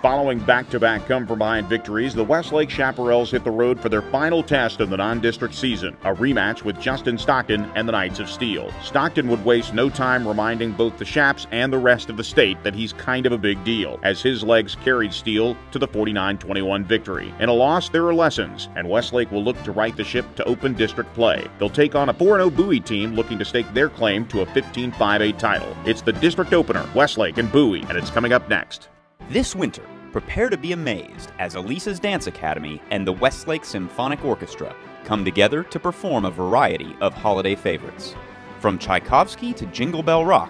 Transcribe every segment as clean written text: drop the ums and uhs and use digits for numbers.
Following back-to-back come-from-behind victories, the Westlake Chaparrals hit the road for their final test of the non-district season, a rematch with Justin Stockton and the Knights of Steel. Stockton would waste no time reminding both the Chaps and the rest of the state that he's kind of a big deal, as his legs carried Steel to the 49-21 victory. In a loss, there are lessons, and Westlake will look to right the ship to open district play. They'll take on a 4-0 Bowie team looking to stake their claim to a 15-5A title. It's the district opener, Westlake and Bowie, and it's coming up next. This winter, prepare to be amazed as Elisa's Dance Academy and the Westlake Symphonic Orchestra come together to perform a variety of holiday favorites. From Tchaikovsky to Jingle Bell Rock,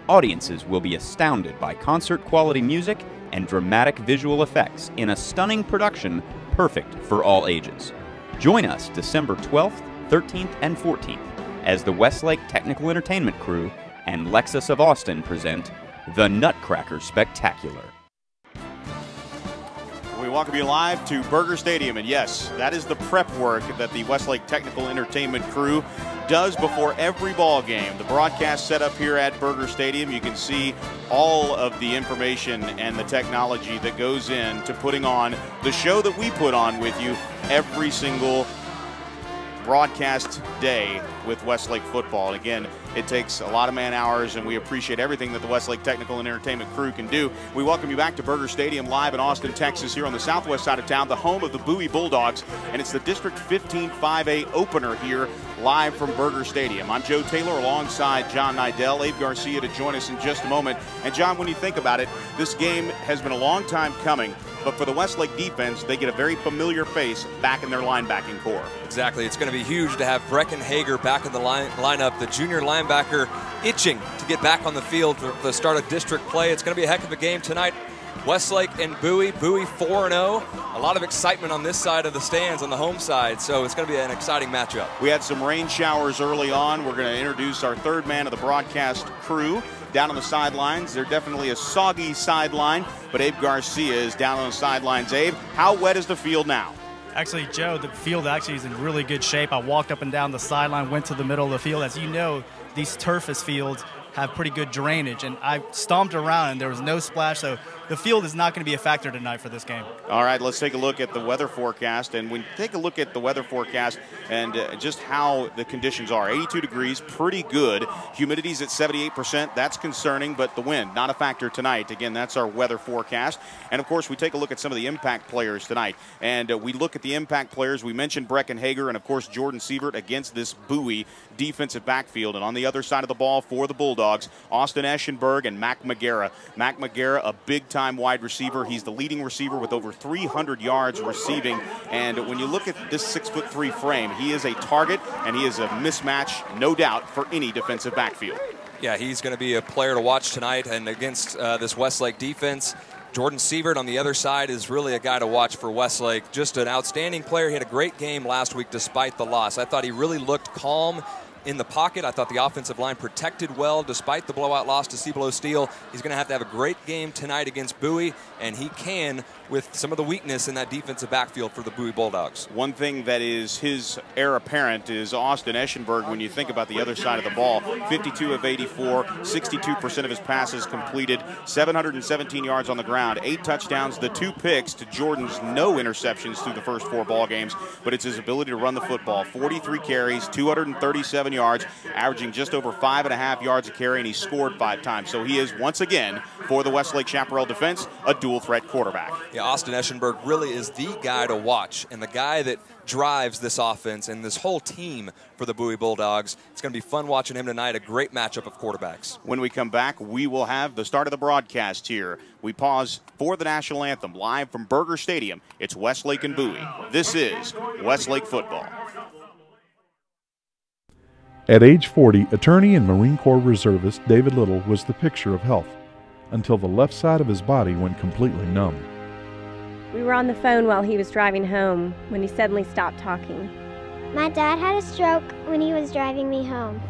audiences will be astounded by concert-quality music and dramatic visual effects in a stunning production perfect for all ages. Join us December 12th, 13th, and 14th as the Westlake Technical Entertainment Crew and Lexus of Austin present The Nutcracker Spectacular. We welcome you live to Burger Stadium, and yes, that is the prep work that the Westlake Technical Entertainment Crew does before every ball game. The broadcast set up here at Burger Stadium, you can see all of the information and the technology that goes into putting on the show that we put on with you every single broadcast day with Westlake football. And again, it takes a lot of man hours, and we appreciate everything that the Westlake Technical and Entertainment Crew can do. We welcome you back to Burger Stadium live in Austin, Texas, here on the southwest side of town, the home of the Bowie Bulldogs, and it's the District 15-5A opener here live from Burger Stadium. I'm Joe Taylor alongside John Nidell, Abe Garcia to join us in just a moment. And John, when you think about it, this game has been a long time coming, but for the Westlake defense, they get a very familiar face back in their linebacking core. Exactly. It's going to be huge to have Brecken Hager back in the lineup, the junior linebacker itching to get back on the field for the start of district play. It's going to be a heck of a game tonight. Westlake and Bowie 4-0. A lot of excitement on this side of the stands, on the home side, so it's going to be an exciting matchup. We had some rain showers early on. We're going to introduce our third man of the broadcast crew down on the sidelines. They're definitely a soggy sideline, but Abe Garcia is down on the sidelines. Abe, how wet is the field now? Actually, Joe, the field actually is in really good shape. I walked up and down the sideline, went to the middle of the field. As you know, these turfus fields have pretty good drainage, and I stomped around and there was no splash, so the field is not going to be a factor tonight for this game. All right, let's take a look at the weather forecast. And when you take a look at the weather forecast and just how the conditions are, 82 degrees, pretty good. Humidity's at 78%. That's concerning, but the wind, not a factor tonight. Again, that's our weather forecast. And, of course, we take a look at some of the impact players tonight. And we look at the impact players. We mentioned Brecken Hager and, of course, Jordan Sievert against this Bowie defensive backfield. And on the other side of the ball for the Bulldogs, Austin Eschenberg and Mac McGarrah. Mac McGarrah, a big-time wide receiver. He's the leading receiver with over 300 yards receiving. And when you look at this 6'3" frame, he is a target, and he is a mismatch, no doubt, for any defensive backfield. Yeah, he's going to be a player to watch tonight, and against this Westlake defense. Jordan Sievert on the other side is really a guy to watch for Westlake. Just an outstanding player. He had a great game last week despite the loss. I thought he really looked calm in the pocket. I thought the offensive line protected well despite the blowout loss to Cibolo Steel. He's going to have a great game tonight against Bowie, and he can with some of the weakness in that defensive backfield for the Bowie Bulldogs. One thing that is his heir apparent is Austin Eschenberg. When you think about the other side of the ball, 52 of 84, 62% of his passes completed, 717 yards on the ground, 8 touchdowns, the 2 picks to Jordan's no interceptions through the first 4 ball games, but it's his ability to run the football. 43 carries, 237 yards, averaging just over 5.5 yards a carry, and he scored 5 times. So he is, once again, for the Westlake Chaparral defense, a dual-threat quarterback. Yeah, Austin Eschenberg really is the guy to watch and the guy that drives this offense and this whole team for the Bowie Bulldogs. It's going to be fun watching him tonight, a great matchup of quarterbacks. When we come back, we will have the start of the broadcast here. We pause for the national anthem live from Burger Stadium. It's Westlake and Bowie. This is Westlake football. At age 40, attorney and Marine Corps reservist David Little was the picture of health until the left side of his body went completely numb. We were on the phone while he was driving home when he suddenly stopped talking. My dad had a stroke when he was driving me home.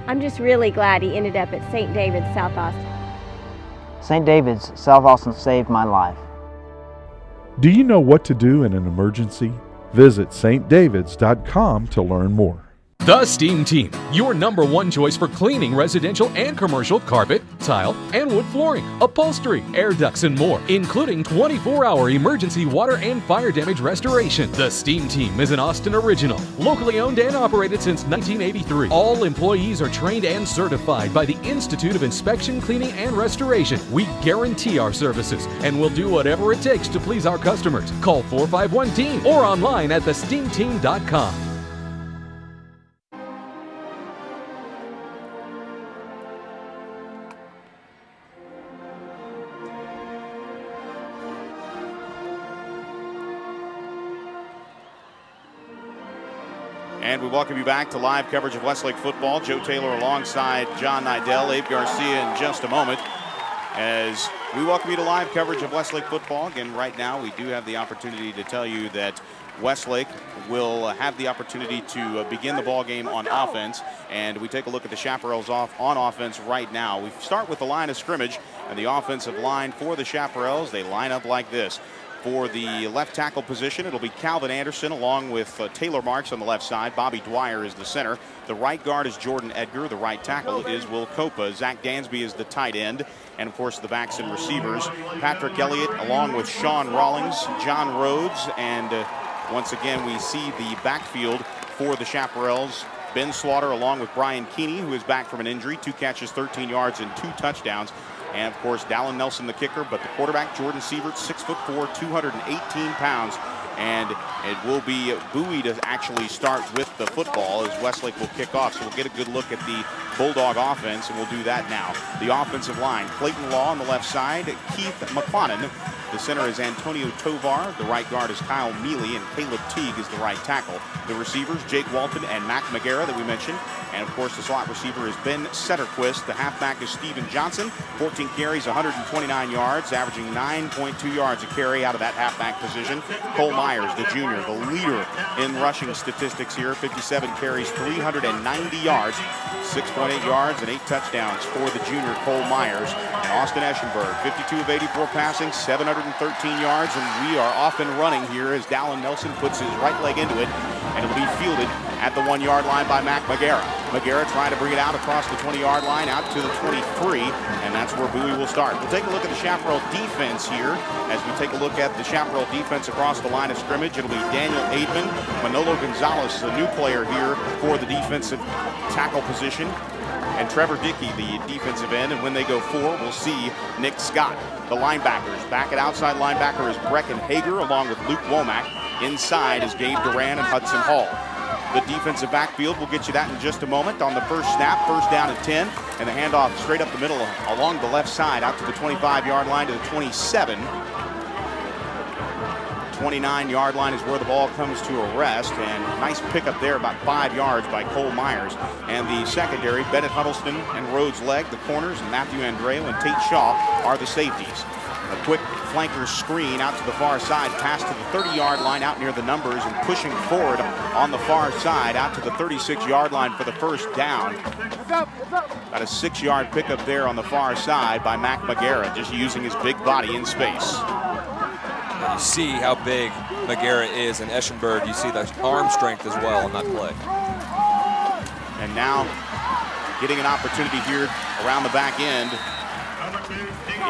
I'm just really glad he ended up at St. David's, South Austin. St. David's, South Austin saved my life. Do you know what to do in an emergency? Visit stdavids.com to learn more. The Steam Team, your #1 choice for cleaning residential and commercial carpet, tile, and wood flooring, upholstery, air ducts, and more, including 24-hour emergency water and fire damage restoration. The Steam Team is an Austin original, locally owned and operated since 1983. All employees are trained and certified by the Institute of Inspection, Cleaning, and Restoration. We guarantee our services and will do whatever it takes to please our customers. Call 451-TEAM or online at thesteamteam.com. And we welcome you back to live coverage of Westlake football. Joe Taylor alongside John Nidell, Abe Garcia in just a moment. As we welcome you to live coverage of Westlake football. Again, right now we do have the opportunity to tell you that Westlake will have the opportunity to begin the ball game on offense. And we take a look at the Chaparrals on offense right now. We start with the line of scrimmage and the offensive line for the Chaparrals. They line up like this. For the left tackle position, it'll be Calvin Anderson along with Taylor Marks on the left side. Bobby Dwyer is the center. The right guard is Jordan Edgar. The right tackle is Will Copa. Zach Dansby is the tight end. And, of course, the backs and receivers, Patrick Elliott along with Sean Rawlings, John Rhodes. And once again, we see the backfield for the Chaparrals. Ben Slaughter along with Brian Keeney, who is back from an injury. 2 catches, 13 yards, and 2 touchdowns. And, of course, Dallin Nelson, the kicker, but the quarterback, Jordan Sievert, 6'4", 218 pounds. And it will be Bowie to actually start with the football as Westlake will kick off. So we'll get a good look at the Bulldog offense, and we'll do that now. The offensive line, Clayton Law on the left side, Keith McQuanan. The center is Antonio Tovar. The right guard is Kyle Mealy, and Caleb Teague is the right tackle. The receivers, Jake Walton and Mac McGarrah that we mentioned. And, of course, the slot receiver is Ben Setterquist. The halfback is Steven Johnson. 14 carries, 129 yards, averaging 9.2 yards a carry out of that halfback position. Cole Myers, the junior, the leader in rushing statistics here. 57 carries, 390 yards, 6.8 yards, and 8 touchdowns for the junior Cole Myers. And Austin Eschenberg, 52 of 84 passing, 713 yards, and we are off and running here as Dallin Nelson puts his right leg into it, and it'll be fielded at the 1-yard line by Mac McGarrah. McGarrah trying to bring it out across the 20-yard line out to the 23, and that's where Bowie will start. We'll take a look at the Chaparral defense here. As we take a look at the Chaparral defense across the line of scrimmage, it'll be Daniel Aidman. Manolo Gonzalez is a new player here for the defensive tackle position. And Trevor Dickey, the defensive end. And when they go 4, we'll see Nick Scott. The linebackers, back at outside linebacker is Brecken Hager along with Luke Womack. Inside is Gabe Duran and Hudson Hall. The defensive backfield, we'll get you that in just a moment. On the first snap, first down at 10, and the handoff straight up the middle along the left side out to the 25-yard line to the 27. 29-yard line is where the ball comes to a rest, and nice pickup there, about 5 yards by Cole Myers. And the secondary, Bennett Huddleston and Rhodes Legg, the corners, and Matthew Andreo and Tate Shaw are the safeties. A quick flanker screen out to the far side, pass to the 30-yard line out near the numbers, and pushing forward on the far side out to the 36-yard line for the first down. About a 6-yard pickup there on the far side by Mac McGarrah, just using his big body in space. And you see how big McGarrah is, and Eschenberg, you see the arm strength as well on that play. And now getting an opportunity here around the back end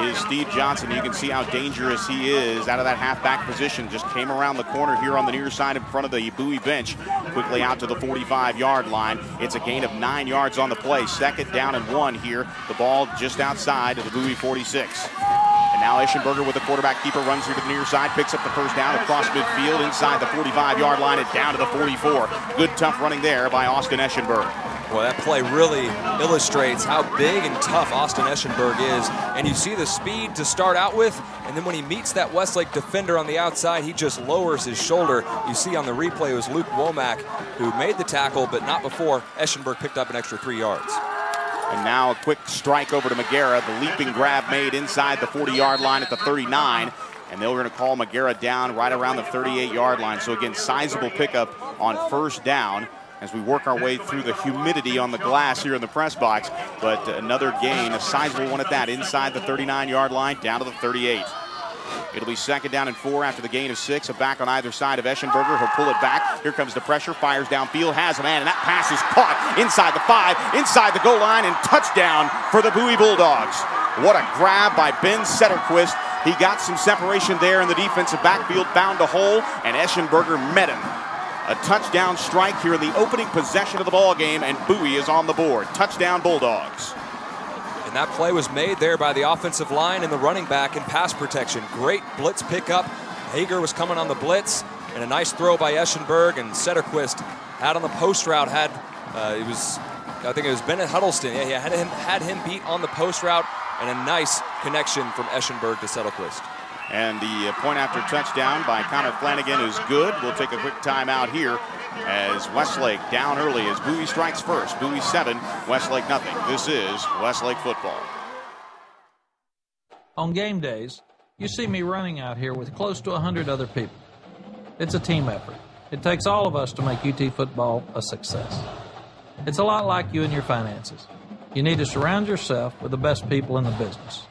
is Steve Johnson. You can see how dangerous he is out of that halfback position. Just came around the corner here on the near side in front of the Bowie bench. Quickly out to the 45-yard line. It's a gain of 9 yards on the play. 2nd down and 1 here. The ball just outside of the Bowie 46. And now Eschenberger with the quarterback keeper runs here to the near side, picks up the first down across midfield inside the 45-yard line and down to the 44. Good tough running there by Austin Eschenberg. Well, that play really illustrates how big and tough Austin Eschenberg is. And you see the speed to start out with, and then when he meets that Westlake defender on the outside, he just lowers his shoulder. You see on the replay it was Luke Womack who made the tackle, but not before Eschenberg picked up an extra 3 yards. And now a quick strike over to McGarrah. The leaping grab made inside the 40-yard line at the 39. And they're going to call McGarrah down right around the 38-yard line. So again, sizable pickup on first down as we work our way through the humidity on the glass here in the press box. But another gain, a sizable one at that, inside the 39-yard line, down to the 38. It'll be 2nd down and 4 after the gain of 6. A back on either side of Eschenberger. He'll pull it back. Here comes the pressure. Fires downfield. Has a man. And that pass is caught inside the 5, inside the goal line, and touchdown for the Bowie Bulldogs. What a grab by Ben Setterquist. He got some separation there in the defensive backfield, found a hole, and Eschenberger met him. A touchdown strike here in the opening possession of the ball game, and Bowie is on the board. Touchdown Bulldogs. And that play was made there by the offensive line and the running back in pass protection. Great blitz pickup. Hager was coming on the blitz, and a nice throw by Eschenberg, and Setterquist had on the post route, I think it was Bennett Huddleston. Yeah, he had him beat on the post route, and a nice connection from Eschenberg to Setterquist. And the point after touchdown by Connor Flanagan is good. We'll take a quick timeout here as Westlake down early as Bowie strikes first. Bowie 7, Westlake nothing. This is Westlake football. On game days, you see me running out here with close to 100 other people. It's a team effort. It takes all of us to make UT football a success. It's a lot like you and your finances. You need to surround yourself with the best people in the business.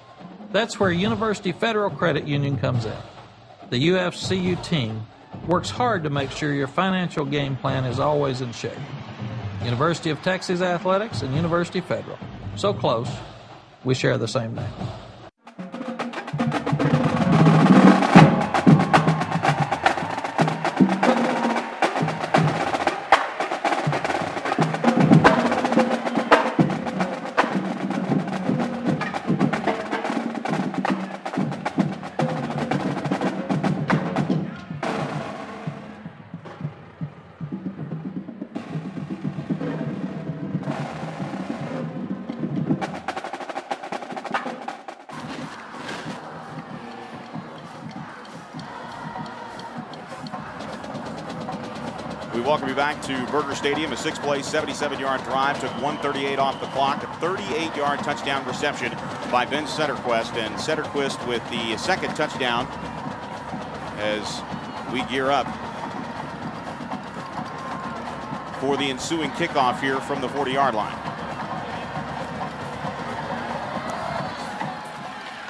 That's where University Federal Credit Union comes in. The UFCU team works hard to make sure your financial game plan is always in shape. University of Texas Athletics and University Federal. So close, we share the same name. Welcome you back to Burger Stadium. A 6-play, 77-yard drive. Took 1:38 off the clock. A 38-yard touchdown reception by Ben Setterquist. And Setterquist with the second touchdown as we gear up for the ensuing kickoff here from the 40-yard line.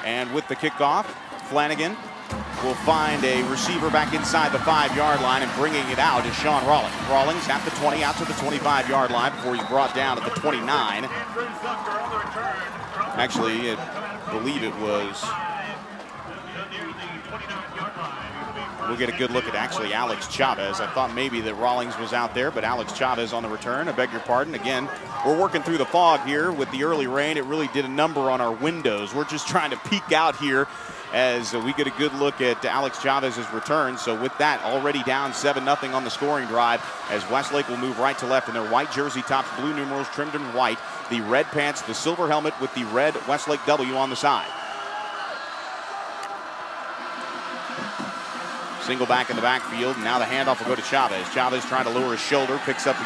And with the kickoff, Flanagan will find a receiver back inside the 5-yard line, and bringing it out is Sean Rawlings. Rawlings at the 20, out to the 25-yard line before he's brought down at the 29. Actually, I believe it was. We'll get a good look at actually Alex Chavez. I thought maybe that Rawlings was out there, but Alex Chavez on the return. I beg your pardon. Again, we're working through the fog here with the early rain. It really did a number on our windows. We're just trying to peek out here as we get a good look at Alex Chavez's return. So with that, already down 7-0 on the scoring drive, as Westlake will move right to left in their white jersey tops, blue numerals trimmed in white, the red pants, the silver helmet with the red Westlake W on the side. Single back in the backfield, and now the handoff will go to Chavez. Chavez trying to lower his shoulder, picks up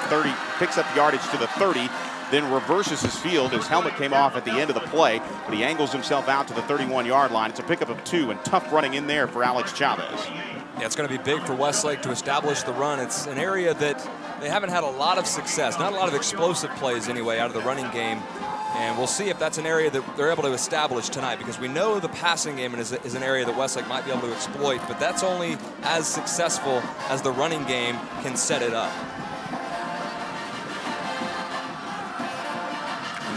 yardage to the 30, then reverses his field. His helmet came off at the end of the play, but he angles himself out to the 31-yard line. It's a pickup of 2, and tough running in there for Alex Chavez. Yeah, it's going to be big for Westlake to establish the run. It's an area that they haven't had a lot of success, not a lot of explosive plays anyway out of the running game. And we'll see if that's an area that they're able to establish tonight, because we know the passing game is an area that Westlake might be able to exploit, but that's only as successful as the running game can set it up.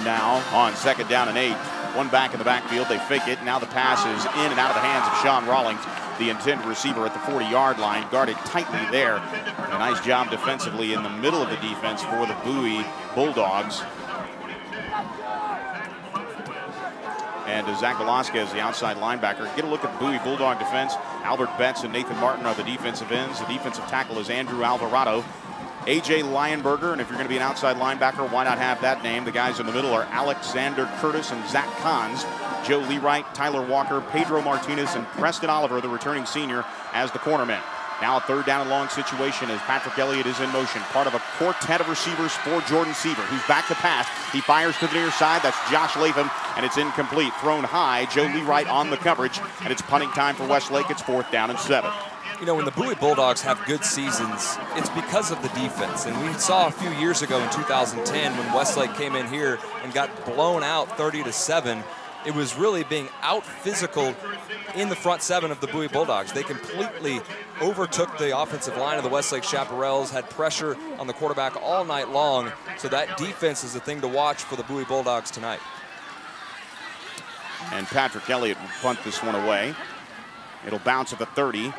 Now on 2nd down and 8, one back in the backfield. They fake it. Now the pass is in and out of the hands of Sean Rawlings, the intended receiver at the 40-yard line, guarded tightly there. A nice job defensively in the middle of the defense for the Bowie Bulldogs. And Zach Velasquez, the outside linebacker. Get a look at the Bowie Bulldog defense. Albert Betts and Nathan Martin are the defensive ends. The defensive tackle is Andrew Alvarado. A.J. Lionberger, and if you're going to be an outside linebacker, why not have that name? The guys in the middle are Alexander Curtis and Zach Kahns. Joe Leewright, Tyler Walker, Pedro Martinez, and Preston Oliver, the returning senior, as the cornermen. Now a 3rd down and long situation as Patrick Elliott is in motion. Part of a quartet of receivers for Jordan Seaver, who's back to pass. He fires to the near side. That's Josh Latham, and it's incomplete. Thrown high. Joe Leewright on the coverage, and it's punting time for Westlake. It's 4th down and 7. You know, when the Bowie Bulldogs have good seasons, it's because of the defense. And we saw a few years ago in 2010 when Westlake came in here and got blown out 30-7. it was really being out-physical in the front seven of the Bowie Bulldogs. They completely overtook the offensive line of the Westlake Chaparrals, had pressure on the quarterback all night long, so that defense is a thing to watch for the Bowie Bulldogs tonight. And Patrick Elliott will punt this one away. It'll bounce at the 30.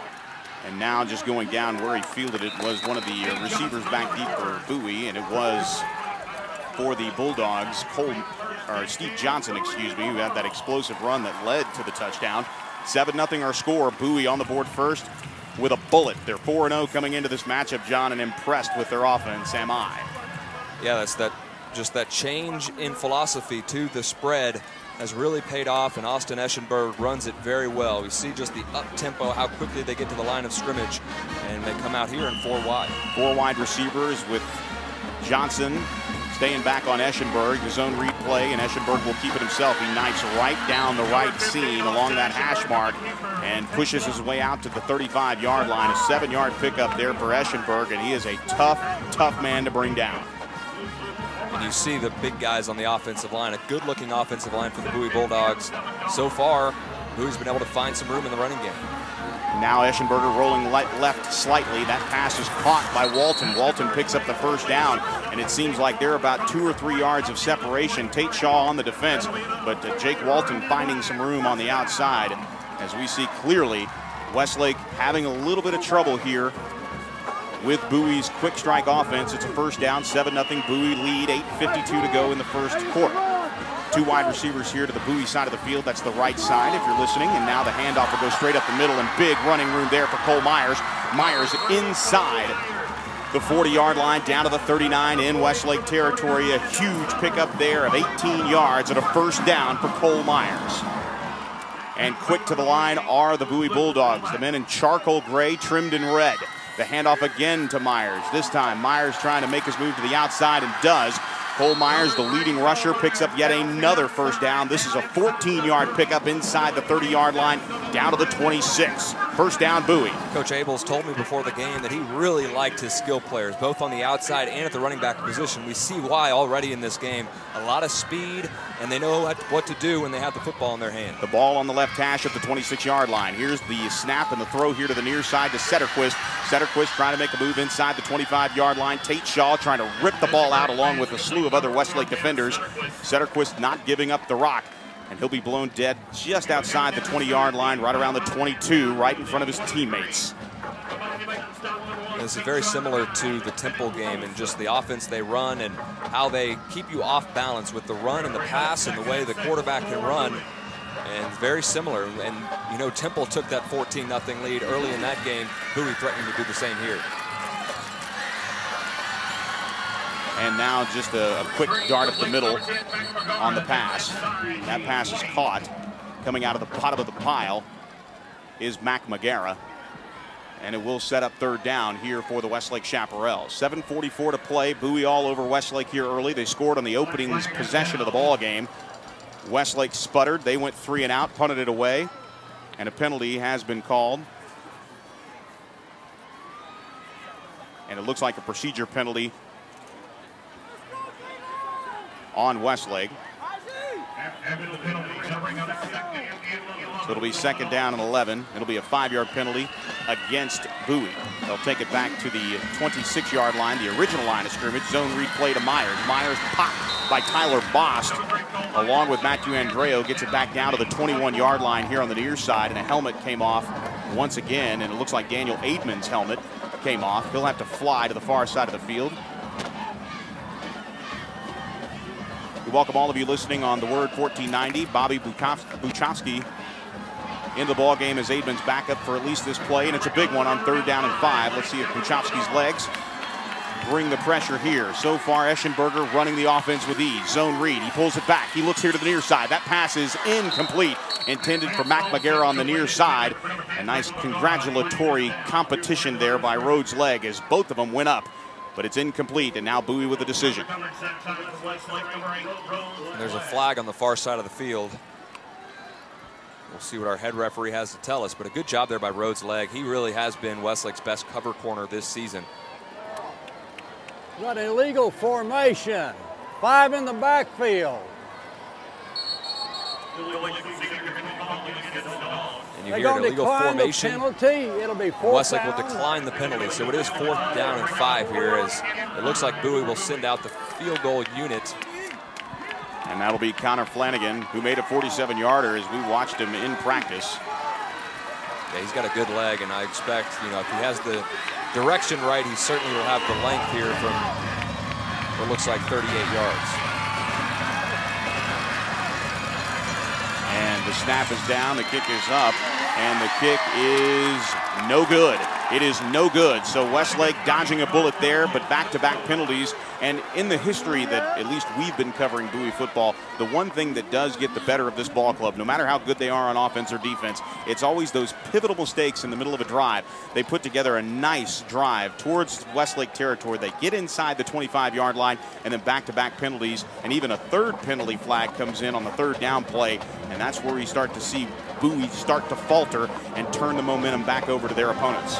And now just going down where he fielded it was one of the receivers back deep for Bowie, and it was for the Bulldogs, Steve Johnson, excuse me, who had that explosive run that led to the touchdown. 7-0 our score. Bowie on the board first with a bullet. They're 4-0 coming into this matchup, John, and impressed with their offense, am I? Yeah, that's just that change in philosophy to the spread has really paid off, and Austin Eschenberg runs it very well. We see just the up-tempo, how quickly they get to the line of scrimmage, and they come out here in 4 wide. 4 wide receivers with Johnson staying back on Eschenberg. The zone read play, and Eschenberg will keep it himself. He knifes right down the right seam along that hash mark and pushes his way out to the 35-yard line. A 7-yard pickup there for Eschenberg, and he is a tough, tough man to bring down. And you see the big guys on the offensive line, a good-looking offensive line for the Bowie Bulldogs. So far, Bowie's been able to find some room in the running game. Now Eschenberger rolling left slightly. That pass is caught by Walton. Walton picks up the first down, and it seems like they're about 2 or 3 yards of separation. Tate Shaw on the defense, but Jake Walton finding some room on the outside. As we see clearly, Westlake having a little bit of trouble here with Bowie's quick strike offense. It's a first down, 7-0 Bowie lead, 8:52 to go in the first quarter. 2 wide receivers here to the Bowie side of the field. That's the right side if you're listening. And now the handoff will go straight up the middle, and big running room there for Cole Myers. Myers inside the 40-yard line down to the 39 in Westlake territory. A huge pickup there of 18 yards and a first down for Cole Myers. And quick to the line are the Bowie Bulldogs. The men in charcoal gray trimmed in red. The handoff again to Myers. This time, Myers trying to make his move to the outside and does. Cole Myers, the leading rusher, picks up yet another first down. This is a 14-yard pickup inside the 30-yard line, down to the 26. First down, Bowie. Coach Abels told me before the game that he really liked his skill players, both on the outside and at the running back position. We see why already in this game. A lot of speed, and they know what to do when they have the football in their hand. The ball on the left hash at the 26-yard line. Here's the snap and the throw here to the near side to Setterquist. Setterquist trying to make a move inside the 25-yard line. Tate Shaw trying to rip the ball out along with a slew of other Westlake defenders. Setterquist not giving up the rock, and he'll be blown dead just outside the 20-yard line, right around the 22, right in front of his teammates. This is very similar to the Temple game and just the offense they run and how they keep you off balance with the run and the pass and the way the quarterback can run. And very similar. And, you know, Temple took that 14-0 lead early in that game. Bowie threatening to do the same here. And now just a quick dart up the middle on the pass. That pass is caught. Coming out of the bottom of the pile is Mac Magara. And it will set up third down here for the Westlake Chaparrals. 7:44 to play. Bowie all over Westlake here early. They scored on the opening possession of the ball game. Westlake sputtered. They went 3 and out, punted it away, and a penalty has been called. And it looks like a procedure penalty on Westlake. So it'll be second down and 11. It'll be a 5-yard penalty against Bowie. They'll take it back to the 26-yard line, the original line of scrimmage. Zone replay to Myers. Myers popped by Tyler Bost, along with Matthew Andreo, gets it back down to the 21-yard line here on the near side, and a helmet came off once again, and it looks like Daniel Aidman's helmet came off. He'll have to fly to the far side of the field. We welcome all of you listening on the Word 1490. Bobby Buchowski in the ball game as Aidman's backup for at least this play, and it's a big one on third down and 5. Let's see if Buchowski's legs bring the pressure here. So far, Eschenberger running the offense with ease. Zone read. He pulls it back. He looks here to the near side. That pass is incomplete. Intended for Mac Magara on the near side. A nice congratulatory competition there by Rhodes' leg as both of them went up. But it's incomplete, and now Bowie with the decision. There's a flag on the far side of the field. We'll see what our head referee has to tell us, but a good job there by Rhodes' leg. He really has been Westlake's best cover corner this season. Got an illegal formation. 5 in the backfield. And you hear an illegal formation. It'll be fourth Westlake will down. decline the penalty, so it is 4th down and 5 here, as it looks like Bowie will send out the field goal unit. And that'll be Connor Flanagan, who made a 47-yarder as we watched him in practice. Yeah, he's got a good leg, and I expect, if he has the direction right, he certainly will have the length here from what looks like 38 yards. And the snap is down, the kick is up, and the kick is no good. It is no good. So Westlake dodging a bullet there, but back-to-back penalties. And in the history that at least we've been covering Bowie football, the one thing that does get the better of this ball club, no matter how good they are on offense or defense, it's always those pivotal mistakes in the middle of a drive. They put together a nice drive towards Westlake territory. They get inside the 25-yard line, and then back-to-back penalties, and even a third penalty flag comes in on the 3rd down play, and that's where you start to see Bowie start to falter and turn the momentum back over to their opponents.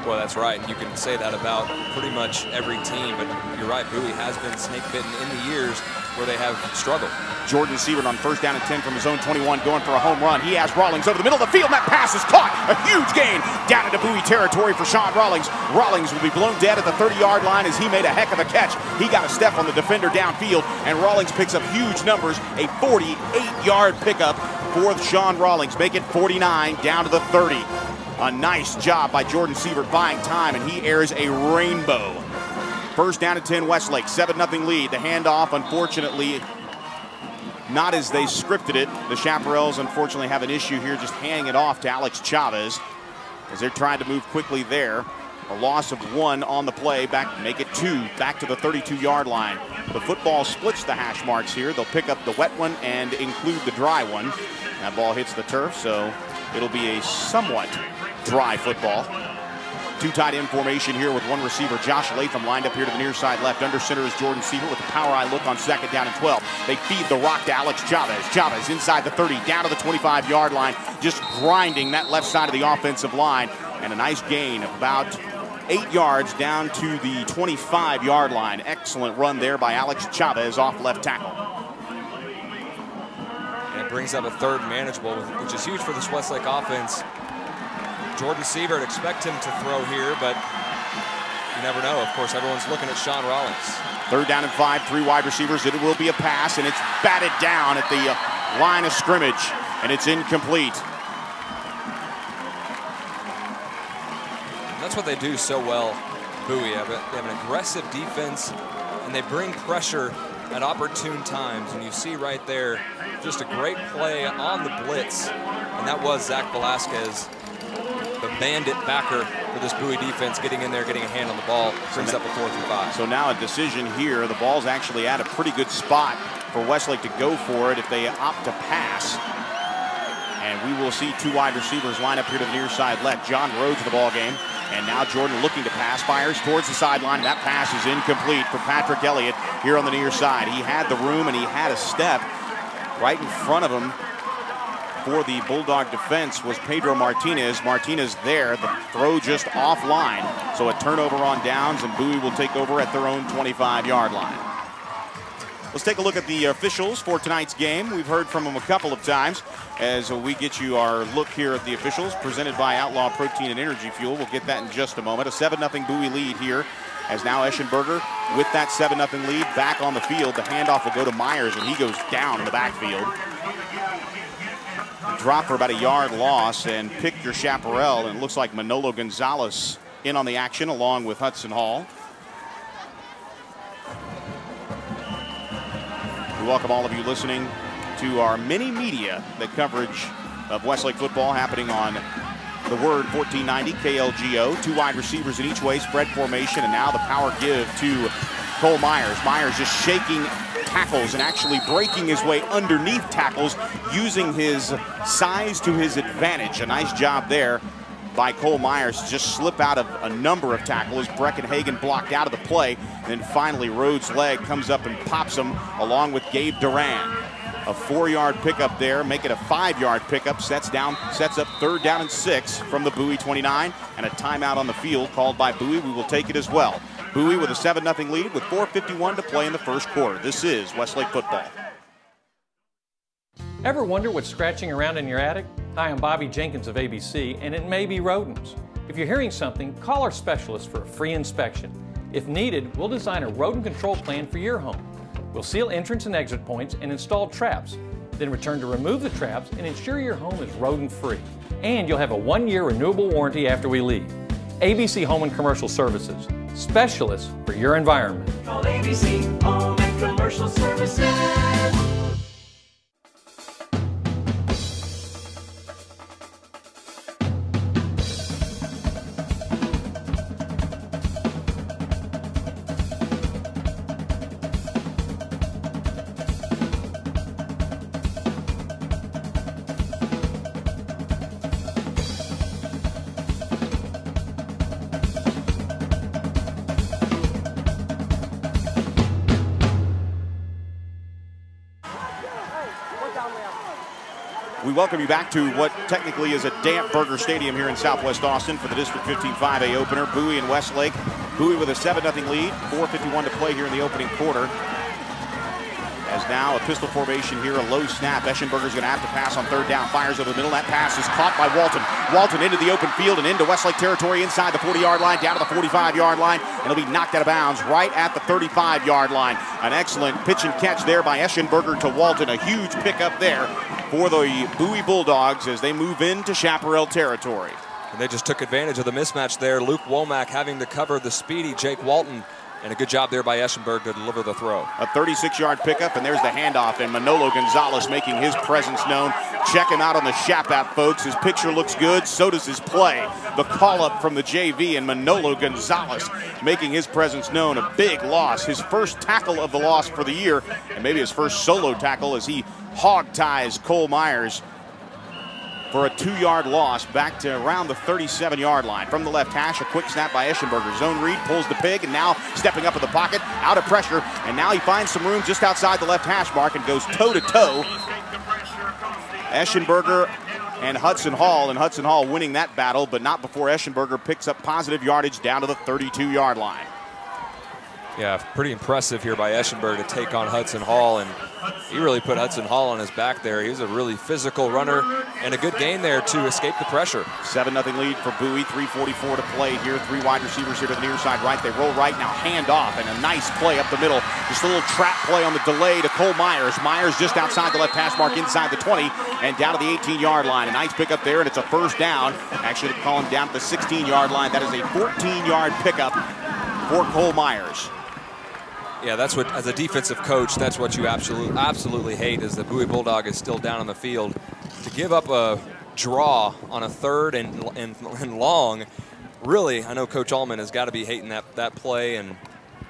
Well, that's right. You can say that about pretty much every team, but you're right, Bowie has been snake-bitten in the years where they have struggled. Jordan Siebert on 1st down and 10 from his own 21, going for a home run. He has Rawlings over the middle of the field, and that pass is caught. A huge gain down into Bowie territory for Sean Rawlings. Rawlings will be blown dead at the 30-yard line as he made a heck of a catch. He got a step on the defender downfield, and Rawlings picks up huge numbers, a 48-yard pickup for Sean Rawlings. Make it 49 down to the 30. A nice job by Jordan Siebert buying time, and he airs a rainbow. 1st down and 10 Westlake, 7-0 lead. The handoff, unfortunately, not as they scripted it. The Chaparrals, unfortunately, have an issue here just handing it off to Alex Chavez as they're trying to move quickly there. A loss of 1 on the play, make it 2, back to the 32-yard line. The football splits the hash marks here. They'll pick up the wet one and include the dry one. That ball hits the turf, so it'll be a somewhat dry football. 2 tight end formation here with 1 receiver. Josh Latham lined up here to the near side left. Under center is Jordan Siebert with a power eye look on 2nd down and 12. They feed the rock to Alex Chavez. Chavez inside the 30, down to the 25-yard line, just grinding that left side of the offensive line. And a nice gain of about 8 yards down to the 25-yard line. Excellent run there by Alex Chavez off left tackle. And it brings up a 3rd manageable, which is huge for this Westlake offense. Jordan Siebert, expect him to throw here, but you never know. Of course, everyone's looking at Sean Rawlings. 3rd down and 5, 3 wide receivers. It will be a pass, and it's batted down at the line of scrimmage, and it's incomplete. And that's what they do so well, Bowie. They have an aggressive defense, and they bring pressure at opportune times. And you see right there, just a great play on the blitz, and that was Zach Velasquez, the bandit backer for this Bowie defense, getting in there, getting a hand on the ball, brings up a 4th and 5. So now a decision here. The ball's actually at a pretty good spot for Westlake to go for it if they opt to pass. And we will see 2 wide receivers line up here to the near side left. John Rhodes in the ball game. And now Jordan looking to pass, fires towards the sideline. That pass is incomplete for Patrick Elliott here on the near side. He had the room and he had a step right in front of him. For the Bulldog defense was Pedro Martinez. Martinez there, the throw just offline. So a turnover on downs, and Bowie will take over at their own 25-yard line. Let's take a look at the officials for tonight's game. We've heard from them a couple of times as we get you our look here at the officials presented by Outlaw Protein and Energy Fuel. We'll get that in just a moment. A 7-0 Bowie lead here as now Eschenberger with that 7-0 lead back on the field. The handoff will go to Myers, and he goes down in the backfield. Drop for about a yard loss and pick your Chaparral, and it looks like Manolo Gonzalez in on the action along with Hudson Hall. We welcome all of you listening to our mini media, the coverage of Westlake football happening on the Word 1490 KLGO. 2 wide receivers in each way, spread formation, and now the power give to Cole Myers. Myers just shaking tackles and actually breaking his way underneath tackles, using his size to his advantage. A nice job there by Cole Myers to just slip out of a number of tackles. Breckenhagen blocked out of the play. And then finally Rhodes' leg comes up and pops him along with Gabe Duran. A 4-yard pickup there, make it a 5-yard pickup, sets up 3rd down and 6 from the Bowie 29, and a timeout on the field called by Bowie. We will take it as well. Bowie with a 7-0 lead with 4:51 to play in the first quarter. This is Westlake football. Ever wonder what's scratching around in your attic? Hi, I'm Bobby Jenkins of ABC, and it may be rodents. If you're hearing something, call our specialist for a free inspection. If needed, we'll design a rodent control plan for your home. We'll seal entrance and exit points and install traps, then return to remove the traps and ensure your home is rodent-free. And you'll have a 1-year renewable warranty after we leave. ABC Home and Commercial Services, specialists for your environment. Call ABC Home and Commercial Services. We welcome you back to what technically is a damp Burger Stadium here in Southwest Austin for the District 15 5A opener. Bowie and Westlake. Bowie with a 7-0 lead. 4:51 to play here in the opening quarter. As now a pistol formation here, a low snap. Eschenberger's going to have to pass on third down. Fires over the middle. That pass is caught by Walton. Walton into the open field and into Westlake territory inside the 40-yard line, down to the 45-yard line, and he'll be knocked out of bounds right at the 35-yard line. An excellent pitch and catch there by Eschenberger to Walton. A huge pickup there for the Bowie Bulldogs as they move into Chaparral territory. And they just took advantage of the mismatch there. Luke Womack having to cover the speedy Jake Walton. And a good job there by Eschenberg to deliver the throw. A 36-yard pickup, and there's the handoff, and Manolo Gonzalez making his presence known. Check him out on the Shap app, folks. His picture looks good, so does his play. The call-up from the JV, and Manolo Gonzalez making his presence known. A big loss, his first tackle of the loss for the year, and maybe his first solo tackle as he hog ties Cole Myers for a 2-yard loss back to around the 37-yard line. From the left hash, a quick snap by Eschenberger. Zone read, pulls the pig, and now stepping up in the pocket, out of pressure, and now he finds some room just outside the left hash mark and goes toe-to-toe. Eschenberger and Hudson Hall winning that battle, but not before Eschenberger picks up positive yardage down to the 32-yard line. Yeah, pretty impressive here by Eschenberger to take on Hudson Hall, and he really put Hudson Hall on his back there. He was a really physical runner and a good gain there to escape the pressure. 7-0 lead for Bowie, 3:44 to play here. 3 wide receivers here to the near side right. They roll right, now hand off, and a nice play up the middle. Just a little trap play on the delay to Cole Myers. Myers just outside the left hash mark, inside the 20, and down to the 18-yard line. A nice pickup there, and it's a first down. Actually, they call him down to the 16-yard line. That is a 14-yard pickup for Cole Myers. Yeah, that's what, as a defensive coach, that's what you absolutely hate, is the Bowie Bulldog is still down on the field. To give up a draw on a third and long, really, I know Coach Allman has got to be hating that play, and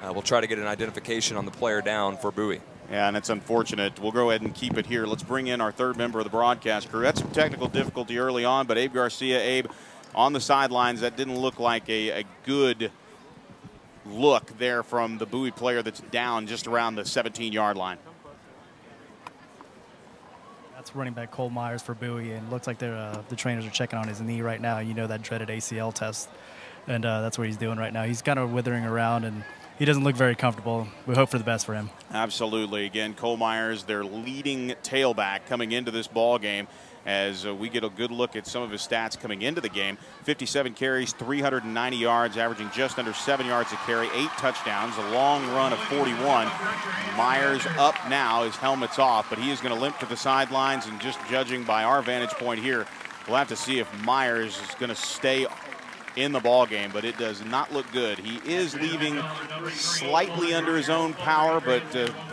we'll try to get an identification on the player down for Bowie. Yeah, and it's unfortunate. We'll go ahead and keep it here. Let's bring in our third member of the broadcast crew. Had some technical difficulty early on, but Abe Garcia, on the sidelines, that didn't look like a good look there from the Bowie player that's down just around the 17-yard line. That's running back Cole Myers for Bowie, and it looks like the trainers are checking on his knee right now. You know, that dreaded ACL test, and that's what he's doing right now. He's kind of withering around, and he doesn't look very comfortable. We hope for the best for him. Absolutely. Again, Cole Myers, their leading tailback coming into this ball game, as we get a good look at some of his stats coming into the game. 57 carries, 390 yards, averaging just under 7 yards a carry, 8 touchdowns, a long run of 41. Myers up now, his helmet's off, but he is going to limp to the sidelines, and just judging by our vantage point here, we'll have to see if Myers is going to stay in the ball game, but it does not look good. He is leaving slightly under his own power, but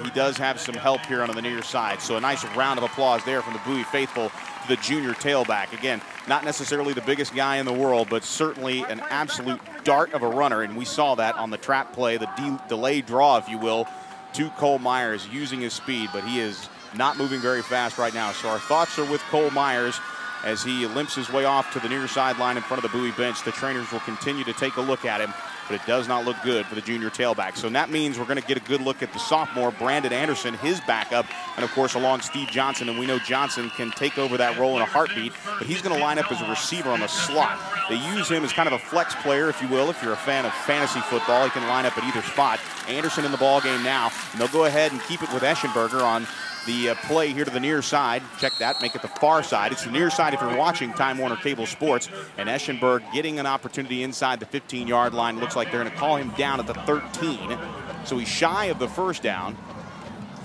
he does have some help here on the near side. So a nice round of applause there from the Bowie faithful to the junior tailback. Again, not necessarily the biggest guy in the world, but certainly an absolute dart of a runner, and we saw that on the trap play, the delayed draw, if you will, to Cole Myers using his speed, but he is not moving very fast right now. So our thoughts are with Cole Myers as he limps his way off to the near sideline in front of the Bowie bench. The trainers will continue to take a look at him, but it does not look good for the junior tailback. So that means we're going to get a good look at the sophomore, Brandon Anderson, his backup, and of course along Steve Johnson, and we know Johnson can take over that role in a heartbeat, but he's going to line up as a receiver on the slot. They use him as kind of a flex player, if you will. If you're a fan of fantasy football, he can line up at either spot. Anderson in the ball game now, and they'll go ahead and keep it with Eschenberger on the play here to the near side. Check that, make it the far side. It's the near side if you're watching Time Warner Cable Sports. And Eschenberg getting an opportunity inside the 15-yard line. Looks like they're going to call him down at the 13. So he's shy of the first down.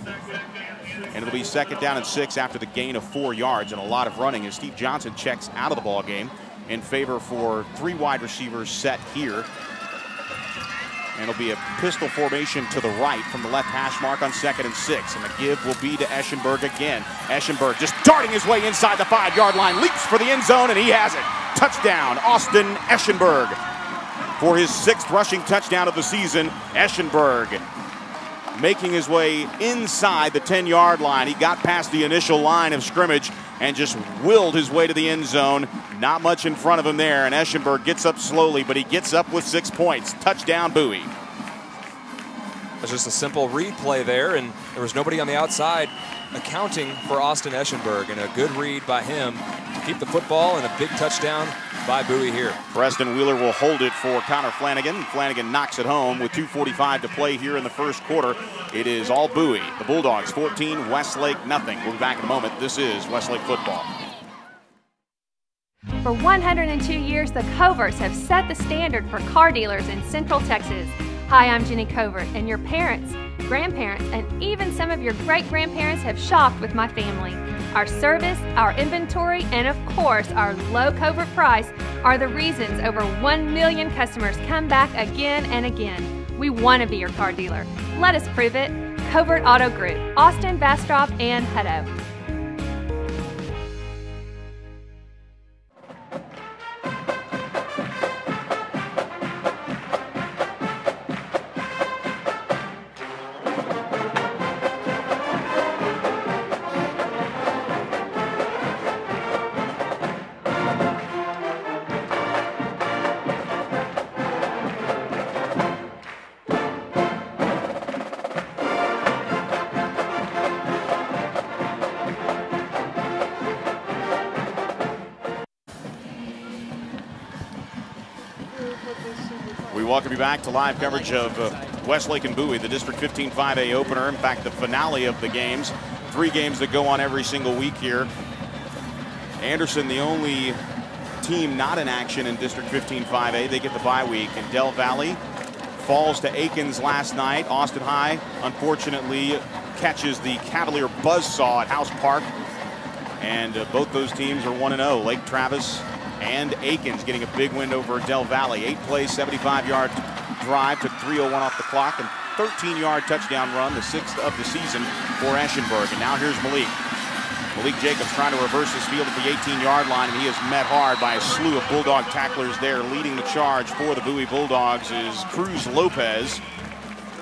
And it'll be 2nd down and 6 after the gain of 4 yards and a lot of running as Steve Johnson checks out of the ball game in favor for 3 wide receivers set here. And it'll be a pistol formation to the right from the left hash mark on 2nd and 6. And the give will be to Eschenberg again. Eschenberg just darting his way inside the 5-yard line, leaps for the end zone, and he has it. Touchdown, Austin Eschenberg. For his 6th rushing touchdown of the season, Eschenberg making his way inside the 10-yard line. He got past the initial line of scrimmage and just willed his way to the end zone. Not much in front of him there, and Eschenberg gets up slowly, but he gets up with 6 points. Touchdown, Bowie. It's just a simple read play there, and there was nobody on the outside accounting for Austin Eschenberg, and a good read by him to keep the football and a big touchdown by Bowie here. Preston Wheeler will hold it for Connor Flanagan. Flanagan knocks it home with 2:45 to play here in the first quarter. It is all Bowie. The Bulldogs 14, Westlake nothing. We'll be back in a moment. This is Westlake football. For 102 years, the Coverts have set the standard for car dealers in Central Texas. Hi, I'm Jenny Covert, and your parents, grandparents, and even some of your great-grandparents have shopped with my family. Our service, our inventory, and of course, our low Covert price are the reasons over 1 million customers come back again and again. We want to be your car dealer. Let us prove it. Covert Auto Group, Austin, Bastrop, and Hutto. Welcome you back to live coverage of Westlake and Bowie, the District 15 5A opener. In fact, the finale of the games. 3 games that go on every single week here. Anderson, the only team not in action in District 15 5A. They get the bye week. And Del Valley falls to Aikens last night. Austin High, unfortunately, catches the Cavalier buzzsaw at House Park. And both those teams are 1-0. Lake Travis and Aikens getting a big win over Del Valley. 8 plays, 75-yard drive, took 3:01 off the clock, and 13-yard touchdown run, the 6th of the season for Eschenberg. And now here's Malik. Malik Jacobs trying to reverse his field at the 18-yard line, and he is met hard by a slew of Bulldog tacklers there. Leading the charge for the Bowie Bulldogs is Cruz Lopez.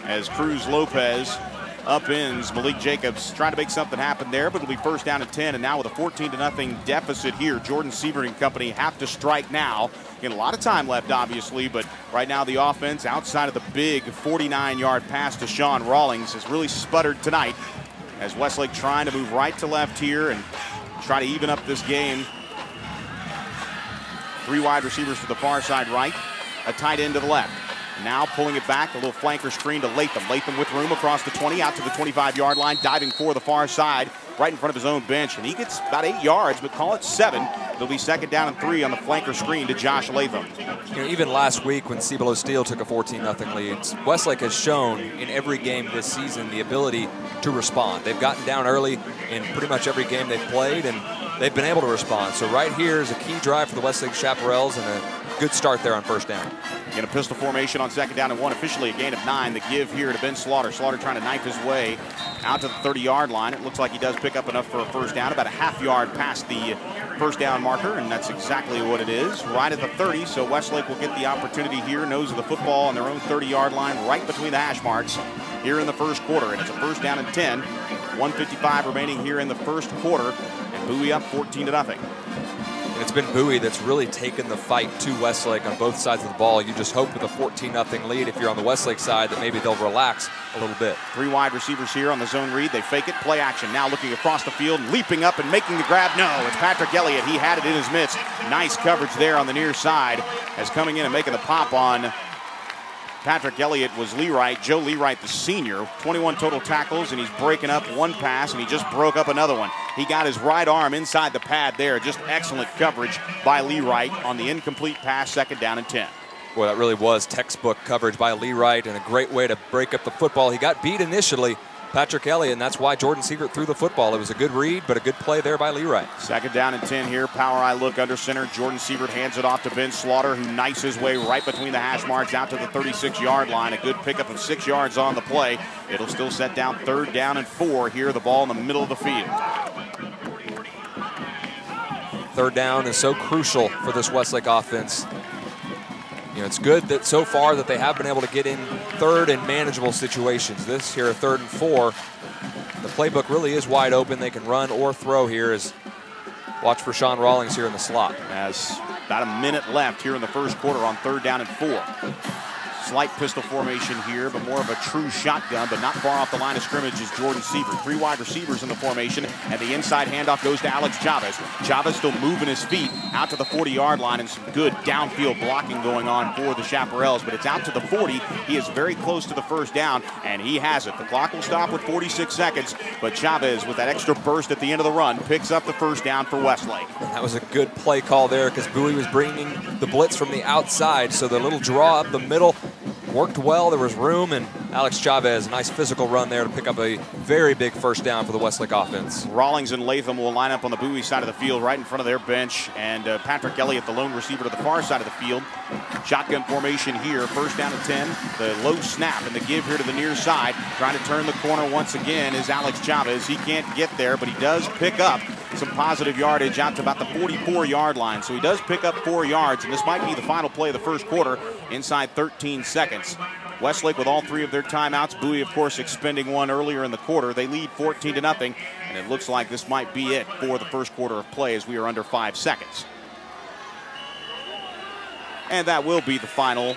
As Cruz Lopez upends Malik Jacobs, trying to make something happen there, but it'll be 1st down and 10. And now with a 14-0 deficit here, Jordan Sievert and company have to strike now. A lot of time left, obviously, but right now the offense, outside of the big 49-yard pass to Sean Rawlings, has really sputtered tonight as Westlake trying to move right to left here and try to even up this game. 3 wide receivers to the far side right, a tight end to the left. Now pulling it back, a little flanker screen to Latham. Latham with room across the 20, out to the 25-yard line, diving for the far side, right in front of his own bench. And he gets about 8 yards, but call it 7. It'll be 2nd down and 3 on the flanker screen to Josh Latham. Even last week when Cibolo Steel took a 14-0 lead, Westlake has shown in every game this season the ability to respond. They've gotten down early in pretty much every game they've played, and they've been able to respond. So right here is a key drive for the Westlake Chaparrals and a good start there on 1st down. In a pistol formation on 2nd down and 1, officially a gain of 9. The give here to Ben Slaughter. Slaughter trying to knife his way out to the 30-yard line. It looks like he does pick up enough for a 1st down, about a half yard past the 1st down marker, and that's exactly what it is, right at the 30. So Westlake will get the opportunity here, nose of the football on their own 30-yard line, right between the hash marks here in the 1st quarter. And it's a 1st down and 10. 1:55 remaining here in the 1st quarter, and Bowie up 14-0. And it's been Bowie that's really taken the fight to Westlake on both sides of the ball. You just hope with a 14-0 lead, if you're on the Westlake side, that maybe they'll relax a little bit. 3 wide receivers here on the zone read. They fake it, play action. Now looking across the field, leaping up and making the grab. No, it's Patrick Elliott. He had it in his midst. Nice coverage there on the near side as coming in and making the pop on Patrick Elliott was Learight. Joe Learight, the senior, 21 total tackles, and he's breaking up one pass, and he just broke up another one. He got his right arm inside the pad there. Just excellent coverage by Learight on the incomplete pass, 2nd down and 10. Boy, that really was textbook coverage by Learight and a great way to break up the football. He got beat initially, Patrick Elliott, and that's why Jordan Sievert threw the football. It was a good read, but a good play there by Learight. 2nd down and 10 here. Power eye look under center. Jordan Sievert hands it off to Ben Slaughter, who knifes his way right between the hash marks out to the 36-yard line. A good pickup of 6 yards on the play. It'll still set down 3rd down and 4 here. The ball in the middle of the field. 3rd down is so crucial for this Westlake offense. You know, it's good that so far that they have been able to get in 3rd and manageable situations. This here, 3rd and 4. The playbook really is wide open. They can run or throw here. As watch for Sean Rawlings here in the slot. As about a minute left here in the first quarter on 3rd down and 4. Slight pistol formation here, but more of a true shotgun, but not far off the line of scrimmage is Jordan Sievert. 3 wide receivers in the formation, and the inside handoff goes to Alex Chavez. Chavez still moving his feet out to the 40-yard line, and some good downfield blocking going on for the Chaparrals, but it's out to the 40. He is very close to the 1st down, and he has it. The clock will stop with 46 seconds, but Chavez, with that extra burst at the end of the run, picks up the 1st down for Westlake. And that was a good play call there because Bowie was bringing the blitz from the outside, so the little draw up the middle worked well. There was room, and Alex Chavez, a nice physical run there to pick up a very big 1st down for the Westlake offense. Rawlings and Latham will line up on the Bowie side of the field right in front of their bench, and Patrick Elliott, the lone receiver, to the far side of the field. Shotgun formation here, 1st down and 10. The low snap and the give here to the near side. Trying to turn the corner once again is Alex Chavez. He can't get there, but he does pick up some positive yardage out to about the 44-yard line. So he does pick up 4 yards, and this might be the final play of the first quarter inside 13 seconds. Westlake with all 3 of their timeouts. Bowie, of course, expending one earlier in the quarter. They lead 14-0, and it looks like this might be it for the first quarter of play as we are under 5 seconds. And that will be the final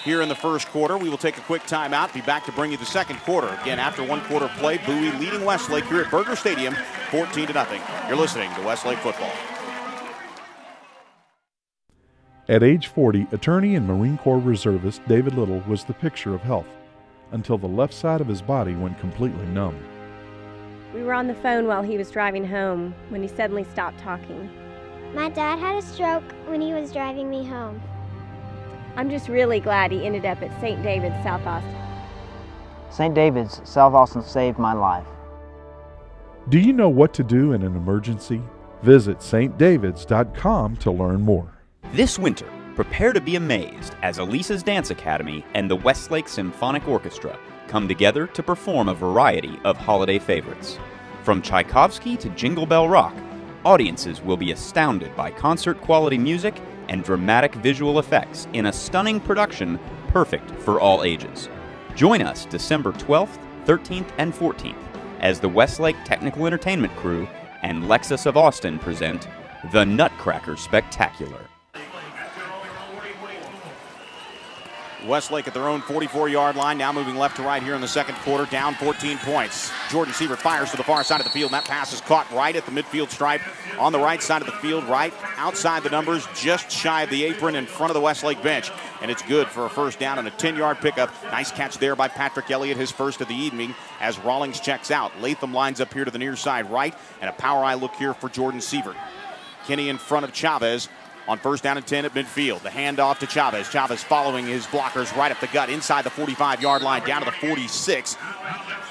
here in the first quarter. We will take a quick timeout, be back to bring you the second quarter. Again, after 1 quarter play, Bowie leading Westlake here at Burger Stadium, 14-0. You're listening to Westlake Football. At age 40, attorney and Marine Corps reservist David Little was the picture of health until the left side of his body went completely numb. We were on the phone while he was driving home when he suddenly stopped talking. My dad had a stroke when he was driving me home. I'm just really glad he ended up at St. David's, South Austin. St. David's, South Austin saved my life. Do you know what to do in an emergency? Visit stdavids.com to learn more. This winter, prepare to be amazed as Elisa's Dance Academy and the Westlake Symphonic Orchestra come together to perform a variety of holiday favorites. From Tchaikovsky to Jingle Bell Rock, audiences will be astounded by concert-quality music and dramatic visual effects in a stunning production perfect for all ages. Join us December 12th, 13th, and 14th as the Westlake Technical Entertainment Crew and Lexus of Austin present The Nutcracker Spectacular. Westlake at their own 44-yard line, now moving left to right here in the second quarter, down 14 points. Jordan Sievert fires to the far side of the field, and that pass is caught right at the midfield stripe on the right side of the field, right outside the numbers, just shy of the apron in front of the Westlake bench. And it's good for a 1st down and a 10-yard pickup. Nice catch there by Patrick Elliott, his first of the evening, as Rawlings checks out. Latham lines up here to the near side right, and a power eye look here for Jordan Sievert. Kenny in front of Chavez on 1st down and 10 at midfield. The handoff to Chavez. Chavez following his blockers right up the gut inside the 45-yard line down to the 46.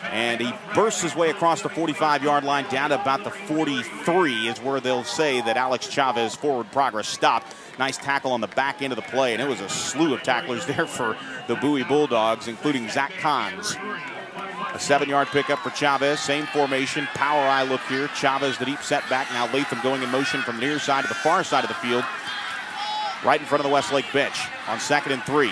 And he bursts his way across the 45-yard line down to about the 43 is where they'll say that Alex Chavez forward progress stopped. Nice tackle on the back end of the play, and it was a slew of tacklers there for the Bowie Bulldogs, including Zach Kahns. A 7-yard pickup for Chavez. Same formation. Power eye look here. Chavez, the deep setback. Now Latham going in motion from the near side to the far side of the field. Right in front of the Westlake bench on 2nd and 3.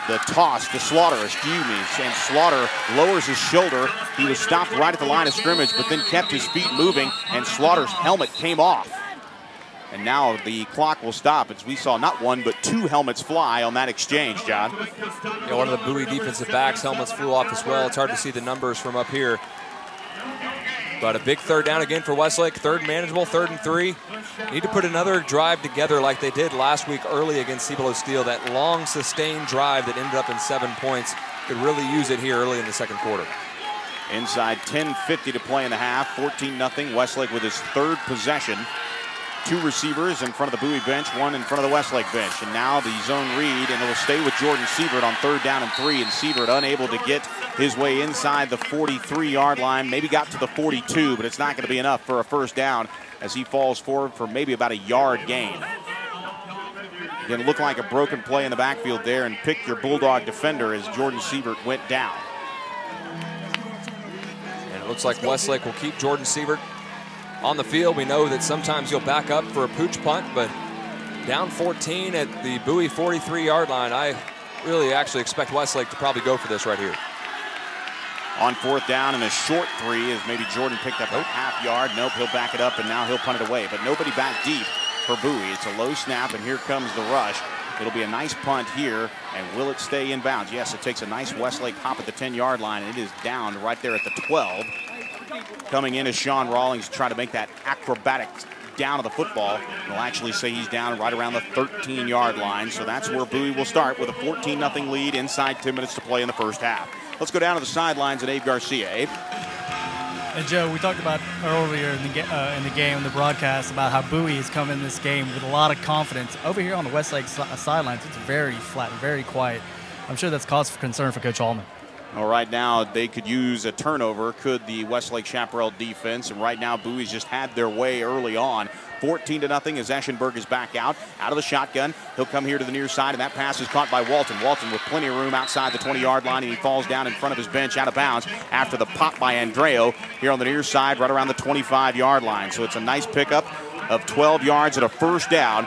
The toss to Slaughter, and Slaughter lowers his shoulder. He was stopped right at the line of scrimmage, but then kept his feet moving, and Slaughter's helmet came off. And now the clock will stop as we saw not 1 but 2 helmets fly on that exchange, John. Yeah, one of the Bowie defensive backs' helmets flew off as well. It's hard to see the numbers from up here. But a big third down again for Westlake. Third manageable, 3rd and 3. Need to put another drive together like they did last week early against Cibolo Steel. That long sustained drive that ended up in 7 points. Could really use it here early in the second quarter. Inside 10:50 to play in the half. 14-0. Westlake with his 3rd possession. 2 receivers in front of the Bowie bench, 1 in front of the Westlake bench. And now the zone read, and it will stay with Jordan Sievert on 3rd down and 3. And Sievert unable to get his way inside the 43-yard line. Maybe got to the 42, but it's not going to be enough for a first down as he falls forward for maybe about a yard gain. Again, looked like a broken play in the backfield there, and pick your Bulldog defender as Jordan Sievert went down. And it looks like Westlake will keep Jordan Sievert on the field. We know that sometimes you'll back up for a pooch punt, but down 14 at the Bowie 43-yard line, I really actually expect Westlake to probably go for this right here. On 4th down and a short 3 as maybe Jordan picked up a half yard. Nope, he'll back it up and now he'll punt it away. But nobody back deep for Bowie. It's a low snap and here comes the rush. It'll be a nice punt here, and will it stay in bounds? Yes, it takes a nice Westlake hop at the 10-yard line, and it is down right there at the 12. Coming in is Sean Rawlings to try to make that acrobatic down of the football. We'll actually say he's down right around the 13-yard line, so that's where Bowie will start with a 14-0 lead inside 10 minutes to play in the first half. Let's go down to the sidelines and Abe Garcia. Abe? And Joe, we talked about earlier in the game, in the broadcast, about how Bowie has come in this game with a lot of confidence. Over here on the Westlake sidelines, it's very flat, very quiet. I'm sure that's cause for concern for Coach Allman. Well, right now they could use a turnover, could the Westlake Chaparral defense, and right now Bowie's just had their way early on. 14-0 as Eschenberg is back out of the shotgun. He'll come here to the near side, and that pass is caught by Walton. Walton with plenty of room outside the 20-yard line, and he falls down in front of his bench out of bounds after the pop by Andreo here on the near side right around the 25-yard line. So it's a nice pickup of 12 yards and a first down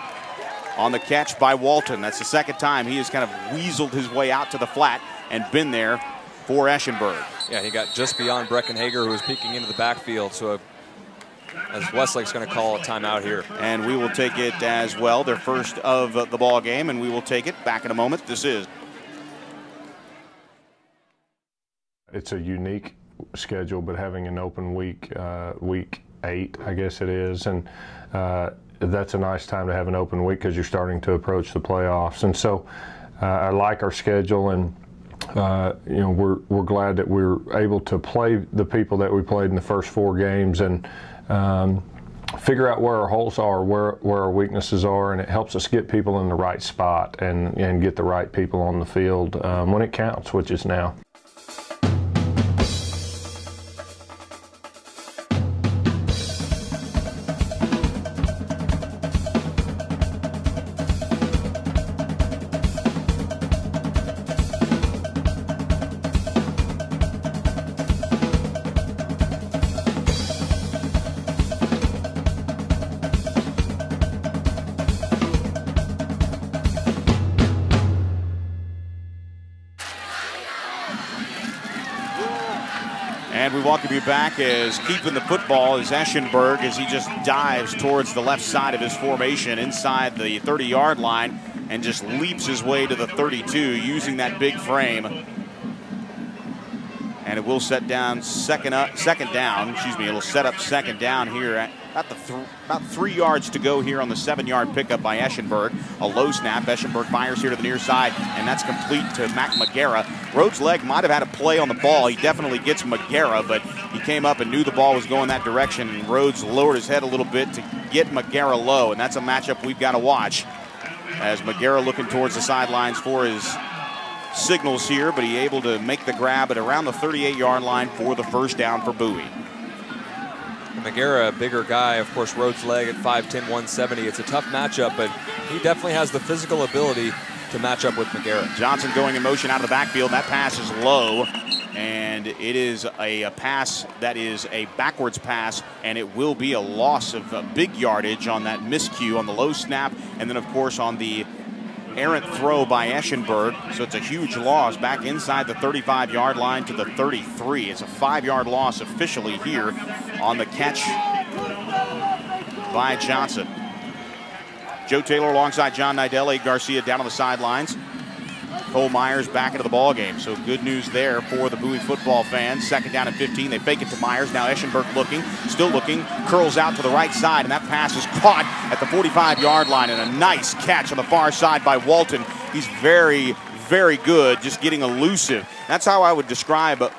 on the catch by Walton. That's the second time he has kind of weaseled his way out to the flat and been there for Eschenberg. Yeah, he got just beyond Breckenhager, who was peeking into the backfield. So as Westlake's going to call a timeout here. And we will take it as well, their first of the ball game, and we will take it back in a moment. This is. It's a unique schedule, but having an open week, week 8, I guess it is, and that's a nice time to have an open week because you're starting to approach the playoffs. And so I like our schedule, and you know, we're glad that we're able to play the people that we played in the first 4 games and figure out where our holes are, where our weaknesses are, and it helps us get people in the right spot and get the right people on the field when it counts, which is now. And we welcome you back as keeping the football is Eschenberg as he just dives towards the left side of his formation inside the 30-yard line and just leaps his way to the 32 using that big frame. And it will set down second down. Excuse me. It'll set up second down here at about 3 yards to go here on the 7-yard pickup by Eschenberg. A low snap. Eschenberg fires here to the near side, and that's complete to Mac Magera. Rhodes' leg might have had a play on the ball. He definitely gets Magera, but he came up and knew the ball was going that direction, and Rhodes lowered his head a little bit to get Magera low, and that's a matchup we've got to watch. As Magera looking towards the sidelines for his signals here, but he able to make the grab at around the 38-yard line for the first down for Bowie. Magera, a bigger guy, of course, Rhodes' leg at 5'10", 170. It's a tough matchup, but he definitely has the physical ability to match up with Magera. Johnson going in motion out of the backfield. That pass is low, and it is a pass that is a backwards pass, and it will be a loss of big yardage on that miscue on the low snap, and then, of course, on the errant throw by Eschenberg. So it's a huge loss back inside the 35-yard line to the 33. It's a 5-yard loss officially here on the catch by Johnson. Joe Taylor alongside John Nidell, Garcia down on the sidelines. Cole Myers back into the ball game. So good news there for the Bowie football fans. 2nd down and 15. They fake it to Myers. Now Eschenberg looking, still looking, curls out to the right side, and that pass is caught at the 45-yard line, and a nice catch on the far side by Walton. He's very, very good, just getting elusive. That's how I would describe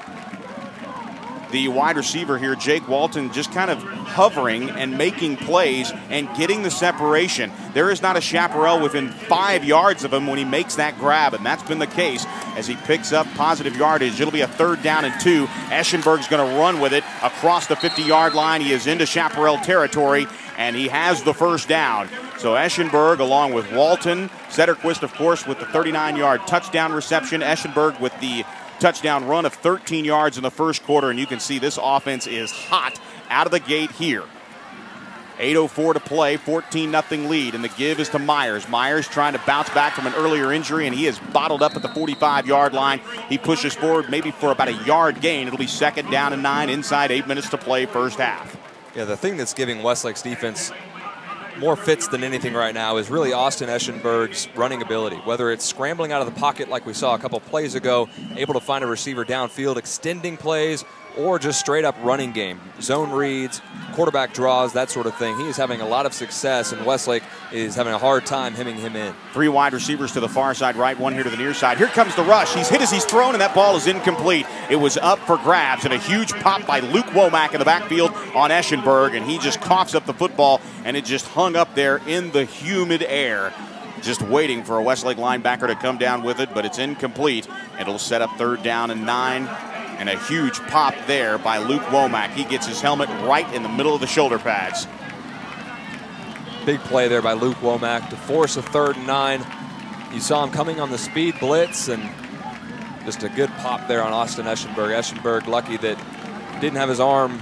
the wide receiver here, Jake Walton, just kind of hovering and making plays and getting the separation. There is not a chaparral within 5 yards of him when he makes that grab, and that's been the case as he picks up positive yardage. It'll be a 3rd down and 2. Eschenberg's going to run with it across the 50-yard line. He is into chaparral territory, and he has the 1st down. So Eschenberg, along with Walton, Sederquist, of course, with the 39-yard touchdown reception. Eschenberg with the touchdown run of 13 yards in the 1st quarter, and you can see this offense is hot out of the gate here. 8:04 to play, 14-0 lead, and the give is to Myers. Myers trying to bounce back from an earlier injury, and he is bottled up at the 45-yard line. He pushes forward maybe for about a yard gain. It'll be 2nd down and 9, inside 8 minutes to play, 1st half. Yeah, the thing that's giving Westlake's defense more fits than anything right now is really Austin Eschenberg's running ability. Whether it's scrambling out of the pocket like we saw a couple plays ago, able to find a receiver downfield, extending plays, or just straight up running game. Zone reads, quarterback draws, that sort of thing. He is having a lot of success, and Westlake is having a hard time hemming him in. 3 wide receivers to the far side right, 1 here to the near side. Here comes the rush. He's hit as he's thrown, and that ball is incomplete. It was up for grabs, and a huge pop by Luke Womack in the backfield on Eschenberg, and he just coughs up the football, and it just hung up there in the humid air. Just waiting for a Westlake linebacker to come down with it, but it's incomplete. It'll set up 3rd down and 9. And a huge pop there by Luke Womack. He gets his helmet right in the middle of the shoulder pads. Big play there by Luke Womack to force a 3rd and 9. You saw him coming on the speed blitz, and just a good pop there on Austin Eschenberg. Eschenberg lucky that didn't have his arm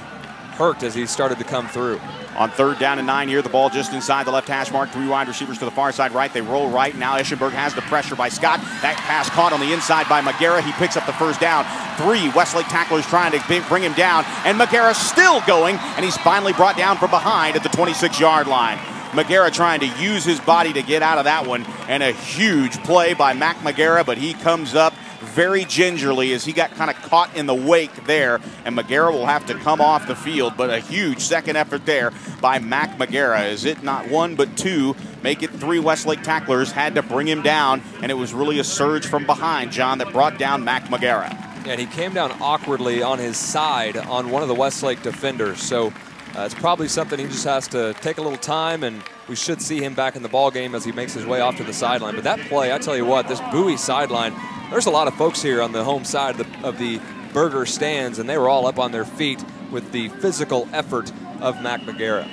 hurt as he started to come through. On 3rd down and 9 here, the ball just inside the left hash mark. 3 wide receivers to the far side right. They roll right. Now Eschenberg has the pressure by Scott. That pass caught on the inside by Magera. He picks up the 1st down. 3 Westlake tacklers trying to bring him down. And Magera still going, and he's finally brought down from behind at the 26-yard line. Magera trying to use his body to get out of that one. And a huge play by Mac Magera, but he comes up very gingerly as he got kind of caught in the wake there, and Magera will have to come off the field, but a huge second effort there by Mac Magera. Is it not 1 but 2? Make it 3 Westlake tacklers had to bring him down, and it was really a surge from behind, John, that brought down Mac Magera. And he came down awkwardly on his side on one of the Westlake defenders, so it's probably something he just has to take a little time, and we should see him back in the ball game as he makes his way off to the sideline. But that play, I tell you what, this Bowie sideline, there's a lot of folks here on the home side of the Burger stands, and they were all up on their feet with the physical effort of Mac Magera.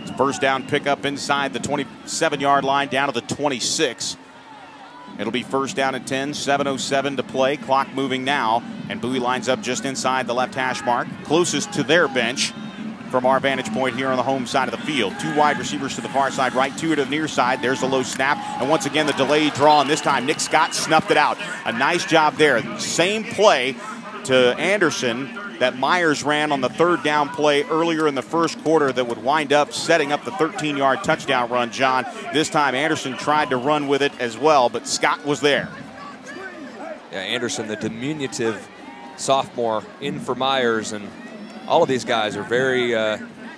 It's 1st down pickup inside the 27-yard line down to the 26. It'll be 1st down and 10, 7:07 to play. Clock moving now, and Bowie lines up just inside the left hash mark, closest to their bench from our vantage point here on the home side of the field. 2 wide receivers to the far side right, 2 to the near side. There's a low snap, and once again the delayed draw, and this time Nick Scott snuffed it out. A nice job there. Same play to Anderson that Myers ran on the 3rd down play earlier in the 1st quarter that would wind up setting up the 13-yard touchdown run, John. This time Anderson tried to run with it as well, but Scott was there. Yeah, Anderson, the diminutive sophomore, in for Myers, and all of these guys are very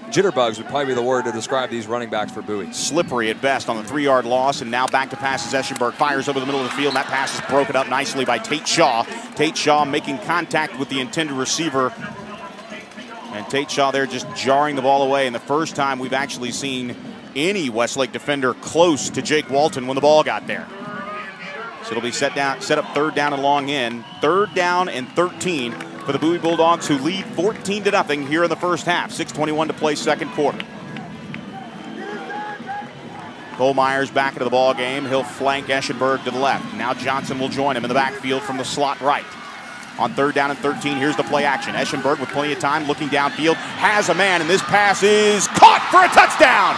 jitterbugs would probably be the word to describe these running backs for Bowie. Slippery at best on the 3-yard loss, and now back to passes. Eschenberg fires over the middle of the field, and that pass is broken up nicely by Tate Shaw. Tate Shaw making contact with the intended receiver, and Tate Shaw there just jarring the ball away. And the first time we've actually seen any Westlake defender close to Jake Walton when the ball got there. So it'll be set up 3rd down and long in. 3rd down and 13 for the Bowie Bulldogs, who lead 14-0 here in the 1st half. 6:21 to play, 2nd quarter. Cole Myers back into the ball game. He'll flank Eschenberg to the left. Now Johnson will join him in the backfield from the slot right. On 3rd down and 13, here's the play action. Eschenberg with plenty of time, looking downfield, has a man, and this pass is caught for a touchdown.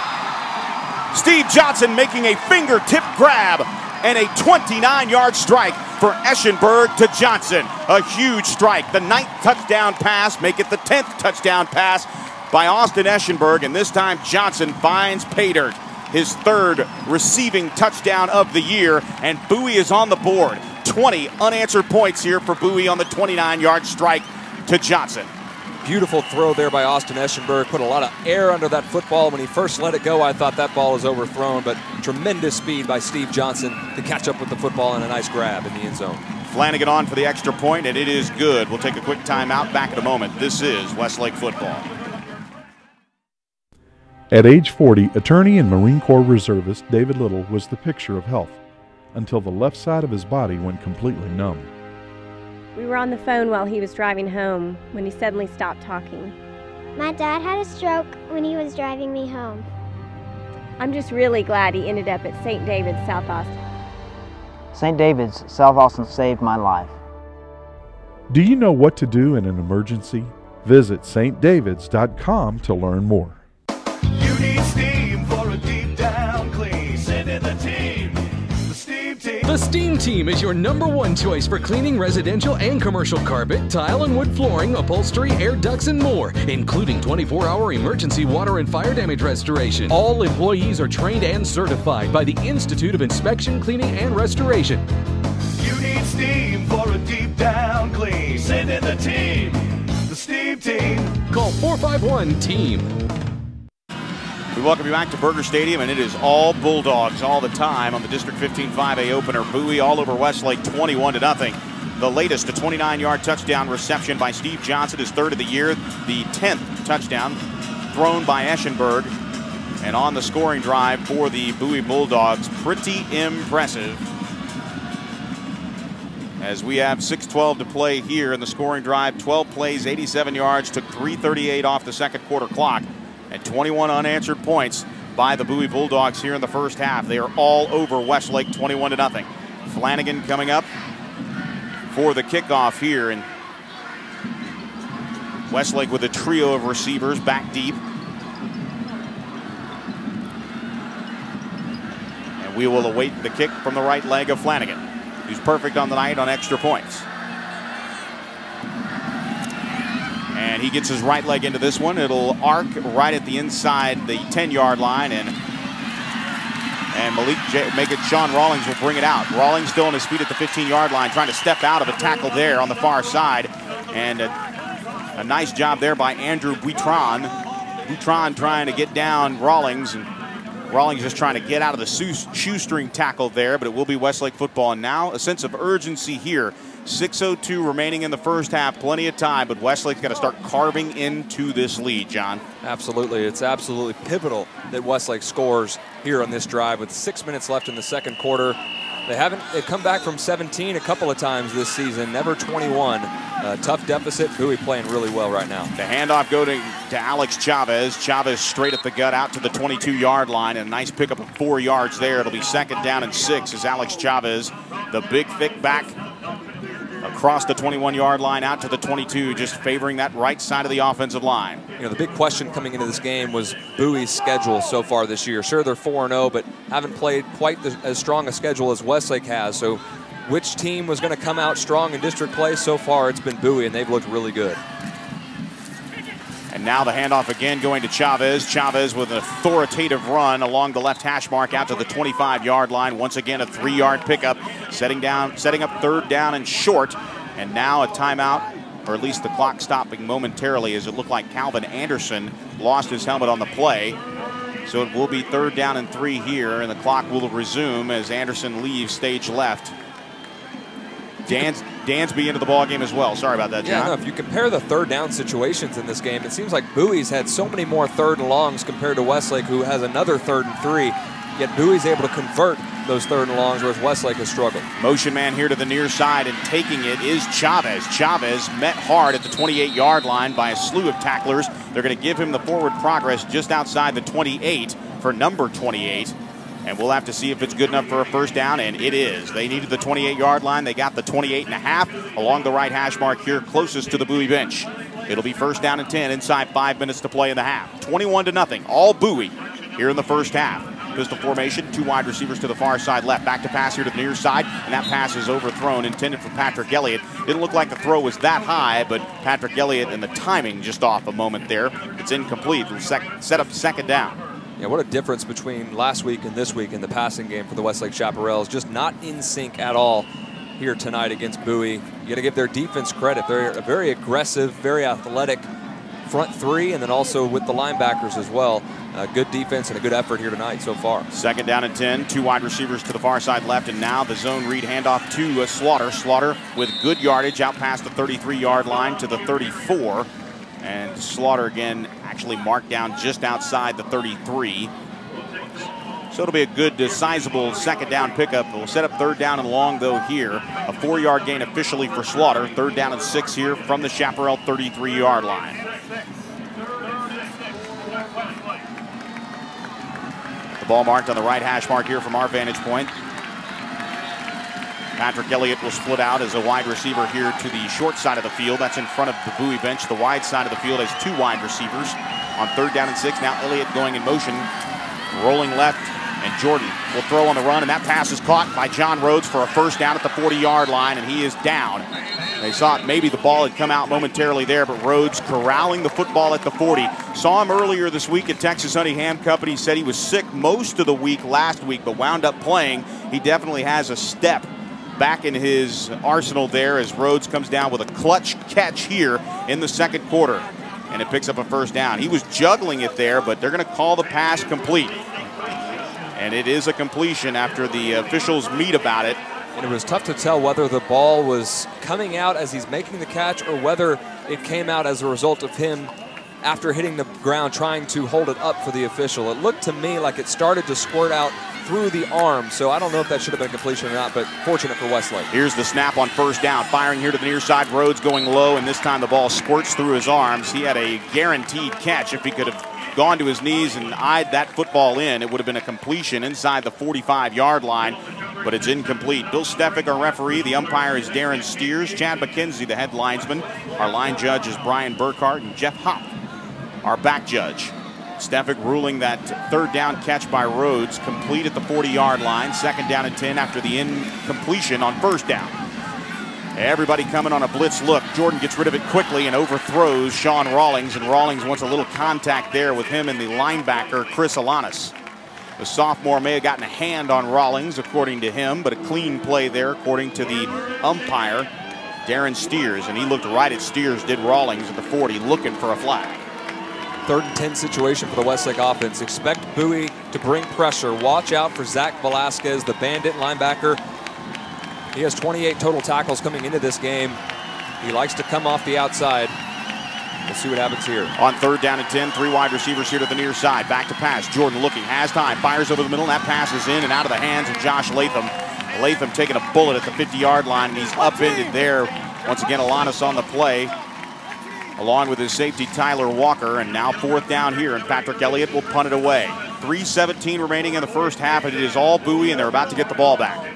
Steve Johnson making a fingertip grab and a 29-yard strike for Eschenberg to Johnson. A huge strike. The 9th touchdown pass, make it the 10th touchdown pass by Austin Eschenberg, and this time Johnson finds pay dirt. His 3rd receiving touchdown of the year, and Bowie is on the board. 20 unanswered points here for Bowie on the 29-yard strike to Johnson. Beautiful throw there by Austin Eschenberg. Put a lot of air under that football. When he first let it go, I thought that ball was overthrown, but tremendous speed by Steve Johnson to catch up with the football and a nice grab in the end zone. Flanagan on for the extra point, and it is good. We'll take a quick timeout. Back in a moment. This is Westlake football. At age 40, attorney and Marine Corps reservist David Little was the picture of health until the left side of his body went completely numb. We were on the phone while he was driving home when he suddenly stopped talking. My dad had a stroke when he was driving me home. I'm just really glad he ended up at St. David's, South Austin. St. David's, South Austin saved my life. Do you know what to do in an emergency? Visit stdavids.com to learn more. You need steam for a deep down clean. Send in the team. The Steam Team. The Steam Team is your #1 choice for cleaning residential and commercial carpet, tile and wood flooring, upholstery, air ducts, and more, including 24-hour emergency water and fire damage restoration. All employees are trained and certified by the Institute of Inspection, Cleaning, and Restoration. You need steam for a deep down clean. Send in the team. The Steam Team. Call 451-TEAM. We welcome you back to Burger Stadium, and it is all Bulldogs all the time on the District 15 5A opener. Bowie all over Westlake, 21-0. The latest, a 29-yard touchdown reception by Steve Johnson, his third of the year. The 10th touchdown thrown by Eschenberg. And on the scoring drive for the Bowie Bulldogs, pretty impressive. As we have 6:12 to play here in the scoring drive, 12 plays, 87 yards, took 3:38 off the second quarter clock. And 21 unanswered points by the Bowie Bulldogs here in the first half. They are all over Westlake, 21-0. Flanagan coming up for the kickoff here. And Westlake with a trio of receivers back deep. And we will await the kick from the right leg of Flanagan, who's perfect on the night on extra points. And he gets his right leg into this one. It'll arc right at the inside the 10-yard line, and Sean Rawlings will bring it out. Rawlings still on his feet at the 15-yard line, trying to step out of a tackle there on the far side. And a nice job there by Andrew Buitron. Buitron trying to get down Rawlings, and Rawlings just trying to get out of the shoestring tackle there, but it will be Westlake football. And now a sense of urgency here. 6:02 remaining in the first half, plenty of time, but Westlake's got to start carving into this lead, John. Absolutely. It's absolutely pivotal that Westlake scores here on this drive with 6 minutes left in the second quarter. They've come back from 17 a couple of times this season, never 21. Tough deficit. Bowie playing really well right now. The handoff going to Alex Chavez. Chavez straight at the gut out to the 22-yard line, and a nice pickup of 4 yards there. It'll be 2nd down and 6 as Alex Chavez, the big thick back, across the 21-yard line out to the 22, just favoring that right side of the offensive line. You know, the big question coming into this game was Bowie's schedule so far this year. Sure, they're 4-0, but haven't played quite as strong a schedule as Westlake has. So which team was going to come out strong in district play? So far, it's been Bowie, and they've looked really good. And now the handoff again going to Chavez. Chavez with an authoritative run along the left hash mark out to the 25-yard line. Once again, a 3-yard pickup, setting up 3rd down and short. And now a timeout, or at least the clock stopping momentarily, as it looked like Calvin Anderson lost his helmet on the play. So it will be 3rd down and 3 here, and the clock will resume as Anderson leaves stage left. Dansby into the ball game as well. Sorry about that, John. Yeah, no, if you compare the 3rd down situations in this game, it seems like Bowie's had so many more 3rd and longs compared to Westlake, who has another 3rd and 3. Yet Bowie's able to convert those 3rd and longs, whereas Westlake has struggled. Motion man here to the near side, and taking it is Chavez. Chavez met hard at the 28-yard line by a slew of tacklers. They're going to give him the forward progress just outside the 28 for number 28. And we'll have to see if it's good enough for a 1st down, and it is. They needed the 28-yard line. They got the 28.5 along the right hash mark here, closest to the Bowie bench. It'll be 1st down and 10 inside 5 minutes to play in the half. 21-0, all Bowie here in the first half. Pistol formation, 2 wide receivers to the far side left. Back to pass here to the near side, and that pass is overthrown, intended for Patrick Elliott. Didn't look like the throw was that high, but Patrick Elliott and the timing just off a moment there. It's incomplete. It'll set up 2nd down. Yeah, what a difference between last week and this week in the passing game for the Westlake Chaparrals. Just not in sync at all. here tonight against Bowie. You got to give their defense credit. They're a very aggressive, very athletic front three, and then also with the linebackers as well. Good defense and a good effort here tonight so far. 2nd down and 10. 2 wide receivers to the far side left, and now the zone read handoff to Slaughter. Slaughter with good yardage out past the 33-yard line to the 34. And Slaughter again actually marked down just outside the 33. So it'll be a good, sizable 2nd down pickup. We'll set up 3rd down and long, though, here. A 4-yard gain officially for Slaughter. 3rd down and 6 here from the Chaparral 33-yard line. The ball marked on the right hash mark here from our vantage point. Patrick Elliott will split out as a wide receiver here to the short side of the field. That's in front of the Bowie bench. The wide side of the field has 2 wide receivers. On 3rd down and 6, now Elliott going in motion, rolling left, and Jordan will throw on the run, and that pass is caught by John Rhodes for a 1st down at the 40-yard line, and he is down. They thought maybe the ball had come out momentarily there, but Rhodes corralling the football at the 40. Saw him earlier this week at Texas Honey Ham Company. Said he was sick most of the week last week, but wound up playing. He definitely has a step back in his arsenal there as Rhodes comes down with a clutch catch here in the 2nd quarter. And it picks up a 1st down. He was juggling it there, but they're going to call the pass complete. And it is a completion after the officials meet about it. And it was tough to tell whether the ball was coming out as he's making the catch or whether it came out as a result of him after hitting the ground trying to hold it up for the official. It looked to me like it started to squirt out through the arm, so I don't know if that should have been a completion or not, but fortunate for Westlake. Here's the snap on 1st down. Firing here to the near side. Rhodes going low, and this time the ball squirts through his arms. He had a guaranteed catch. If he could have gone to his knees and eyed that football in, it would have been a completion inside the 45-yard line, but it's incomplete. Bill Stefik, our referee. The umpire is Darren Steers. Chad McKenzie, the head linesman. Our line judge is Brian Burkhart, and Jeff Hopp, our back judge. Stefik ruling that 3rd down catch by Rhodes complete at the 40-yard line. 2nd down and 10 after the incompletion on 1st down. Everybody coming on a blitz look. Jordan gets rid of it quickly and overthrows Sean Rawlings, and Rawlings wants a little contact there with him and the linebacker, Chris Alanis. The sophomore may have gotten a hand on Rawlings, according to him, but a clean play there, according to the umpire, Darren Steers, and he looked right at Steers, did Rawlings at the 40, looking for a flag. 3rd and 10 situation for the Westlake offense. Expect Bowie to bring pressure. Watch out for Zach Velasquez, the bandit linebacker. He has 28 total tackles coming into this game. He likes to come off the outside. We'll see what happens here. On 3rd down and 10, 3 wide receivers here to the near side. Back to pass. Jordan looking, has time, fires over the middle, and that pass is in and out of the hands of Josh Latham. Latham taking a bullet at the 50-yard line, and he's upended there. Once again, Alanis on the play, along with his safety, Tyler Walker. And now 4th down here, and Patrick Elliott will punt it away. 3:17 remaining in the 1st half, and it is all Bowie, and they're about to get the ball back.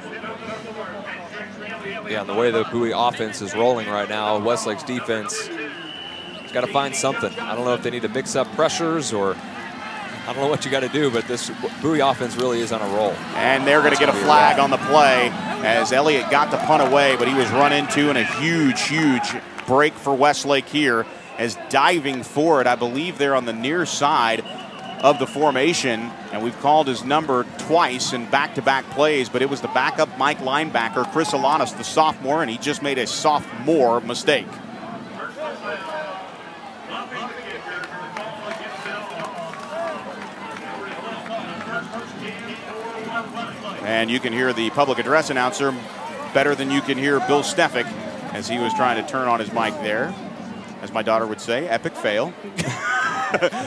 Yeah, and the way the Bowie offense is rolling right now, Westlake's defense has got to find something. I don't know if they need to mix up pressures or I don't know what you got to do, but this Bowie offense really is on a roll. And they're going to get a flag on the play as Elliott got the punt away, but he was run into, and a huge break for Westlake here as diving for it. I believe they're on the near side of the formation, and we've called his number twice in back-to-back plays, but it was the backup Mike linebacker, Chris Alanis, the sophomore, and he just made a sophomore mistake. And you can hear the public address announcer better than you can hear Bill Stefik as he was trying to turn on his mic there. As my daughter would say, epic fail.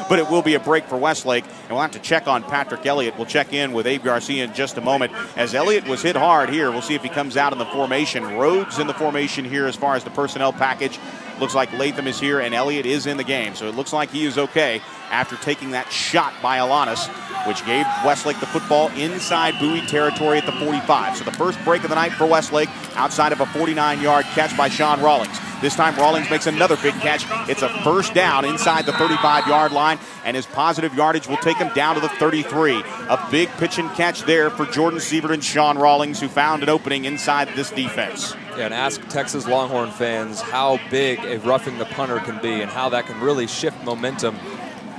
But it will be a break for Westlake, and we'll have to check on Patrick Elliott. We'll check in with Abe Garcia in just a moment. As Elliott was hit hard here, we'll see if he comes out in the formation. Rhodes in the formation here as far as the personnel package. Looks like Latham is here, and Elliott is in the game. So it looks like he is okay after taking that shot by Alanis, which gave Westlake the football inside Bowie territory at the 45. So the first break of the night for Westlake outside of a 49-yard catch by Sean Rawlings. This time Rawlings makes another big catch. It's a first down inside the 35-yard line, and his positive yardage will take him down to the 33. A big pitch and catch there for Jordan Sievert and Sean Rawlings, who found an opening inside this defense. Yeah, and ask Texas Longhorn fans how big a roughing the punter can be and how that can really shift momentum.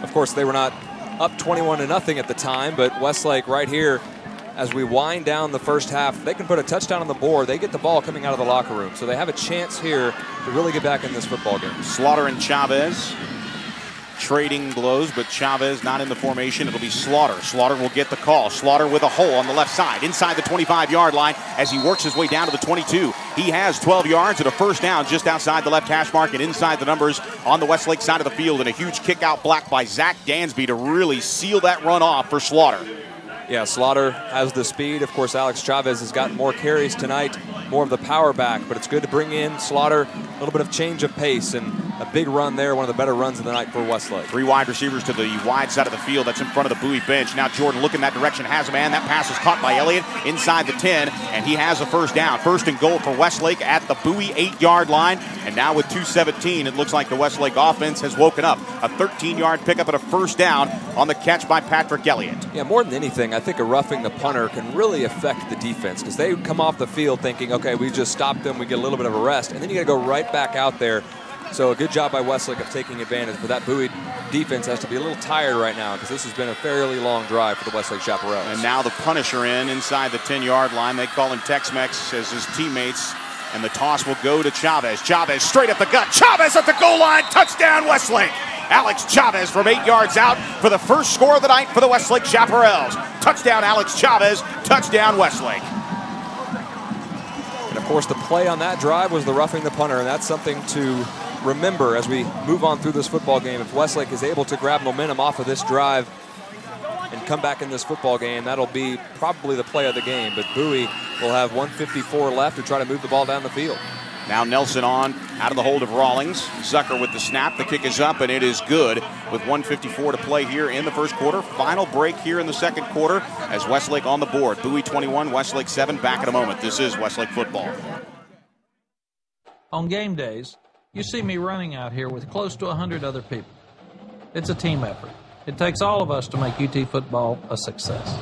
Of course, they were not up 21-0 at the time, but Westlake right here as we wind down the first half, they can put a touchdown on the board. They get the ball coming out of the locker room. So they have a chance here to really get back in this football game. Slaughter and Chavez trading blows, but Chavez not in the formation. It'll be Slaughter. Slaughter will get the call. Slaughter with a hole on the left side, inside the 25-yard line as he works his way down to the 22. He has 12 yards and a first down just outside the left hash mark and inside the numbers on the Westlake side of the field, and a huge kick-out block by Zach Dansby to really seal that run off for Slaughter. Yeah, Slaughter has the speed. Of course, Alex Chavez has gotten more carries tonight, more of the power back, but it's good to bring in Slaughter, a little bit of change of pace, and a big run there, one of the better runs of the night for Westlake. 3 wide receivers to the wide side of the field. That's in front of the Bowie bench. Now Jordan looking that direction, has a man. That pass is caught by Elliott inside the 10, and he has a first down. First and goal for Westlake at the Bowie 8-yard line, and now with 2:17, it looks like the Westlake offense has woken up. A 13-yard pickup and a first down on the catch by Patrick Elliott. Yeah, more than anything, I think a roughing the punter can really affect the defense because they come off the field thinking, okay, we just stopped them, we get a little bit of a rest, and then you got to go right back out there. So a good job by Westlake of taking advantage, but that Bowie defense has to be a little tired right now because this has been a fairly long drive for the Westlake Chaparrals. And now the Punisher inside the 10-yard line. They call him Tex-Mex as his teammates, and the toss will go to Chavez. Chavez straight up the gut. Chavez at the goal line. Touchdown, Westlake. Alex Chavez from 8 yards out for the first score of the night for the Westlake Chaparrals. Touchdown, Alex Chavez. Touchdown, Westlake. And, of course, the play on that drive was the roughing the punter, and that's something to remember as we move on through this football game. If Westlake is able to grab momentum off of this drive and come back in this football game, that'll be probably the play of the game. But Bowie will have 1:54 left to try to move the ball down the field. Now Nelson on, out of the hold of Rawlings. Zucker with the snap. The kick is up, and it is good with 1:54 to play here in the first quarter. Final break here in the second quarter as Westlake on the board. Bowie 21, Westlake 7. Back in a moment. This is Westlake football. On game days, you see me running out here with close to 100 other people. It's a team effort. It takes all of us to make UT football a success.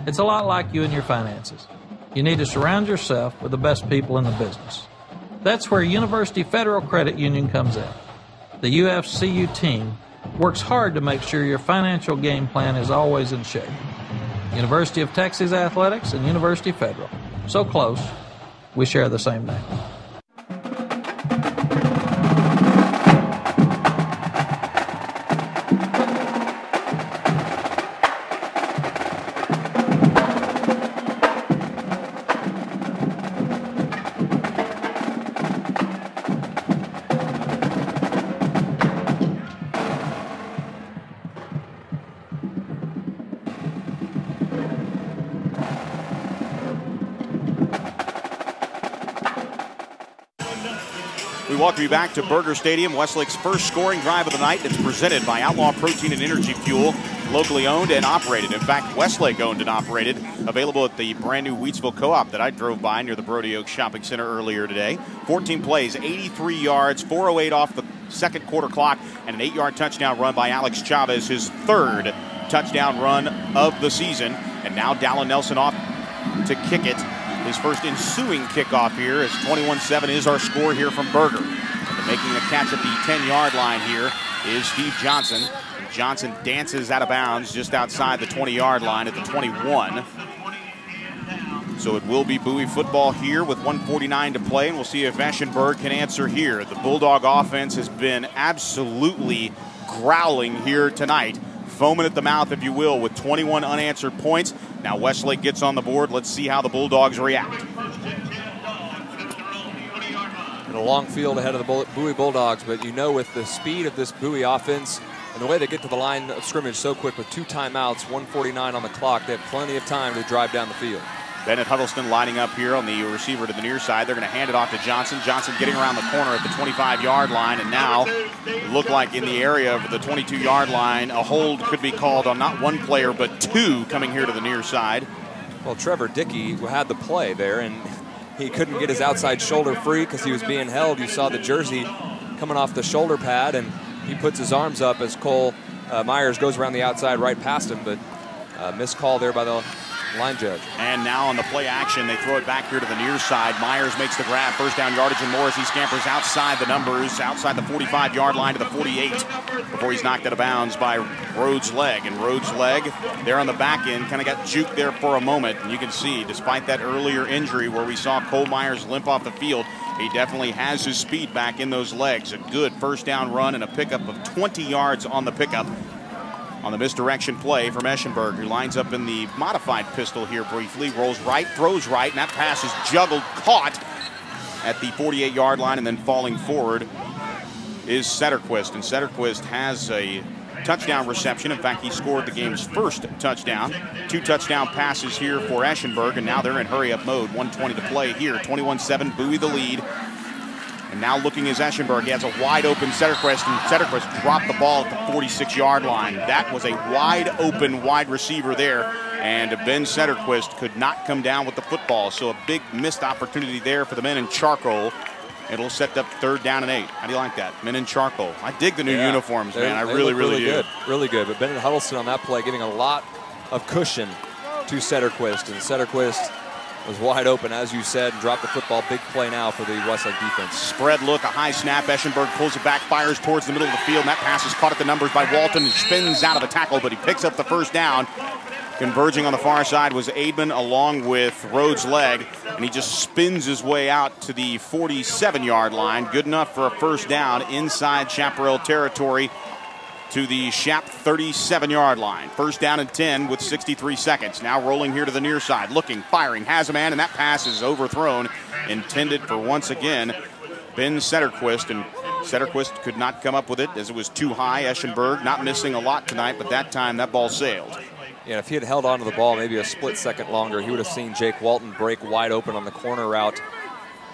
It's a lot like you and your finances. You need to surround yourself with the best people in the business. That's where University Federal Credit Union comes in. The UFCU team works hard to make sure your financial game plan is always in shape. University of Texas Athletics and University Federal. So close, we share the same name. We welcome you back to Burger Stadium, Westlake's first scoring drive of the night. It's presented by Outlaw Protein and Energy Fuel, locally owned and operated. In fact, Westlake owned and operated, available at the brand new Wheatsville Co-op that I drove by near the Brody Oak Shopping Center earlier today. 14 plays, 83 yards, 4:08 off the second quarter clock, and an 8-yard touchdown run by Alex Chavez, his third touchdown run of the season. And now Dallin Nelson off to kick it. His first ensuing kickoff here, as 21-7 is our score here from Berger. And making a catch at the 10-yard line here is Steve Johnson. And Johnson dances out of bounds just outside the 20-yard line at the 21. So it will be Bowie football here with 1:49 to play, and we'll see if Eschenberg can answer here. The Bulldog offense has been absolutely growling here tonight. Foaming at the mouth, if you will, with 21 unanswered points. Now Westlake gets on the board. Let's see how the Bulldogs react. And a long field ahead of the Bowie Bulldogs, but you know, with the speed of this Bowie offense and the way they get to the line of scrimmage so quick with 2 timeouts, 1:49 on the clock, they have plenty of time to drive down the field. Bennett Huddleston lining up here on the receiver to the near side. They're going to hand it off to Johnson. Johnson getting around the corner at the 25-yard line, and now look like in the area of the 22-yard line, a hold could be called on not one player but 2 coming here to the near side. Well, Trevor Dickey had the play there, and he couldn't get his outside shoulder free because he was being held. You saw the jersey coming off the shoulder pad, and he puts his arms up as Cole Myers goes around the outside right past him, but missed call there by the line judge. And now on the play action, they throw it back here to the near side. Myers makes the grab, first down yardage, and more as he scampers outside the numbers, outside the 45-yard line to the 48 before he's knocked out of bounds by Rhodes' leg. And Rhodes' leg there on the back end kind of got juked there for a moment. And you can see, despite that earlier injury where we saw Cole Myers limp off the field, he definitely has his speed back in those legs. A good first down run and a pickup of 20 yards on the pickup on the misdirection play from Eschenberg, who lines up in the modified pistol here briefly, rolls right, throws right, and that pass is juggled, caught at the 48-yard line, and then falling forward is Setterquist. And Setterquist has a touchdown reception. In fact, he scored the game's first touchdown. 2 touchdown passes here for Eschenberg, and now they're in hurry-up mode. 1:20 to play here. 21-7, Bowie the lead. And now looking is Eschenberg. He has a wide-open Setterquist, and Setterquist dropped the ball at the 46-yard line. That was a wide-open wide receiver there, and Ben Setterquist could not come down with the football. So a big missed opportunity there for the men in charcoal. It'll set up 3rd down and 8. How do you like that? Men in charcoal. I dig the new uniforms, man. I really do. Good. Really good. But Bennett Huddleston on that play giving a lot of cushion to Setterquist, and Setterquist was wide open, as you said, and dropped the football. Big play now for the Westlake defense. Spread look, a high snap. Eschenberg pulls it back, fires towards the middle of the field, and that pass is caught at the numbers by Walton and spins out of the tackle, but he picks up the first down. Converging on the far side was Aidman along with Rhodes' leg, and he just spins his way out to the 47-yard line. Good enough for a first down inside Chaparral territory to the Shap 37-yard line. First down and 10 with 63 seconds. Now rolling here to the near side, looking, firing, has a man, and that pass is overthrown, intended for, once again, Ben Setterquist, and Setterquist could not come up with it as it was too high. Eschenberg not missing a lot tonight, but that time that ball sailed. Yeah, if he had held on to the ball maybe a split second longer, he would have seen Jake Walton break wide open on the corner route.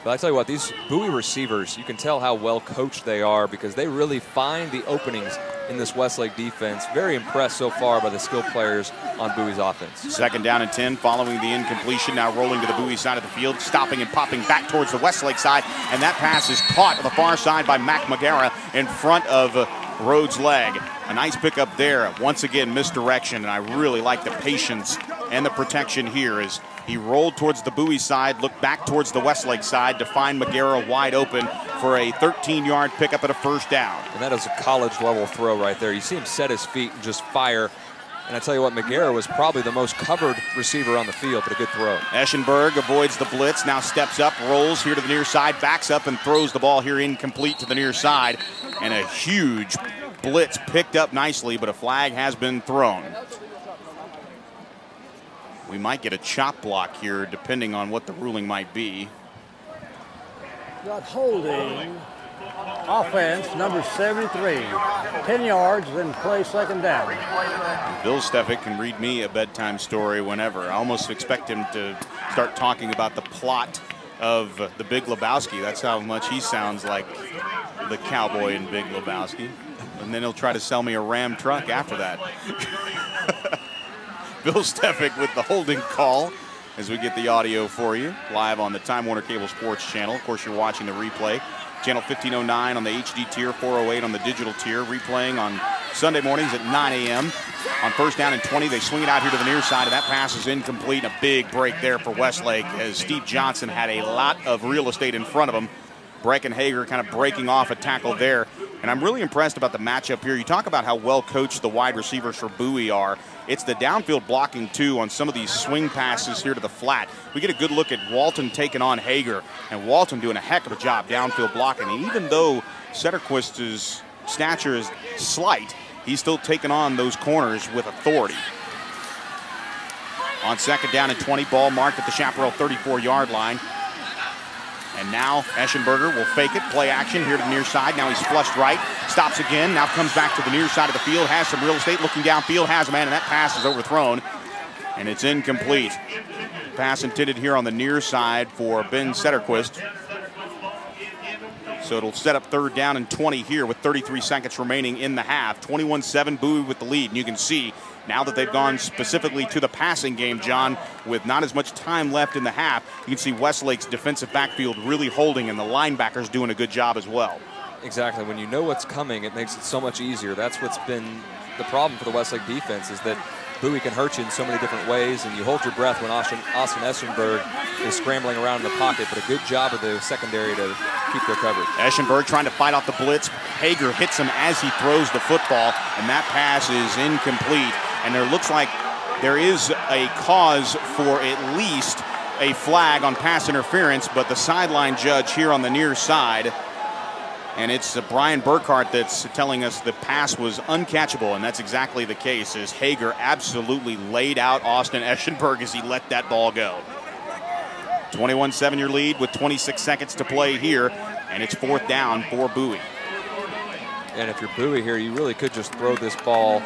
But I tell you what, these Bowie receivers, you can tell how well coached they are because they really find the openings in this Westlake defense. Very impressed so far by the skilled players on Bowie's offense. Second down and 10 following the incompletion. Now rolling to the Bowie side of the field, stopping and popping back towards the Westlake side. And that pass is caught on the far side by Mac Magara in front of Rhodes' leg. A nice pickup there. Once again, misdirection. And I really like the patience and the protection here as he rolled towards the Bowie side, looked back towards the Westlake side to find Magara wide open for a 13-yard pickup at a first down. And that is a college-level throw right there. You see him set his feet and just fire. And I tell you what, Magara was probably the most covered receiver on the field, but a good throw. Eschenberg avoids the blitz, now steps up, rolls here to the near side, backs up and throws the ball here incomplete to the near side. And a huge blitz picked up nicely, but a flag has been thrown. We might get a chop block here, depending on what the ruling might be. Got holding offense, number 73. 10 yards, then play second down. Bill Stefik can read me a bedtime story whenever. I almost expect him to start talking about the plot of The Big Lebowski. That's how much he sounds like the cowboy in Big Lebowski. And then he'll try to sell me a Ram truck after that. Bill Stefik with the holding call as we get the audio for you live on the Time Warner Cable Sports channel. Of course, you're watching the replay. Channel 1509 on the HD tier, 408 on the digital tier. Replaying on Sunday mornings at 9 a.m. On first down and 20, they swing it out here to the near side, and that pass is incomplete. A big break there for Westlake as Steve Johnson had a lot of real estate in front of him. Breckenhager kind of breaking off a tackle there. And I'm really impressed about the matchup here. You talk about how well coached the wide receivers for Bowie are. It's the downfield blocking, too, on some of these swing passes here to the flat. We get a good look at Walton taking on Hager, and Walton doing a heck of a job downfield blocking. And even though Setterquist's stature is slight, he's still taking on those corners with authority. On second down and 20, ball marked at the Chaparral 34-yard line. And now Eschenberger will fake it, play action here to the near side. Now he's flushed right, stops again, now comes back to the near side of the field, has some real estate, looking downfield, has a man, and that pass is overthrown, and it's incomplete. Pass intended here on the near side for Ben Setterquist. So it'll set up third down and 20 here with 33 seconds remaining in the half. 21-7, Bowie with the lead, and you can see now that they've gone specifically to the passing game, John, with not as much time left in the half, you can see Westlake's defensive backfield really holding, and the linebackers doing a good job as well. Exactly. When you know what's coming, it makes it so much easier. That's what's been the problem for the Westlake defense, is that Bowie can hurt you in so many different ways, and you hold your breath when Austin Eschenberg is scrambling around in the pocket, but a good job of the secondary to keep their coverage. Eschenberg trying to fight off the blitz. Hager hits him as he throws the football, and that pass is incomplete. And there looks like there is a cause for at least a flag on pass interference, but the sideline judge here on the near side, and it's Brian Burkhart that's telling us the pass was uncatchable, and that's exactly the case, as Hager absolutely laid out Austin Eschenberg as he let that ball go. 21-7 your lead with 26 seconds to play here, and it's 4th down for Bowie. And if you're Bowie here, you really could just throw this ball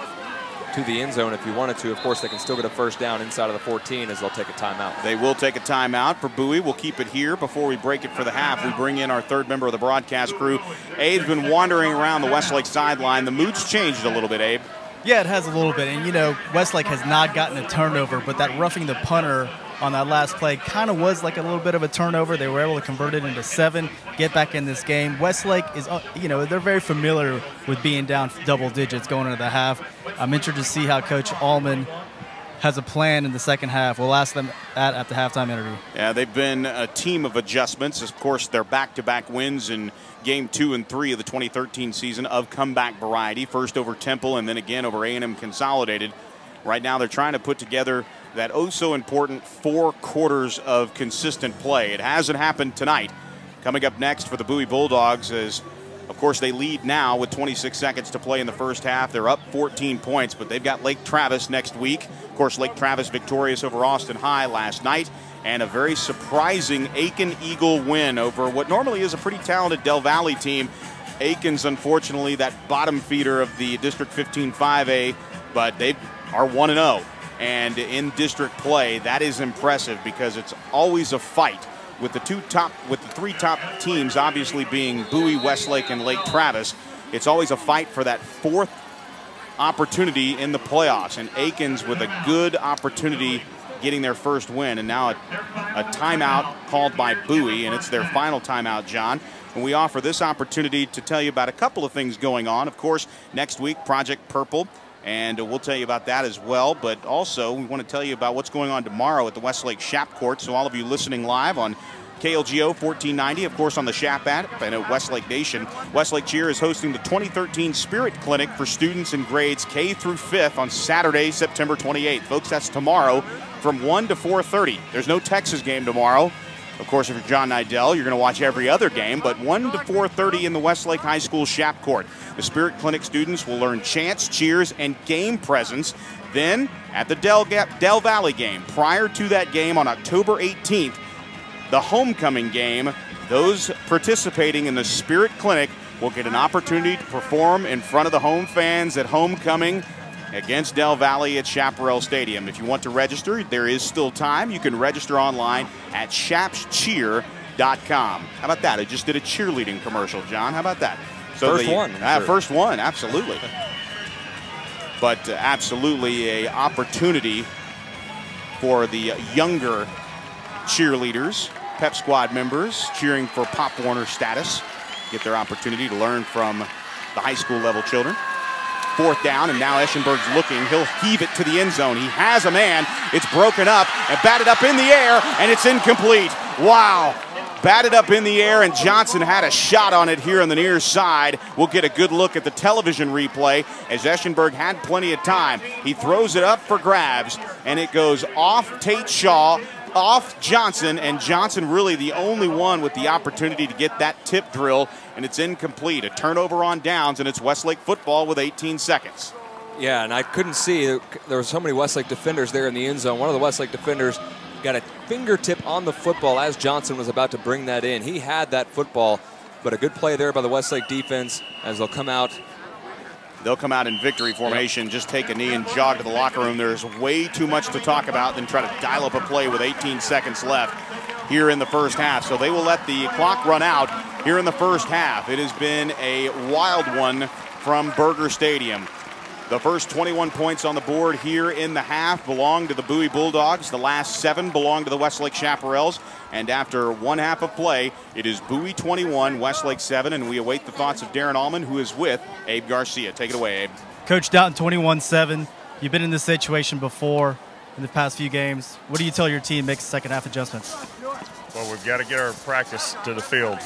to the end zone if you wanted to. Of course, they can still get a first down inside of the 14 as they'll take a timeout. They will take a timeout for Bowie. We'll keep it here before we break it for the half. We bring in our third member of the broadcast crew. Abe's been wandering around the Westlake sideline. The mood's changed a little bit, Abe. Yeah, it has a little bit. And, you know, Westlake has not gotten a turnover, but that roughing the punter on that last play kind of was like a little bit of a turnover. They were able to convert it into 7, get back in this game. Westlake is, you know, they're very familiar with being down double digits going into the half. I'm interested to see how Coach Allman has a plan in the second half. We'll ask them that at the halftime interview. Yeah, they've been a team of adjustments. Of course, their back-to-back wins in Game 2 and 3 of the 2013 season of comeback variety. First over Temple and then again over A&M Consolidated. Right now they're trying to put together that oh-so-important 4 quarters of consistent play. It hasn't happened tonight. Coming up next for the Bowie Bulldogs is, of course, they lead now with 26 seconds to play in the first half. They're up 14 points, but they've got Lake Travis next week. Of course, Lake Travis victorious over Austin High last night, and a very surprising Aiken Eagle win over what normally is a pretty talented Del Valley team. Aiken's, unfortunately, that bottom feeder of the District 15 5A, but they are 1-0. And in district play, that is impressive because it's always a fight with the 3 top teams obviously being Bowie, Westlake, and Lake Travis. It's always a fight for that 4th opportunity in the playoffs, and Aiken's with a good opportunity getting their first win, and now a timeout called by Bowie, and it's their final timeout, John. And we offer this opportunity to tell you about a couple of things going on. Of course, next week, Project Purple, and we'll tell you about that as well. But also, we want to tell you about what's going on tomorrow at the Westlake Shap Court. So all of you listening live on KLGO 1490, of course, on the Shap app and at Westlake Nation. Westlake Cheer is hosting the 2013 Spirit Clinic for students in grades K through 5th on Saturday, September 28th. Folks, that's tomorrow from 1 to 4:30. There's no Texas game tomorrow. Of course, if you're John Nidell, you're going to watch every other game, but 1 to 4:30 in the Westlake High School Shap Court. The Spirit Clinic students will learn chants, cheers, and game presence. Then, at the Del Valley game, prior to that game on October 18th, the homecoming game, those participating in the Spirit Clinic will get an opportunity to perform in front of the home fans at homecoming against Del Valley at Chaparral Stadium. If you want to register, there is still time. You can register online at shapscheer.com. How about that? I just did a cheerleading commercial, John. How about that? So first one. First one, absolutely. But absolutely a opportunity for the younger cheerleaders, Pep Squad members, cheering for Pop Warner status, get their opportunity to learn from the high school level children. 4th down, and now Eschenberg's looking. He'll heave it to the end zone. He has a man. It's broken up and batted up in the air, and it's incomplete. Wow. Batted up in the air, and Johnson had a shot on it here on the near side. We'll get a good look at the television replay as Eschenberg had plenty of time. He throws it up for grabs, and it goes off Tate Shaw, off Johnson, and Johnson really the only one with the opportunity to get that tip drill, and it's incomplete. A turnover on downs, and it's Westlake football with 18 seconds. Yeah, and I couldn't see. There were so many Westlake defenders there in the end zone. One of the Westlake defenders got a fingertip on the football as Johnson was about to bring that in. He had that football, but a good play there by the Westlake defense as they'll come out. They'll come out in victory formation, just take a knee and jog to the locker room. There's way too much to talk about than try to dial up a play with 18 seconds left here in the first half. So they will let the clock run out here in the first half. It has been a wild one from Berger Stadium. The first 21 points on the board here in the half belong to the Bowie Bulldogs. The last 7 belong to the Westlake Chaparrals. And after one half of play, it is Bowie 21, Westlake 7, and we await the thoughts of Darren Allman, who is with Abe Garcia. Take it away, Abe. Coach, down 21-7. You've been in this situation before in the past few games. What do you tell your team makes second half adjustments? Well, we've got to get our practice to the field.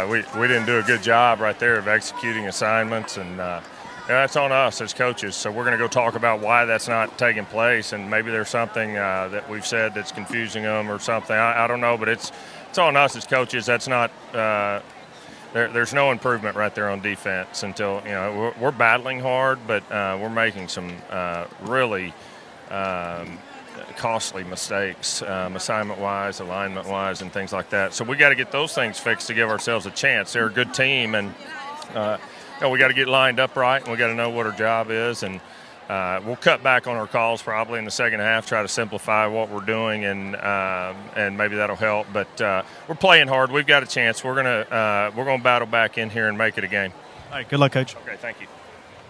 We didn't do a good job right there of executing assignments, and that's on us as coaches. So we're going to go talk about why that's not taking place, and maybe there's something that we've said that's confusing them or something. I don't know, but it's on us as coaches. That's not there's no improvement right there on defense until we're battling hard, but we're making some really costly mistakes, assignment-wise, alignment-wise, and things like that. So we got to get those things fixed to give ourselves a chance. They're a good team, and we got to get lined up right, and we got to know what our job is. And we'll cut back on our calls probably in the second half, try to simplify what we're doing, and maybe that'll help. But we're playing hard. We've got a chance. We're gonna battle back in here and make it a game. All right. Good luck, Coach. Okay. Thank you.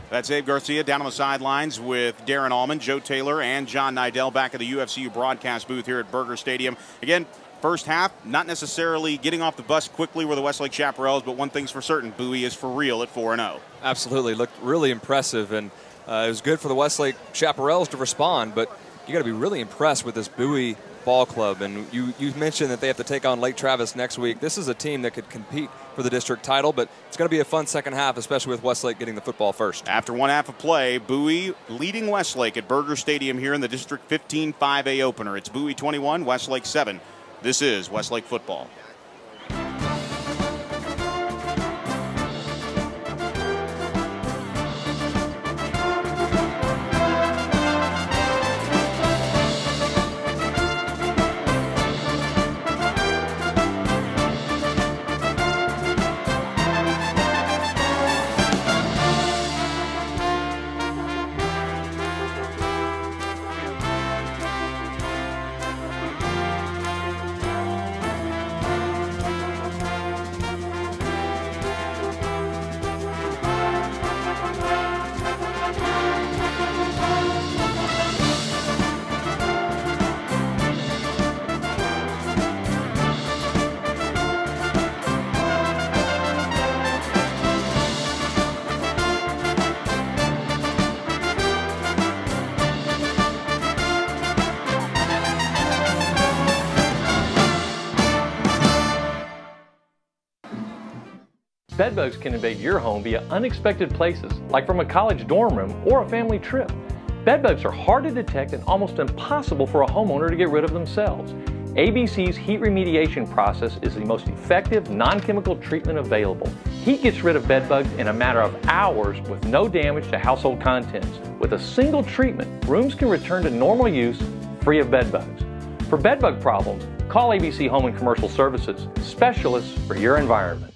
That's Abe Garcia down on the sidelines with Darren Allman, Joe Taylor, and John Nidell back at the UFCU broadcast booth here at Burger Stadium. Again, first half, not necessarily getting off the bus quickly with the Westlake Chaparrals, but one thing's for certain, Bowie is for real at 4-0. Absolutely. Looked really impressive, and it was good for the Westlake Chaparrals to respond, but you got to be really impressed with this Bowie ball club. And you mentioned that they have to take on Lake Travis next week. This is a team that could compete for the district title, but it's going to be a fun second half, especially with Westlake getting the football first. After one half of play, Bowie leading Westlake at Burger Stadium here in the District 15 5A opener. It's Bowie 21, Westlake 7. This is Westlake football. Bedbugs can invade your home via unexpected places, like from a college dorm room or a family trip. Bedbugs are hard to detect and almost impossible for a homeowner to get rid of themselves. ABC's heat remediation process is the most effective non-chemical treatment available. Heat gets rid of bedbugs in a matter of hours with no damage to household contents. With a single treatment, rooms can return to normal use free of bedbugs. For bedbug problems, call ABC Home and Commercial Services, specialists for your environment.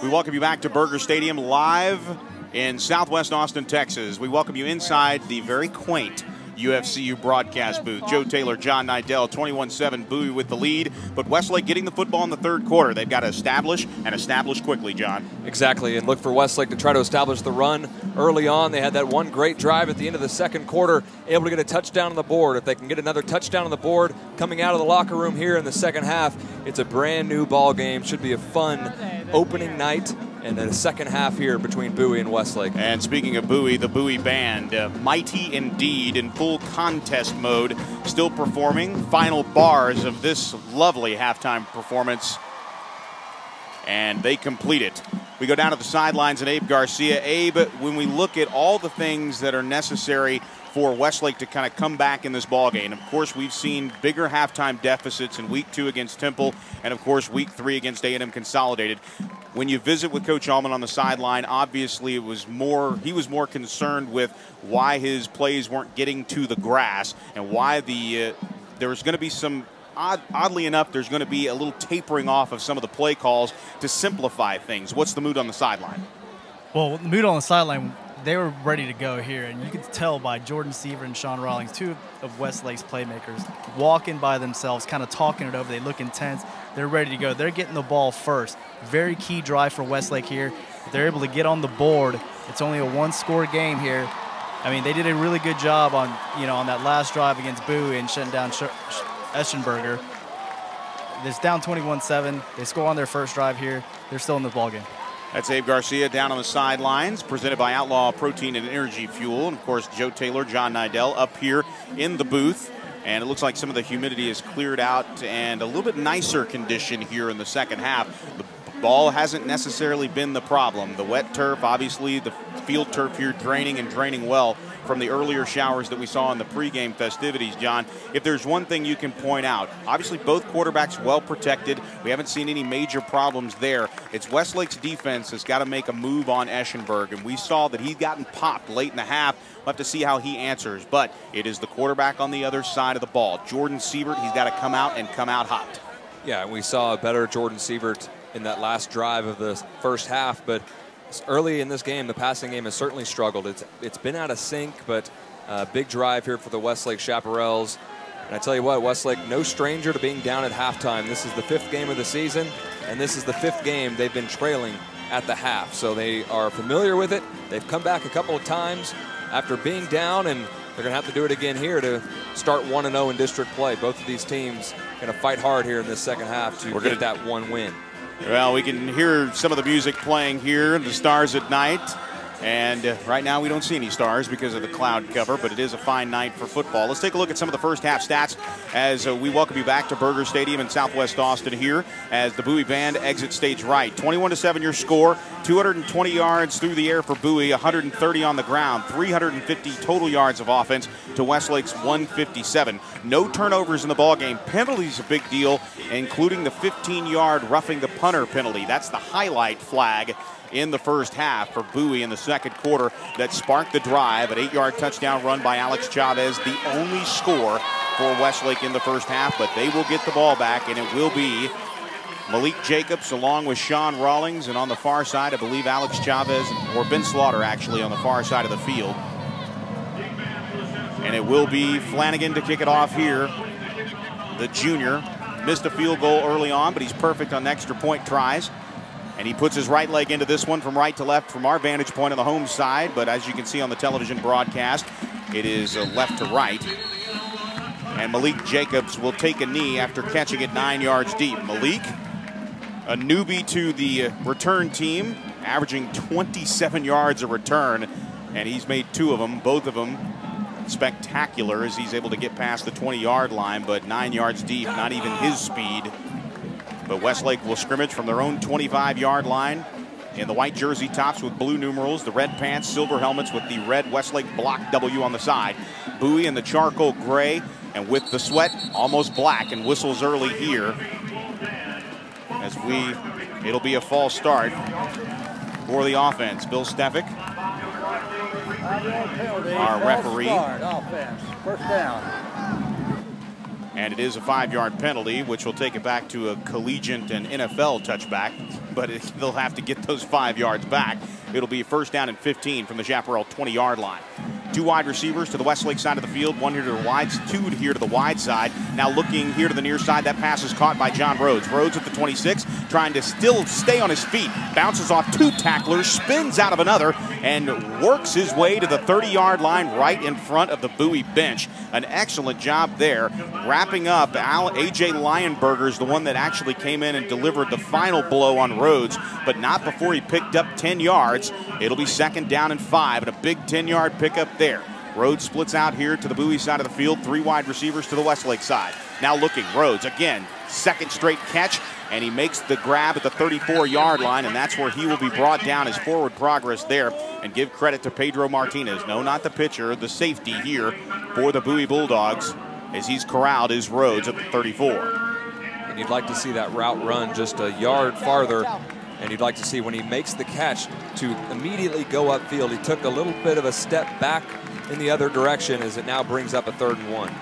We welcome you back to Burger Stadium live in Southwest Austin, Texas. We welcome you inside the very quaint UFCU broadcast booth. Joe Taylor, John Nidell, 21-7 Bowie with the lead, but Westlake getting the football in the third quarter. They've got to establish and establish quickly, John. Exactly, and look for Westlake to try to establish the run early on. They had that one great drive at the end of the second quarter, able to get a touchdown on the board. If they can get another touchdown on the board coming out of the locker room here in the second half, it's a brand new ball game. Should be a fun opening night and then a second half here between Bowie and Westlake. And speaking of Bowie, the Bowie band, mighty indeed, in full contest mode, still performing. Final bars of this lovely halftime performance, and they complete it. We go down to the sidelines and Abe Garcia. Abe, when we look at all the things that are necessary for Westlake to kind of come back in this ballgame, of course, we've seen bigger halftime deficits in Week 2 against Temple, and of course, Week 3 against A&M Consolidated. When you visit with Coach Allman on the sideline, obviously he was more concerned with why his plays weren't getting to the grass and why there was going to be some, oddly enough, there's going to be a little tapering off of some of the play calls to simplify things. What's the mood on the sideline? Well, the mood on the sideline, they were ready to go here, and you could tell by Jordan Seaver and Sean Rawlings, two of Westlake's playmakers, walking by themselves, kind of talking it over. They look intense. They're ready to go. They're getting the ball first. Very key drive for Westlake here. If they're able to get on the board, it's only a one-score game here. I mean, they did a really good job on, on that last drive against Bowie and shutting down Eschenberger. It's down 21-7. They score on their first drive here. They're still in the ballgame. That's Abe Garcia down on the sidelines, presented by Outlaw Protein and Energy Fuel. And, of course, Joe Taylor, John Nidell up here in the booth. And it looks like some of the humidity has cleared out and a little bit nicer condition here in the second half. The ball hasn't necessarily been the problem. The wet turf, obviously, the field turf here draining and draining well from the earlier showers that we saw in the pregame festivities, John. If there's one thing you can point out, obviously both quarterbacks well protected. We haven't seen any major problems there. It's Westlake's defense has got to make a move on Eschenberg, and we saw that he's gotten popped late in the half. We'll have to see how he answers, but it is the quarterback on the other side of the ball. Jordan Sievert, he's got to come out and come out hot. Yeah, we saw a better Jordan Sievert in that last drive of the first half, but early in this game, the passing game has certainly struggled. It's been out of sync, but big drive here for the Westlake Chaparrals. And I tell you what, Westlake, no stranger to being down at halftime. This is the 5th game of the season, and this is the 5th game they've been trailing at the half. So they are familiar with it. They've come back a couple of times after being down, and they're going to have to do it again here to start 1-0 in district play. Both of these teams going to fight hard here in this second half to get that one win. Well, we can hear some of the music playing here, the Stars at Night. And right now we don't see any stars because of the cloud cover, but it is a fine night for football. Let's take a look at some of the first half stats as we welcome you back to Burger Stadium in Southwest Austin here as the Bowie Band exits stage right. 21-7 your score, 220 yards through the air for Bowie, 130 on the ground, 350 total yards of offense to Westlake's 157. No turnovers in the ballgame. Penalties a big deal, including the 15-yard roughing the punter penalty. That's the highlight flag in the first half for Bowie in the second quarter that sparked the drive. An 8-yard touchdown run by Alex Chavez, the only score for Westlake in the first half, but they will get the ball back, and it will be Malik Jacobs along with Sean Rawlings, and on the far side, I believe Alex Chavez, or Ben Slaughter actually, on the far side of the field. And it will be Flanagan to kick it off here. The junior missed a field goal early on, but he's perfect on extra point tries. And he puts his right leg into this one from right to left from our vantage point on the home side. But as you can see on the television broadcast, it is left to right. And Malik Jacobs will take a knee after catching it 9 yards deep. Malik, a newbie to the return team, averaging 27 yards a return. And he's made 2 of them, both of them spectacular as he's able to get past the 20-yard line. But 9 yards deep, not even his speed. But Westlake will scrimmage from their own 25-yard line in the white jersey tops with blue numerals, the red pants, silver helmets with the red Westlake block W on the side. Bowie in the charcoal gray and with the sweat almost black, and whistles early here as it'll be a false start for the offense. Bill Stefik, our referee. Offense, first down. And it is a 5-yard penalty, which will take it back to a collegiate and NFL touchback. But they'll have to get those 5 yards back. It'll be first down and 15 from the Chaparral 20-yard line. 2 wide receivers to the Westlake side of the field, 1 here to the wide, 2 here to the wide side. Now looking here to the near side, that pass is caught by John Rhodes. Rhodes at the 26, trying to still stay on his feet. Bounces off 2 tacklers, spins out of another, and works his way to the 30-yard line right in front of the Bowie bench. An excellent job there. Wrapping up, A.J. Lionberger is the one that actually came in and delivered the final blow on Rhodes, but not before he picked up 10 yards. It'll be second down and 5, and a big 10-yard pickup there. Rhodes splits out here to the Bowie side of the field, 3 wide receivers to the Westlake side. Now looking, Rhodes again, second straight catch, and he makes the grab at the 34-yard line, and that's where he will be brought down. His forward progress there, and give credit to Pedro Martinez. No, not the pitcher, the safety here for the Bowie Bulldogs, as he's corralled is Rhodes at the 34. And you'd like to see that route run just a yard farther, and you'd like to see when he makes the catch to immediately go upfield. He took a little bit of a step back in the other direction as it now brings up a 3rd and 1.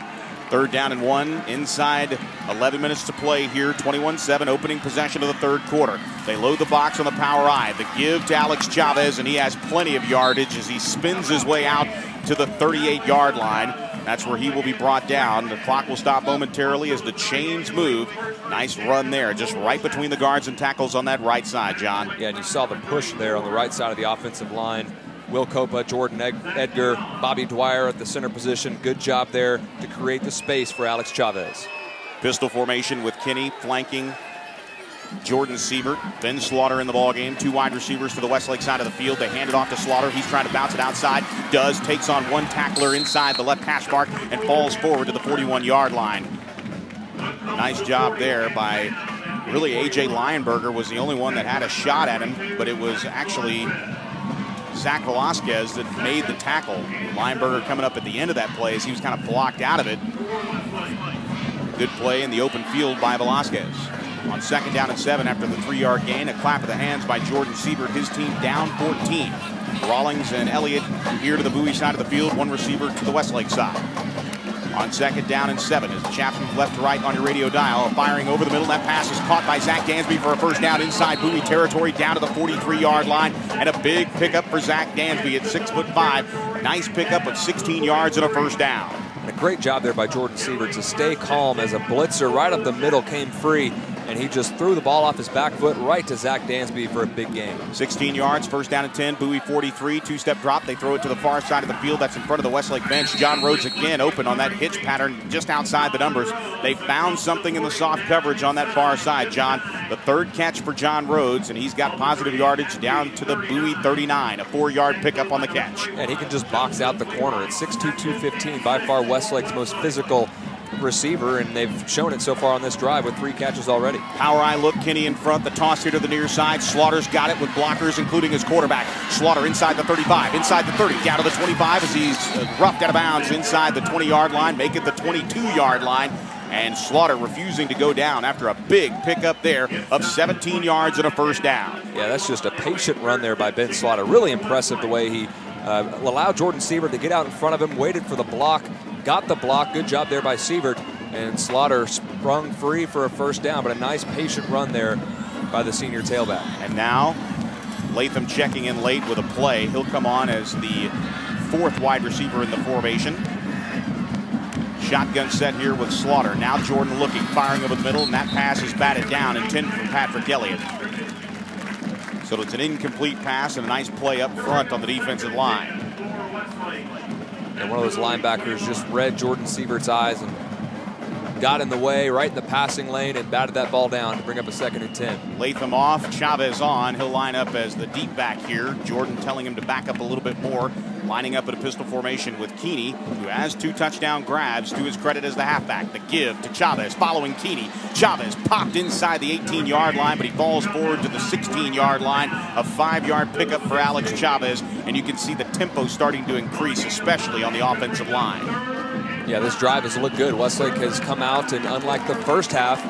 3rd down and 1 inside 11 minutes to play here. 21-7 opening possession of the 3rd quarter. They load the box on the power I. The give to Alex Chavez, and he has plenty of yardage as he spins his way out to the 38-yard line. That's where he will be brought down. The clock will stop momentarily as the chains move. Nice run there, just right between the guards and tackles on that right side, John. Yeah, and you saw the push there on the right side of the offensive line. Will Copa, Jordan Edgar, Bobby Dwyer at the center position. Good job there to create the space for Alex Chavez. Pistol formation with Kinney flanking Jordan Siebert. Ben Slaughter in the ballgame. 2 wide receivers to the Westlake side of the field. They hand it off to Slaughter. He's trying to bounce it outside. Takes on 1 tackler inside the left hash mark and falls forward to the 41-yard line. Nice job there by really A.J. Lionberger was the only one that had a shot at him, but it was actually Zach Velasquez that made the tackle. Lionberger coming up at the end of that play as he was kind of blocked out of it. Good play in the open field by Velasquez. On 2nd down and 7 after the 3-yard gain, a clap of the hands by Jordan Siebert. His team down 14. Rawlings and Elliott here to the Bowie side of the field, 1 receiver to the Westlake side. On 2nd down and 7 as the chaps move left to right on your radio dial. Firing over the middle. That pass is caught by Zach Dansby for a 1st down inside Bowie territory down to the 43-yard line. And a big pickup for Zach Dansby at 6'5". Nice pickup of 16 yards and a 1st down. And a great job there by Jordan Siebert to stay calm as a blitzer right up the middle came free. And he just threw the ball off his back foot right to Zach Dansby for a big game. 16 yards, 1st down and 10, Bowie 43, 2-step drop. They throw it to the far side of the field. That's in front of the Westlake bench. John Rhodes again open on that hitch pattern just outside the numbers. They found something in the soft coverage on that far side, John. The 3rd catch for John Rhodes, and he's got positive yardage down to the Bowie 39, a 4-yard pickup on the catch. And he can just box out the corner at 6'2", 215, by far Westlake's most physical receiver, and they've shown it so far on this drive with 3 catches already. Power I look, Kinney in front, the toss here to the near side. Slaughter's got it with blockers, including his quarterback. Slaughter inside the 35, inside the 30, down to the 25 as he's roughed out of bounds inside the 20-yard line, make it the 22-yard line. And Slaughter refusing to go down after a big pickup there of 17 yards and a 1st down. Yeah, that's just a patient run there by Ben Slaughter. Really impressive the way he allowed Jordan Siebert to get out in front of him, waited for the block, got the block. Good job there by Siebert. And Slaughter sprung free for a 1st down, but a nice patient run there by the senior tailback. And now Latham checking in late with a play. He'll come on as the 4th wide receiver in the formation. Shotgun set here with Slaughter. Now Jordan looking, firing over the middle, and that pass is batted down, intended for Patrick Elliott. So it's an incomplete pass and a nice play up front on the defensive line. And one of those linebackers just read Jordan Siebert's eyes and got in the way right in the passing lane and batted that ball down to bring up a 2nd and 10. Latham off, Chavez on. He'll line up as the deep back here. Jordan telling him to back up a little bit more. Lining up in a pistol formation with Keeney, who has 2 touchdown grabs to his credit as the halfback. The give to Chavez following Keeney. Chavez popped inside the 18-yard line, but he falls forward to the 16-yard line. A 5-yard pickup for Alex Chavez, and you can see the tempo starting to increase, especially on the offensive line. Yeah, this drive has looked good. Westlake has come out, and unlike the first half,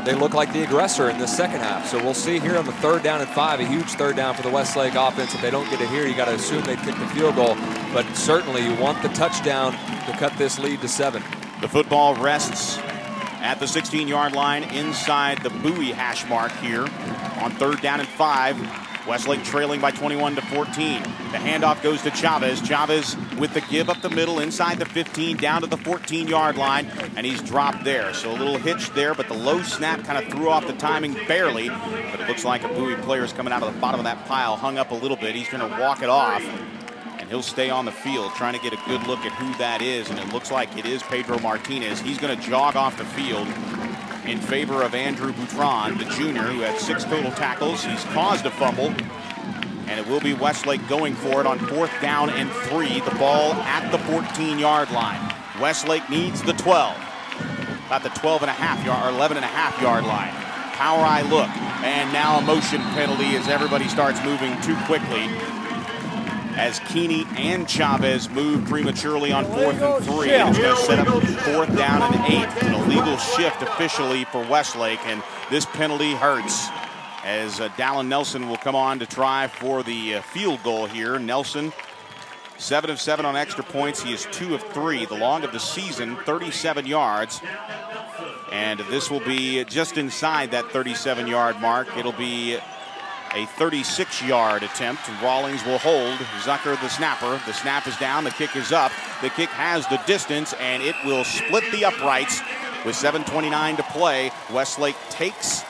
they look like the aggressor in the 2nd half. So we'll see here on the 3rd down and 5, a huge 3rd down for the Westlake offense. If they don't get it here, you got to assume they kick the field goal. But certainly you want the touchdown to cut this lead to 7. The football rests at the 16-yard line inside the Bowie hash mark here on 3rd down and 5. Westlake trailing by 21-14. The handoff goes to Chavez. Chavez with the give up the middle inside the 15 down to the 14-yard line, and he's dropped there. So a little hitch there, but the low snap kind of threw off the timing barely. But it looks like a Bowie player is coming out of the bottom of that pile, hung up a little bit. He's going to walk it off, and he'll stay on the field trying to get a good look at who that is, and it looks like it is Pedro Martinez. He's going to jog off the field in favor of Andrew Boutron, the junior, who had 6 total tackles. He's caused a fumble, and it will be Westlake going for it on 4th down and 3. The ball at the 14-yard line. Westlake needs the 12, about the 12.5-yard or 11.5-yard line. Power I look, and now a motion penalty as everybody starts moving too quickly, as Keeney and Chavez move prematurely on 4th and 3. It's going to set up 4th down and 8. An illegal shift officially for Westlake, and this penalty hurts as Dallin Nelson will come on to try for the field goal here. Nelson 7 of 7 on extra points. He is 2 of 3. The long of the season, 37 yards. And this will be just inside that 37-yard mark. It'll be a 36-yard attempt. Rawlings will hold. Zucker, the snapper. The snap is down. The kick is up. The kick has the distance, and it will split the uprights with 7:29 to play. Westlake takes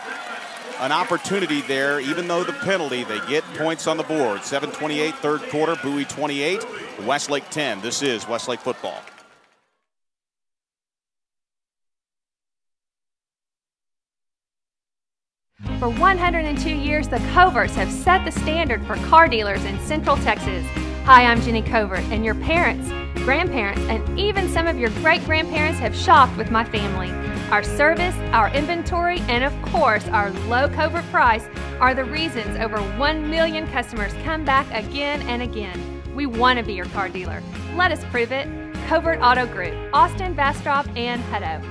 an opportunity there, even though the penalty, they get points on the board. 7:28, third quarter. Bowie 28, Westlake 10. This is Westlake football. For 102 years, the Coverts have set the standard for car dealers in Central Texas. Hi, I'm Jenny Covert, and your parents, grandparents, and even some of your great-grandparents have shopped with my family. Our service, our inventory, and of course, our low Covert price are the reasons over 1 million customers come back again and again. We want to be your car dealer. Let us prove it. Covert Auto Group, Austin, Bastrop, and Hutto.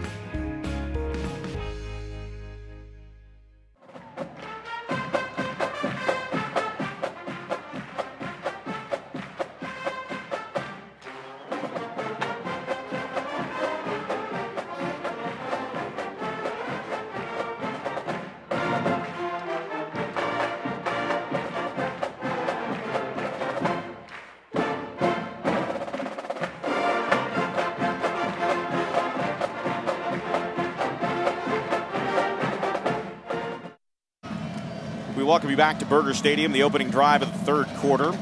Welcome you back to Burger Stadium, the opening drive of the third quarter.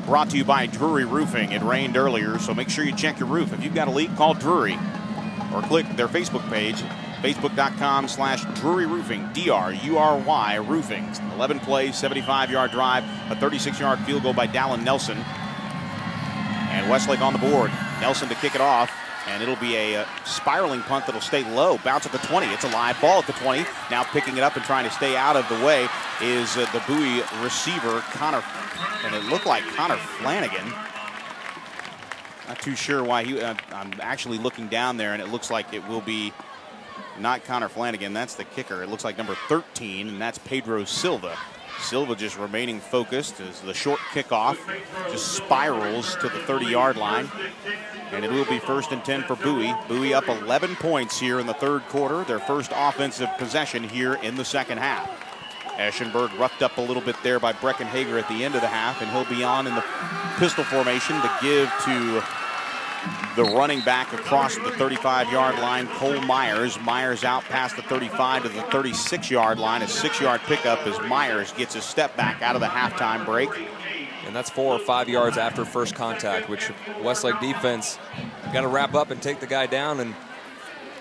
Brought to you by Drury Roofing. It rained earlier, so make sure you check your roof. If you've got a leak, call Drury. Or click their Facebook page, facebook.com/Drury Roofing, D-R-U-R-Y Roofing. 11 plays, 75-yard drive, a 36-yard field goal by Dallin Nelson. And Westlake on the board. Nelson to kick it off. And it'll be a spiraling punt that'll stay low. Bounce at the 20. It's a live ball at the 20. Now picking it up and trying to stay out of the way is the Bowie receiver, Connor. And it looked like Connor Flanagan. Not too sure why he. I'm actually looking down there, and it looks like it will be not Connor Flanagan. That's the kicker. It looks like number 13, and that's Pedro Silva. Silva just remaining focused as the short kickoff just spirals to the 30-yard line. And it will be 1st and 10 for Bowie. Bowie up 11 points here in the third quarter. Their first offensive possession here in the second half. Eschenberg roughed up a little bit there by Breckenhager at the end of the half, and he'll be on in the pistol formation to give to the running back across the 35-yard line, Cole Myers. Myers out past the 35 to the 36-yard line. A 6-yard pickup as Myers gets a step back out of the halftime break. And that's 4 or 5 yards after first contact, which Westlake defense got to wrap up and take the guy down, and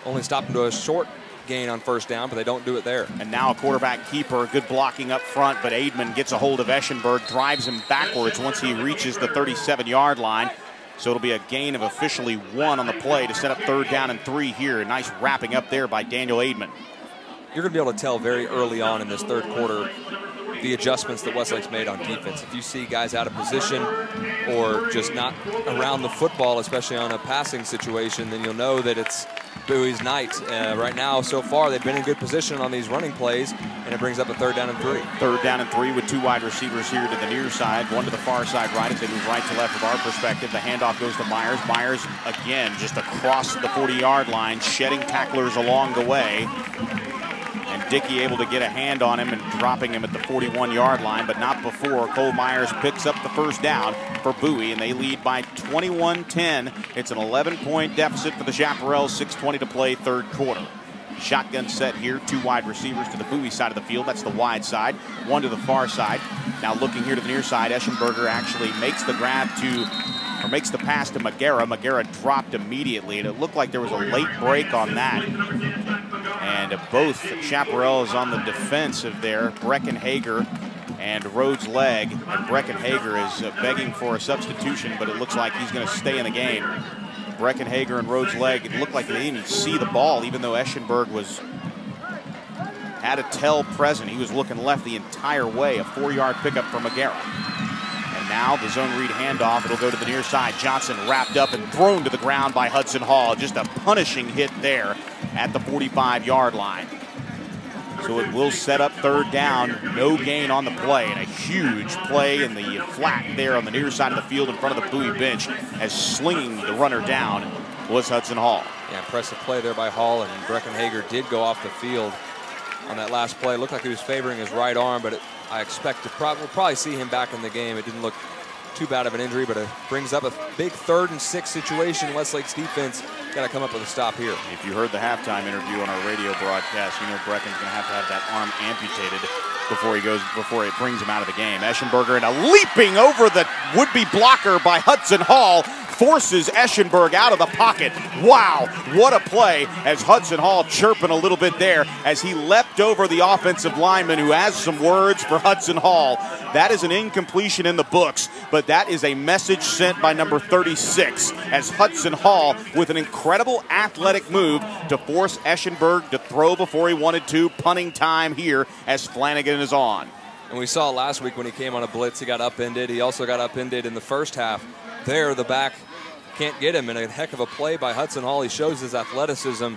only stop him to a short gain on first down, but they don't do it there. And now a quarterback keeper, good blocking up front, but Aidman gets a hold of Eschenberg, drives him backwards once he reaches the 37-yard line. So it'll be a gain of officially 1 on the play to set up 3rd down and 3 here. Nice wrapping up there by Daniel Aidman. You're going to be able to tell very early on in this third quarter the adjustments that Westlake's made on defense. If you see guys out of position or just not around the football, especially on a passing situation, then you'll know that it's Bowie's night. Right now, so far, they've been in good position on these running plays, and it brings up a 3rd down and 3. 3rd down and 3 with 2 wide receivers here to the near side, 1 to the far side right as they move right to left from our perspective. The handoff goes to Myers. Myers, again, just across the 40-yard line, shedding tacklers along the way. And Dickey able to get a hand on him and dropping him at the 41-yard line, but not before. Cole Myers picks up the 1st down for Bowie, and they lead by 21-10. It's an 11-point deficit for the Chaparrals, 6:20 to play, third quarter. Shotgun set here, 2 wide receivers to the Bowie side of the field. That's the wide side, 1 to the far side. Now looking here to the near side, Eschenberger actually makes the grab to, or makes the pass to Magera. Magera dropped immediately, and it looked like there was a late break on that. And both Chaparrals on the defensive there, Breckenhager and Rhodes Legg. And Breckenhager is begging for a substitution, but it looks like he's going to stay in the game. Breckenhager and Rhodes Legg, it looked like they didn't even see the ball, even though Eschenberg had a tell present. He was looking left the entire way. A 4-yard pickup for Magera. And now the zone read handoff. It'll go to the near side. Johnson wrapped up and thrown to the ground by Hudson Hall. Just a punishing hit there at the 45-yard line. So it will set up third down, no gain on the play, and a huge play in the flat there on the near side of the field in front of the Bowie bench as slinging the runner down was Hudson Hall. Yeah, impressive play there by Hall, and Breckenhager did go off the field on that last play. It looked like he was favoring his right arm, but I expect to we'll probably see him back in the game. It didn't look too bad of an injury, but it brings up a big 3rd and 6 situation. Westlake's defense got to come up with a stop here. If you heard the halftime interview on our radio broadcast, you know Brecken's going to have that arm amputated before it brings him out of the game. Eschenberger, and a leaping over the would-be blocker by Hudson Hall, forces Eschenberg out of the pocket. Wow, what a play as Hudson Hall chirping a little bit there as he leapt over the offensive lineman who has some words for Hudson Hall. That is an incompletion in the books, but that is a message sent by number 36 as Hudson Hall with an incredible athletic move to force Eschenberg to throw before he wanted to. Punting time here as Flanagan is on. And we saw last week when he came on a blitz, he got upended. He also got upended in the first half. There, the back can't get him, and a heck of a play by Hudson Hall. He shows his athleticism.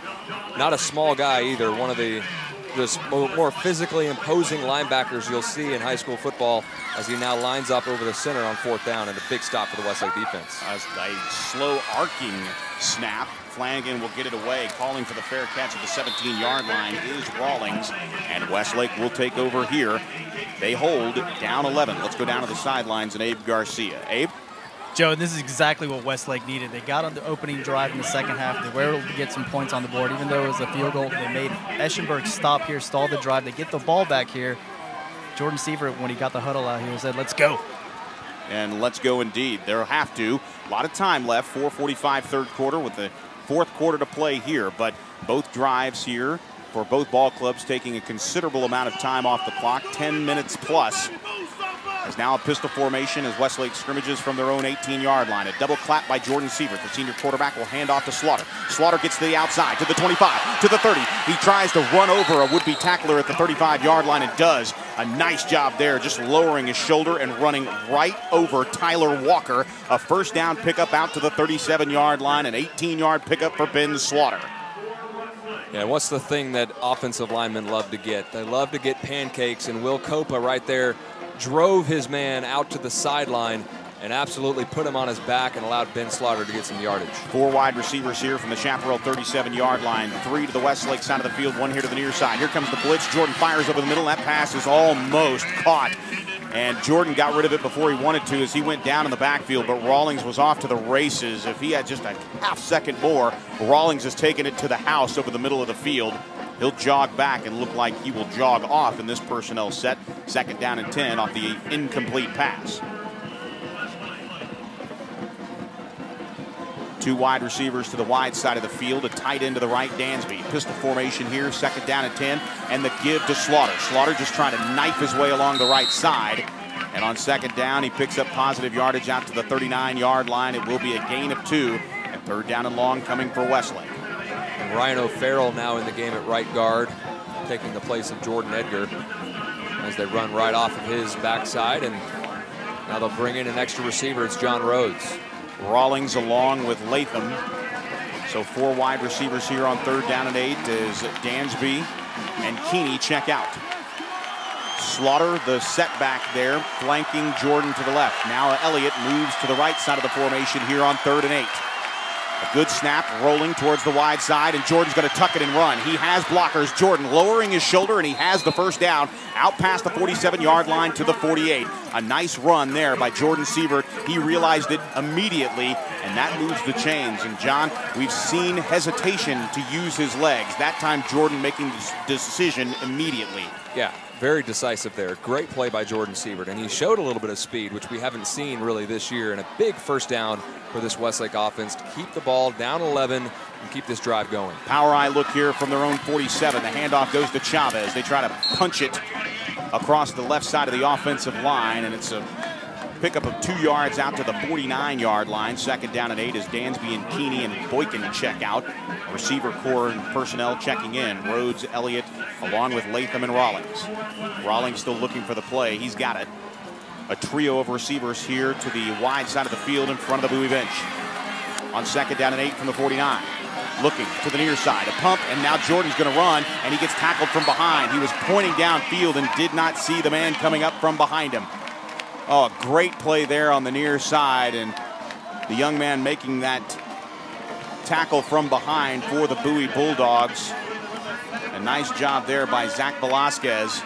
Not a small guy either. One of the just more physically imposing linebackers you'll see in high school football as he now lines up over the center on 4th down, and a big stop for the Westlake defense. A slow arcing snap. Flanagan will get it away. Calling for the fair catch at the 17-yard line is Rawlings, and Westlake will take over here. They hold down 11. Let's go down to the sidelines and Abe Garcia. Abe? Joe, this is exactly what Westlake needed. They got on the opening drive in the second half. They were able to get some points on the board. Even though it was a field goal, they made Eschenberg stop here, stall the drive. They get the ball back here. Jordan Sievert, when he got the huddle out here, said, let's go. And let's go indeed. They'll have to. A lot of time left, 4:45 third quarter with the 4th quarter to play here. But both drives here for both ball clubs taking a considerable amount of time off the clock, 10 minutes plus. As now a pistol formation as Westlake scrimmages from their own 18-yard line. A double clap by Jordan Sievert. The senior quarterback will hand off to Slaughter. Slaughter gets to the outside, to the 25, to the 30. He tries to run over a would-be tackler at the 35-yard line and does. A nice job there, just lowering his shoulder and running right over Tyler Walker. A 1st down pickup out to the 37-yard line, an 18-yard pickup for Ben Slaughter. Yeah, what's the thing that offensive linemen love to get? They love to get pancakes, and Will Copa right there drove his man out to the sideline and absolutely put him on his back and allowed Ben Slaughter to get some yardage. 4 wide receivers here from the Chaparral 37-yard line. 3 to the Westlake side of the field, 1 here to the near side. Here comes the blitz. Jordan fires over the middle. That pass is almost caught. And Jordan got rid of it before he wanted to as he went down in the backfield, but Rawlings was off to the races. If he had just a half-second more, Rawlings has taken it to the house over the middle of the field. He'll jog back and look like he will jog off in this personnel set. 2nd down and 10 off the incomplete pass. 2 wide receivers to the wide side of the field, a tight end to the right, Dansby. Pistol formation here, 2nd down and 10, and the give to Slaughter. Slaughter just trying to knife his way along the right side. And on 2nd down, he picks up positive yardage out to the 39-yard line. It will be a gain of 2, and 3rd down and long coming for Westlake. And Ryan O'Farrell now in the game at right guard, taking the place of Jordan Edgar as they run right off of his backside. And now they'll bring in an extra receiver. It's John Rhodes. Rawlings along with Latham. So 4 wide receivers here on 3rd down and 8 as Dansby and Keeney check out. Slaughter, the setback there, flanking Jordan to the left. Now Elliott moves to the right side of the formation here on 3rd and 8. A good snap, rolling towards the wide side, and Jordan's going to tuck it and run. He has blockers. Jordan lowering his shoulder, and he has the 1st down out past the 47-yard line to the 48. A nice run there by Jordan Sievert. He realized it immediately, and that moves the chains. And, John, we've seen hesitation to use his legs. That time, Jordan making the decision immediately. Yeah, very decisive there. Great play by Jordan Sievert, and he showed a little bit of speed, which we haven't seen really this year, and a big 1st down for this Westlake offense to keep the ball down 11 and keep this drive going. Power eye look here from their own 47. The handoff goes to Chavez. They try to punch it across the left side of the offensive line, and it's a pickup of 2 yards out to the 49-yard line. 2nd down and 8 as Dansby and Keeney and Boykin check out. Receiver core and personnel checking in. Rhodes, Elliott, along with Latham and Rawlings. Rawlings still looking for the play. He's got it. A trio of receivers here to the wide side of the field in front of the Bowie bench. On 2nd down and 8 from the 49. looking to the near side, a pump, and now Jordan's going to run, and he gets tackled from behind. He was pointing downfield and did not see the man coming up from behind him. Oh, a great play there on the near side, and the young man making that tackle from behind for the Bowie Bulldogs. A nice job there by Zach Velasquez.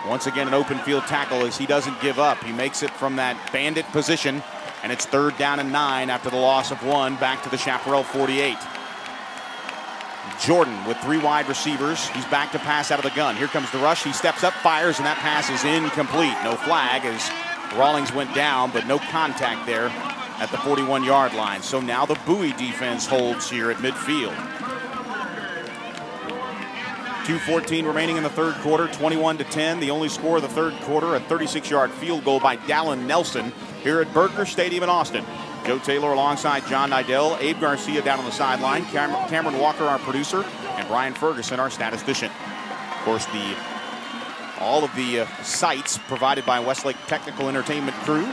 Once again, an open field tackle as he doesn't give up. He makes it from that bandit position, and it's 3rd down and 9 after the loss of 1 back to the Chaparral 48. Jordan with 3 wide receivers. He's back to pass out of the gun. Here comes the rush. He steps up, fires, and that pass is incomplete. No flag as Rawlings went down, but no contact there at the 41-yard line. So now the Bowie defense holds here at midfield. 2:14 remaining in the 3rd quarter, 21-10. The only score of the 3rd quarter, a 36-yard field goal by Dallin Nelson here at Burger Stadium in Austin. Joe Taylor alongside John Nidell, Abe Garcia down on the sideline, Cameron Walker, our producer, and Brian Ferguson, our statistician. Of course, all of the sites provided by Westlake Technical Entertainment Crew.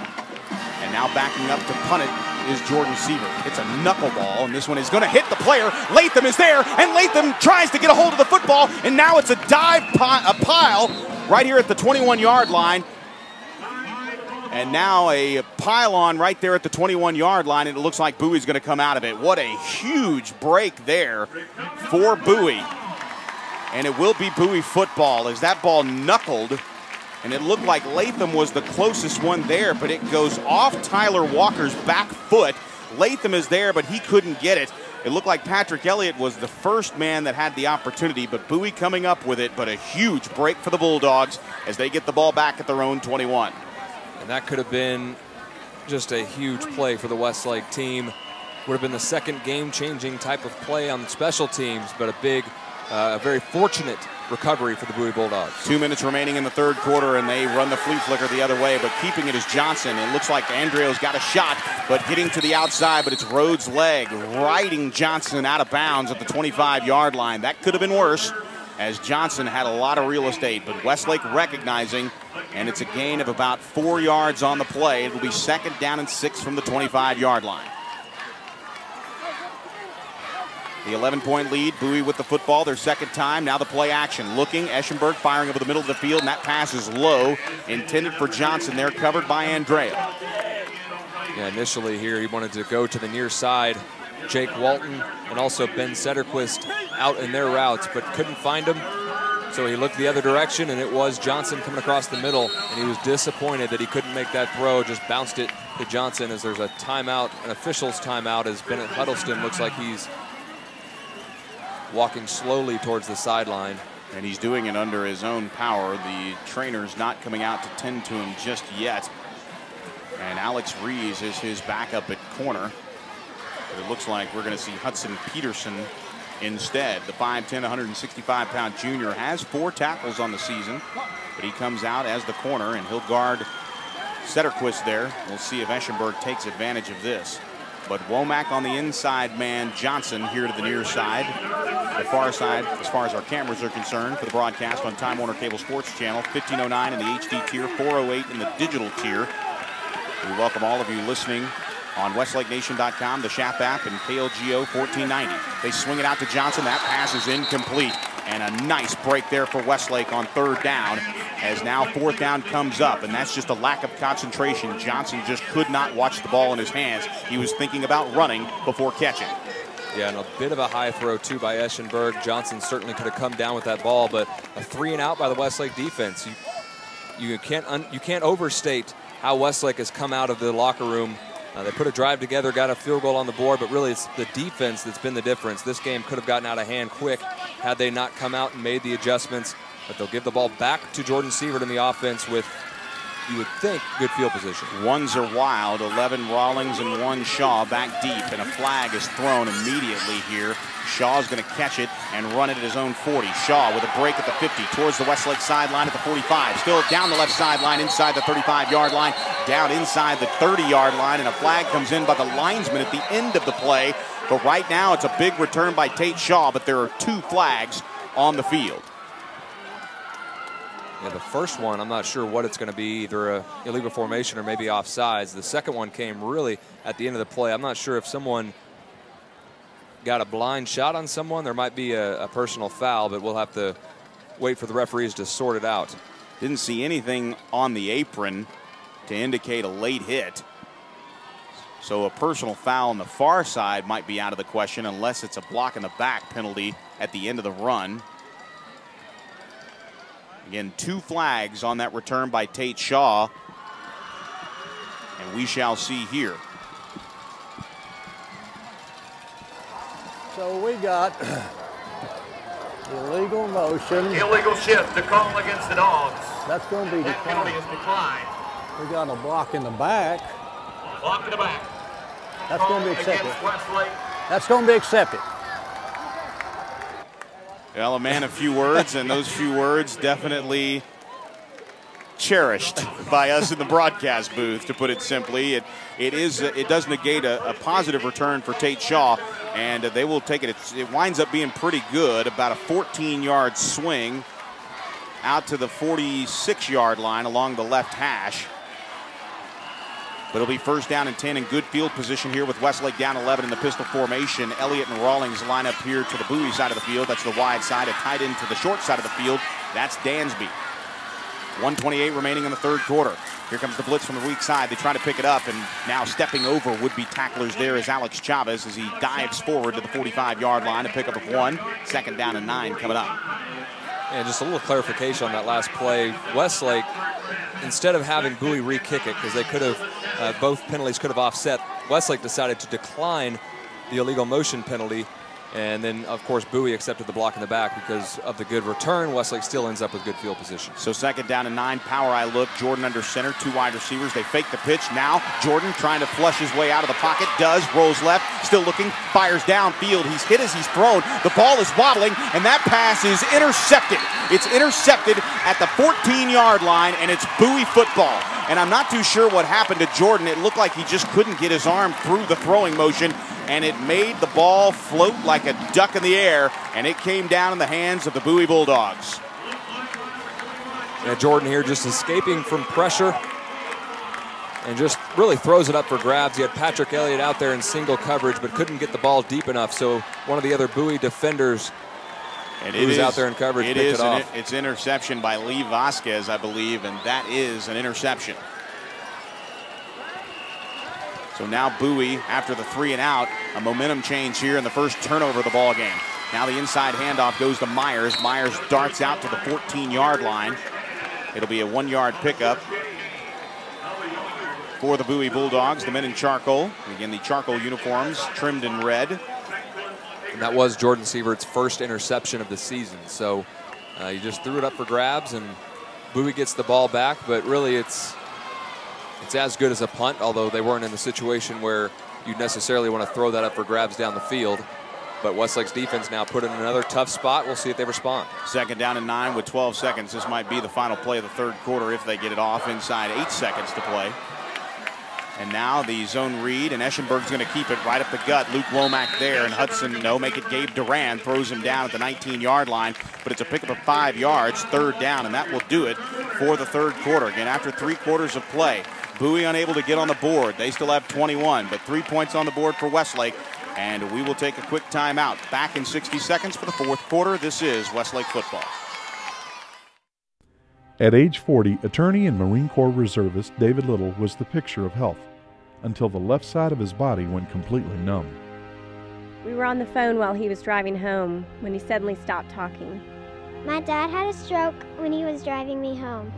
And now backing up to punt it is Jordan Seaver. It's a knuckleball, and this one is going to hit the player. Latham is there, and Latham tries to get a hold of the football, and now it's a dive pile right here at the 21-yard line. And now a pile-on right there at the 21-yard line, and it looks like Bowie's going to come out of it. What a huge break there for Bowie. And it will be Bowie football as that ball knuckled. And it looked like Latham was the closest one there, but it goes off Tyler Walker's back foot. Latham is there, but he couldn't get it. It looked like Patrick Elliott was the first man that had the opportunity, but Bowie coming up with it, but a huge break for the Bulldogs as they get the ball back at their own 21. And that could have been just a huge play for the Westlake team. Would have been the second game-changing type of play on special teams, but a very fortunate recovery for the Bowie Bulldogs. 2 minutes remaining in the 3rd quarter, and they run the flea flicker the other way, but keeping it is Johnson. It looks like Andreo's got a shot, but getting to the outside, but it's Rhodes' leg riding Johnson out of bounds at the 25-yard line. That could have been worse, as Johnson had a lot of real estate, but Westlake recognizing, and it's a gain of about 4 yards on the play. It will be 2nd down and 6 from the 25-yard line. The 11-point lead, Bowie with the football, their 2nd time. Now the play action. Looking, Eschenberg firing over the middle of the field, and that pass is low, intended for Johnson there, covered by Andrea. Yeah, initially here he wanted to go to the near side. Jake Walton and also Ben Sederquist out in their routes, but couldn't find him. So he looked the other direction, and it was Johnson coming across the middle, and he was disappointed that he couldn't make that throw, just bounced it to Johnson as there's a timeout, an official's timeout, as Bennett Huddleston looks like he's walking slowly towards the sideline. And he's doing it under his own power. The trainer's not coming out to tend to him just yet. And Alex Rees is his backup at corner. But it looks like we're going to see Hudson Peterson instead. The 5'10", 165-pound junior has 4 tackles on the season, but he comes out as the corner, and he'll guard Sederquist there. We'll see if Eschenberg takes advantage of this. But Womack on the inside man, Johnson here to the near side. The far side, as far as our cameras are concerned, for the broadcast on Time Warner Cable Sports Channel, 1509 in the HD tier, 408 in the digital tier. We welcome all of you listening on WestlakeNation.com, the Shap app, and KLGO 1490. They swing it out to Johnson. That pass is incomplete. And a nice break there for Westlake on 3rd down, as now 4th down comes up, and that's just a lack of concentration. Johnson just could not watch the ball in his hands. He was thinking about running before catching. Yeah, and a bit of a high throw, too, by Eschenberg. Johnson certainly could have come down with that ball, but a 3 and out by the Westlake defense. You can't overstate how Westlake has come out of the locker room. They put a drive together, got a field goal on the board, but really it's the defense that's been the difference. This game could have gotten out of hand quick had they not come out and made the adjustments. But they'll give the ball back to Jordan Sievert in the offense with, you would think, good field position. Ones are wild, 11 Rawlings and 1 Shaw back deep, and a flag is thrown immediately here. Shaw's going to catch it and run it at his own 40. Shaw with a break at the 50 towards the Westlake sideline at the 45. Still down the left sideline inside the 35-yard line, down inside the 30-yard line, and a flag comes in by the linesman at the end of the play. But right now it's a big return by Tate Shaw, but there are 2 flags on the field. Yeah, the first one, I'm not sure what it's going to be, either a illegal formation or maybe offsides. The second one came really at the end of the play. I'm not sure if someone got a blind shot on someone. There might be a personal foul, but we'll have to wait for the referees to sort it out. Didn't see anything on the apron to indicate a late hit. So a personal foul on the far side might be out of the question unless it's a block in the back penalty at the end of the run. Again, 2 flags on that return by Tate Shaw. And we shall see here. So we got illegal motion. Illegal shift, the call against the Dogs. That's going to be that penalty is declined. We got a block in the back. Block in the back. That's going to be accepted. Westlake. That's going to be accepted. Well, a man of few words, and those few words definitely cherished by us in the broadcast booth, to put it simply. It does negate a positive return for Tate Shaw, and they will take it. It winds up being pretty good, about a 14-yard swing out to the 46-yard line along the left hash. But it'll be first down and 10 in good field position here with Westlake down 11 in the pistol formation. Elliott and Rawlings line up here to the Bowie side of the field. That's the wide side. A tight end to the short side of the field. That's Dansby. 1:28 remaining in the third quarter. Here comes the blitz from the weak side. They try to pick it up, and now stepping over would-be tacklers there is Alex Chavez as he dives forward to the 45-yard line. A pickup of 1. Second down and 9 coming up. And just a little clarification on that last play. Westlake, instead of having Bowie re-kick it, because they could have, both penalties could have offset, Westlake decided to decline the illegal motion penalty. And then, of course, Bowie accepted the block in the back because of the good return. Westlake still ends up with good field position. So second down and 9, power eye look. Jordan under center, 2 wide receivers. They fake the pitch. Now Jordan trying to flush his way out of the pocket. Does, rolls left, still looking, fires downfield. He's hit as he's thrown. The ball is wobbling, and that pass is intercepted. It's intercepted at the 14-yard line, and it's Bowie football. And I'm not too sure what happened to Jordan. It looked like he just couldn't get his arm through the throwing motion, and it made the ball float like a duck in the air, and it came down in the hands of the Bowie Bulldogs. Yeah, Jordan here just escaping from pressure and just really throws it up for grabs. He had Patrick Elliott out there in single coverage, but couldn't get the ball deep enough, so one of the other Bowie defenders who's out there in coverage picked it off. It's interception by Lee Vasquez, I believe, and that is an interception. So now Bowie, after the 3 and out, a momentum change here in the first turnover of the ball game. Now the inside handoff goes to Myers. Myers darts out to the 14-yard line. It'll be a 1-yard pickup for the Bowie Bulldogs, the men in charcoal. Again, the charcoal uniforms trimmed in red. And that was Jordan Sievert's first interception of the season. So he just threw it up for grabs, and Bowie gets the ball back, but really it's as good as a punt, although they weren't in the situation where you'd necessarily want to throw that up for grabs down the field. But Westlake's defense now put in another tough spot. We'll see if they respond. Second down and 9 with 12 seconds. This might be the final play of the third quarter if they get it off inside 8 seconds to play. And now the zone read, and Eschenberg's going to keep it right up the gut. Luke Womack there, and Hudson, no, make it Gabe Duran, throws him down at the 19-yard line, but it's a pickup of 5 yards, third down, and that will do it for the third quarter. Again, after 3 quarters of play, Bowie unable to get on the board. They still have 21, but 3 points on the board for Westlake, and we will take a quick timeout. Back in 60 seconds for the fourth quarter. This is Westlake football. At age 40, attorney and Marine Corps reservist David Little was the picture of health until the left side of his body went completely numb. We were on the phone while he was driving home when he suddenly stopped talking. My dad had a stroke when he was driving me home.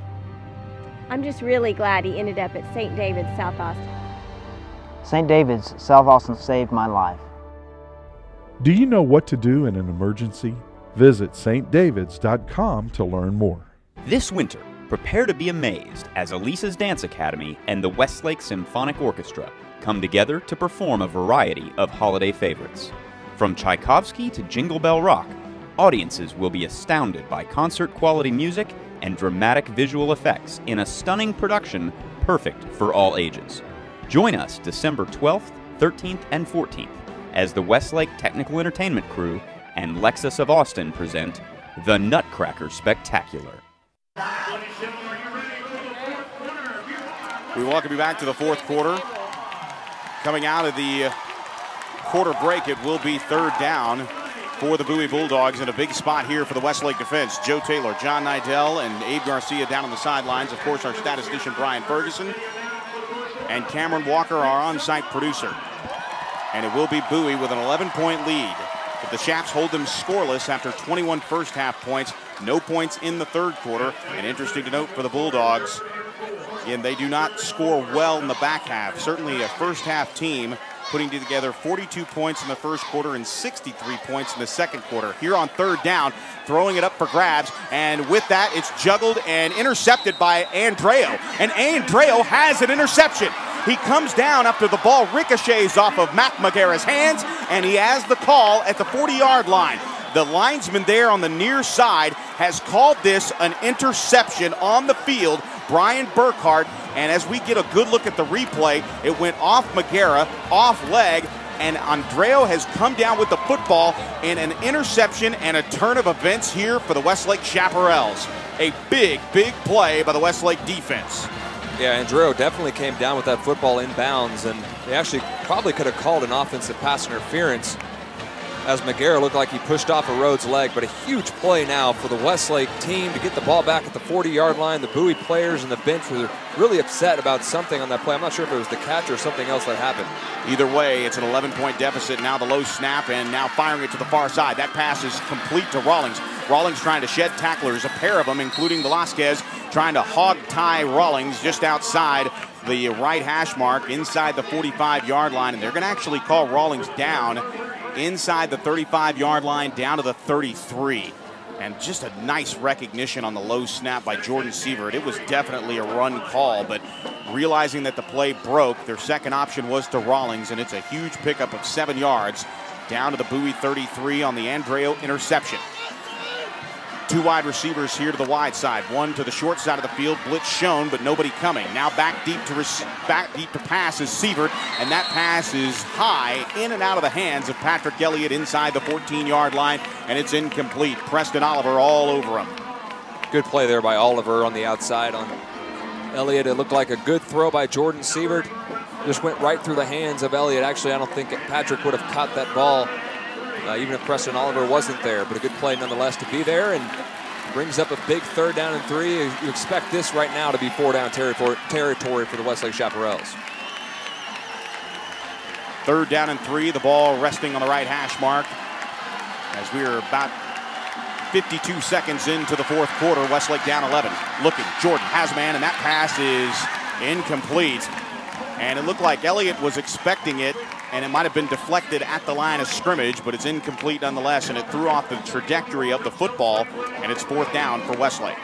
I'm just really glad he ended up at St. David's, South Austin. St. David's, South Austin saved my life. Do you know what to do in an emergency? Visit stdavids.com to learn more. This winter, prepare to be amazed as Elisa's Dance Academy and the Westlake Symphonic Orchestra come together to perform a variety of holiday favorites. From Tchaikovsky to Jingle Bell Rock, audiences will be astounded by concert-quality music and dramatic visual effects in a stunning production perfect for all ages. Join us December 12th, 13th, and 14th as the Westlake Technical Entertainment Crew and Lexus of Austin present The Nutcracker Spectacular. We welcome you back to the fourth quarter. Coming out of the quarter break, it will be third down for the Bowie Bulldogs in a big spot here for the Westlake defense. Joe Taylor, John Nidell, and Abe Garcia down on the sidelines. Of course, our statistician Brian Ferguson and Cameron Walker, our on-site producer. And it will be Bowie with an 11-point lead. But the Chaps hold them scoreless after 21 first half points. No points in the third quarter. And interesting to note for the Bulldogs, again, they do not score well in the back half. Certainly a first half team putting together 42 points in the first quarter and 63 points in the second quarter. Here on third down, throwing it up for grabs, and with that, it's juggled and intercepted by Andreo. And Andreo has an interception. He comes down after the ball ricochets off of Mac Magara's hands, and he has the call at the 40-yard line. The linesman there on the near side has called this an interception on the field, Brian Burkhart, and as we get a good look at the replay, it went off Magara, off leg, and Andreo has come down with the football in an interception and a turn of events here for the Westlake Chaparrals. A big, big play by the Westlake defense. Yeah, Andreo definitely came down with that football in bounds, and they actually probably could have called an offensive pass interference as Magara looked like he pushed off a Rhodes leg, but a huge play now for the Westlake team to get the ball back at the 40-yard line. The Bowie players and the bench were really upset about something on that play. I'm not sure if it was the catch or something else that happened. Either way, it's an 11-point deficit. Now the low snap, and now firing it to the far side. That pass is complete to Rawlings. Rawlings trying to shed tacklers, a pair of them, including Velasquez, trying to hog tie Rawlings just outside the right hash mark, inside the 45-yard line, and they're going to actually call Rawlings down inside the 35-yard line, down to the 33. And just a nice recognition on the low snap by Jordan Sievert. It was definitely a run call, but realizing that the play broke, their second option was to Rawlings, and it's a huge pickup of 7 yards down to the Bowie 33 on the Andreo interception. Two wide receivers here to the wide side. One to the short side of the field. Blitz shown, but nobody coming. Now back deep to pass is Sievert, and that pass is high, in and out of the hands of Patrick Elliott inside the 14-yard line, and it's incomplete. Preston Oliver all over him. Good play there by Oliver on the outside on Elliott. It looked like a good throw by Jordan Sievert. Just went right through the hands of Elliott. Actually, I don't think Patrick would have caught that ball, even if Preston Oliver wasn't there, but a good play nonetheless to be there, and brings up a big third down and 3. You expect this right now to be 4-down territory for the Westlake Chaparrals. Third down and 3, the ball resting on the right hash mark as we are about 52 seconds into the fourth quarter. Westlake down 11. Looking, Jordan has a man, and that pass is incomplete. And it looked like Elliott was expecting it, and it might have been deflected at the line of scrimmage, but it's incomplete nonetheless, and it threw off the trajectory of the football, and it's fourth down for Westlake.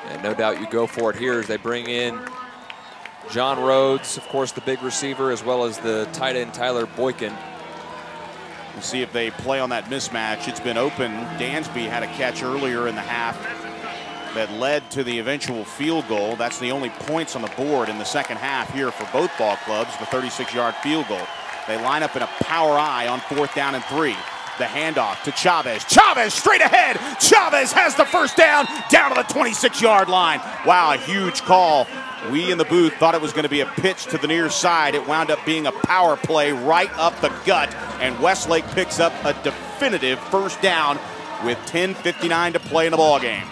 And no doubt you go for it here as they bring in John Rhodes, of course, the big receiver, as well as the tight end Tyler Boykin. We'll see if they play on that mismatch. It's been open. Dansby had a catch earlier in the half that led to the eventual field goal. That's the only points on the board in the second half here for both ball clubs, the 36-yard field goal. They line up in a power I on fourth down and 3. The handoff to Chavez. Chavez straight ahead. Chavez has the first down to the 26-yard line. Wow, a huge call. We in the booth thought it was going to be a pitch to the near side. It wound up being a power play right up the gut, and Westlake picks up a definitive first down with 10:59 to play in the ball game.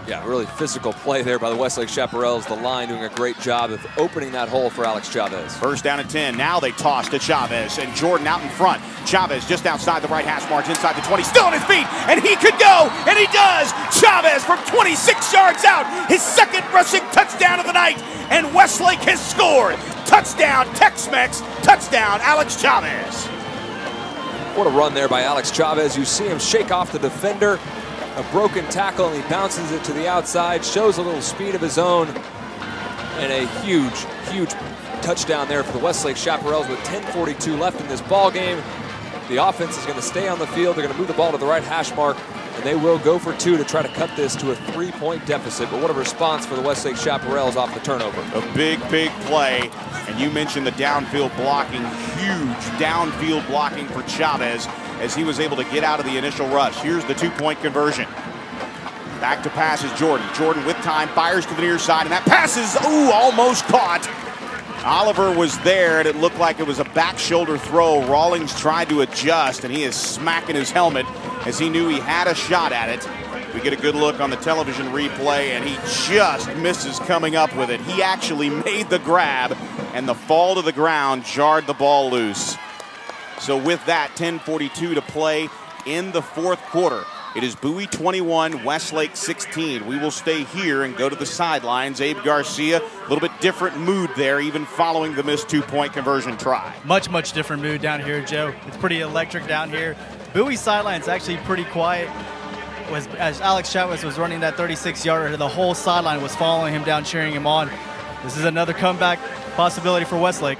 Yeah, really physical play there by the Westlake Chaparrals. The line doing a great job of opening that hole for Alex Chavez. First down and 10. Now they toss to Chavez, and Jordan out in front. Chavez just outside the right hash mark, inside the 20, still on his feet, and he could go, and he does. Chavez from 26 yards out, his second rushing touchdown of the night, and Westlake has scored. Touchdown, Tex-Mex, touchdown, Alex Chavez. What a run there by Alex Chavez. You see him shake off the defender. A broken tackle, and he bounces it to the outside, shows a little speed of his own, and a huge, huge touchdown there for the Westlake Chaparrals with 10:42 left in this ball game. The offense is going to stay on the field. They're going to move the ball to the right hash mark, and they will go for 2 to try to cut this to a 3-point deficit. But what a response for the Westlake Chaparrals off the turnover. A big, big play, and you mentioned the downfield blocking, huge downfield blocking for Chavez, as he was able to get out of the initial rush. Here's the 2-point conversion. Back to pass is Jordan. Jordan with time fires to the near side, and that pass is, almost caught. Oliver was there, and it looked like it was a back shoulder throw. Rawlings tried to adjust, and he is smacking his helmet as he knew he had a shot at it. We get a good look on the television replay, and he just misses coming up with it. He actually made the grab, and the fall to the ground jarred the ball loose. So with that, 10:42 to play in the fourth quarter. It is Bowie 21, Westlake 16. We will stay here and go to the sidelines. Abe Garcia, a little bit different mood there, even following the missed two-point conversion try. Much different mood down here, Joe. It's pretty electric down here. Bowie's sideline's actually pretty quiet. As Alex Chavez was running that 36-yarder, the whole sideline was following him down, cheering him on. This is another comeback possibility for Westlake.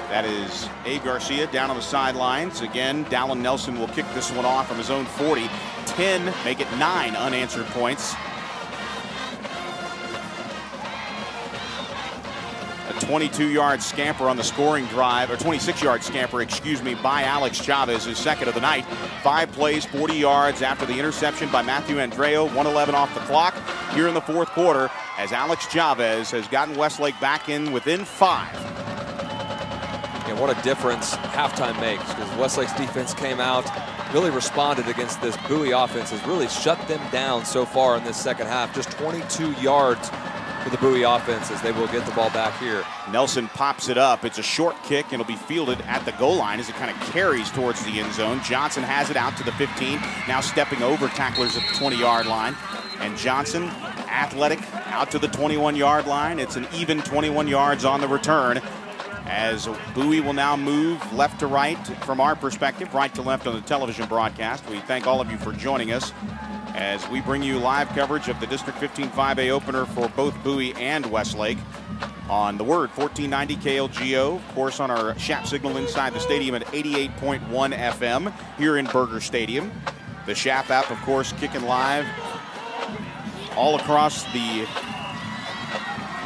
That is Abe Garcia down on the sidelines. Again, Dallin Nelson will kick this one off from his own 40. 10, make it 9 unanswered points. A 22-yard scamper on the scoring drive, or 26-yard scamper, excuse me, by Alex Chavez, his second of the night. 5 plays, 40 yards after the interception by Matthew Andreo. 1:11 off the clock here in the fourth quarter as Alex Chavez has gotten Westlake back in within 5. Yeah, what a difference halftime makes, because Westlake's defense came out, really responded against this Bowie offense, has really shut them down so far in this second half. Just 22 yards for the Bowie offense as they will get the ball back here. Nelson pops it up. It's a short kick, and it'll be fielded at the goal line as it kind of carries towards the end zone. Johnson has it out to the 15, now stepping over tacklers at the 20-yard line. And Johnson, athletic, out to the 21-yard line. It's an even 21 yards on the return, as Bowie will now move left to right from our perspective, right to left on the television broadcast. We thank all of you for joining us as we bring you live coverage of the District 15 5A opener for both Bowie and Westlake on the Word 1490 KLGO, of course on our Shat signal inside the stadium at 88.1 FM here in Berger Stadium. The Shat app, of course, kicking live all across the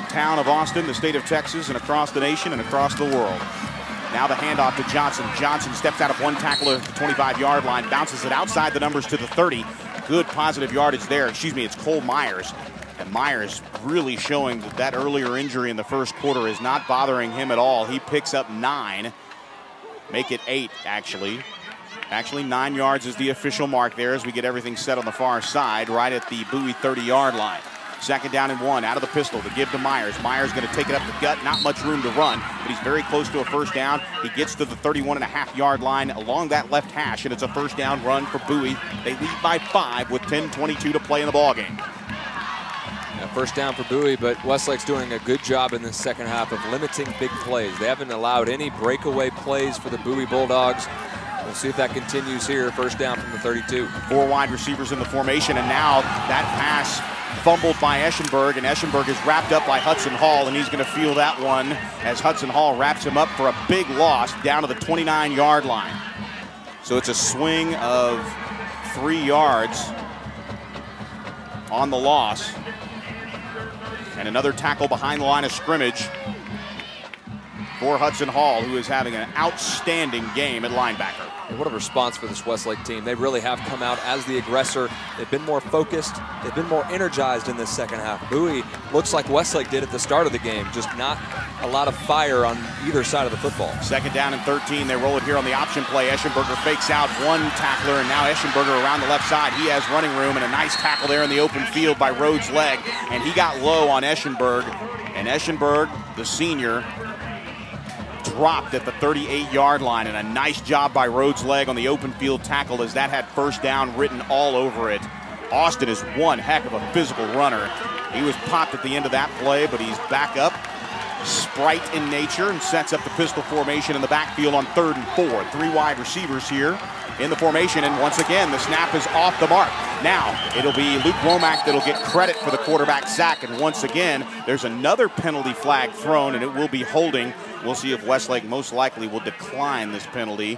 town of Austin, the state of Texas, and across the nation and across the world. Now the handoff to Johnson. Johnson steps out of one tackler at the 25-yard line, bounces it outside the numbers to the 30. Good positive yardage there. Excuse me, it's Cole Myers. And Myers really showing that that earlier injury in the first quarter is not bothering him at all. He picks up 9. Make it 8, actually. Actually, 9 yards is the official mark there as we get everything set on the far side, right at the Bowie 30-yard line. Second down and 1, out of the pistol to give to Myers. Myers going to take it up the gut, not much room to run, but he's very close to a first down. He gets to the 31.5-yard line along that left hash, and it's a first down run for Bowie. They lead by 5 with 10:22 to play in the ballgame. Yeah, first down for Bowie, but Westlake's doing a good job in this second half of limiting big plays. They haven't allowed any breakaway plays for the Bowie Bulldogs. We'll see if that continues here. First down from the 32. 4 wide receivers in the formation, and now that pass fumbled by Eschenberg, and Eschenberg is wrapped up by Hudson Hall, and he's going to feel that one as Hudson Hall wraps him up for a big loss down to the 29-yard line. So it's a swing of 3 yards on the loss, and another tackle behind the line of scrimmage for Hudson Hall, who is having an outstanding game at linebacker. And what a response for this Westlake team. They really have come out as the aggressor. They've been more focused. They've been more energized in this second half. Bowie looks like Westlake did at the start of the game, just not a lot of fire on either side of the football. Second down and 13. They roll it here on the option play. Eschenberger fakes out one tackler, and now Eschenberger around the left side. He has running room, and a nice tackle there in the open field by Rhodes' leg, and he got low on Eschenberg, and Eschenberg, the senior, dropped at the 38-yard line, and a nice job by Rhodes' leg on the open field tackle as that had first down written all over it. Austin is one heck of a physical runner. He was popped at the end of that play, but he's back up, sprite in nature, and sets up the pistol formation in the backfield on 3rd and 4. 3 wide receivers here in the formation, and once again, the snap is off the mark. Now, it'll be Luke Womack that'll get credit for the quarterback sack, and once again, there's another penalty flag thrown, and it will be holding. We'll see if Westlake most likely will decline this penalty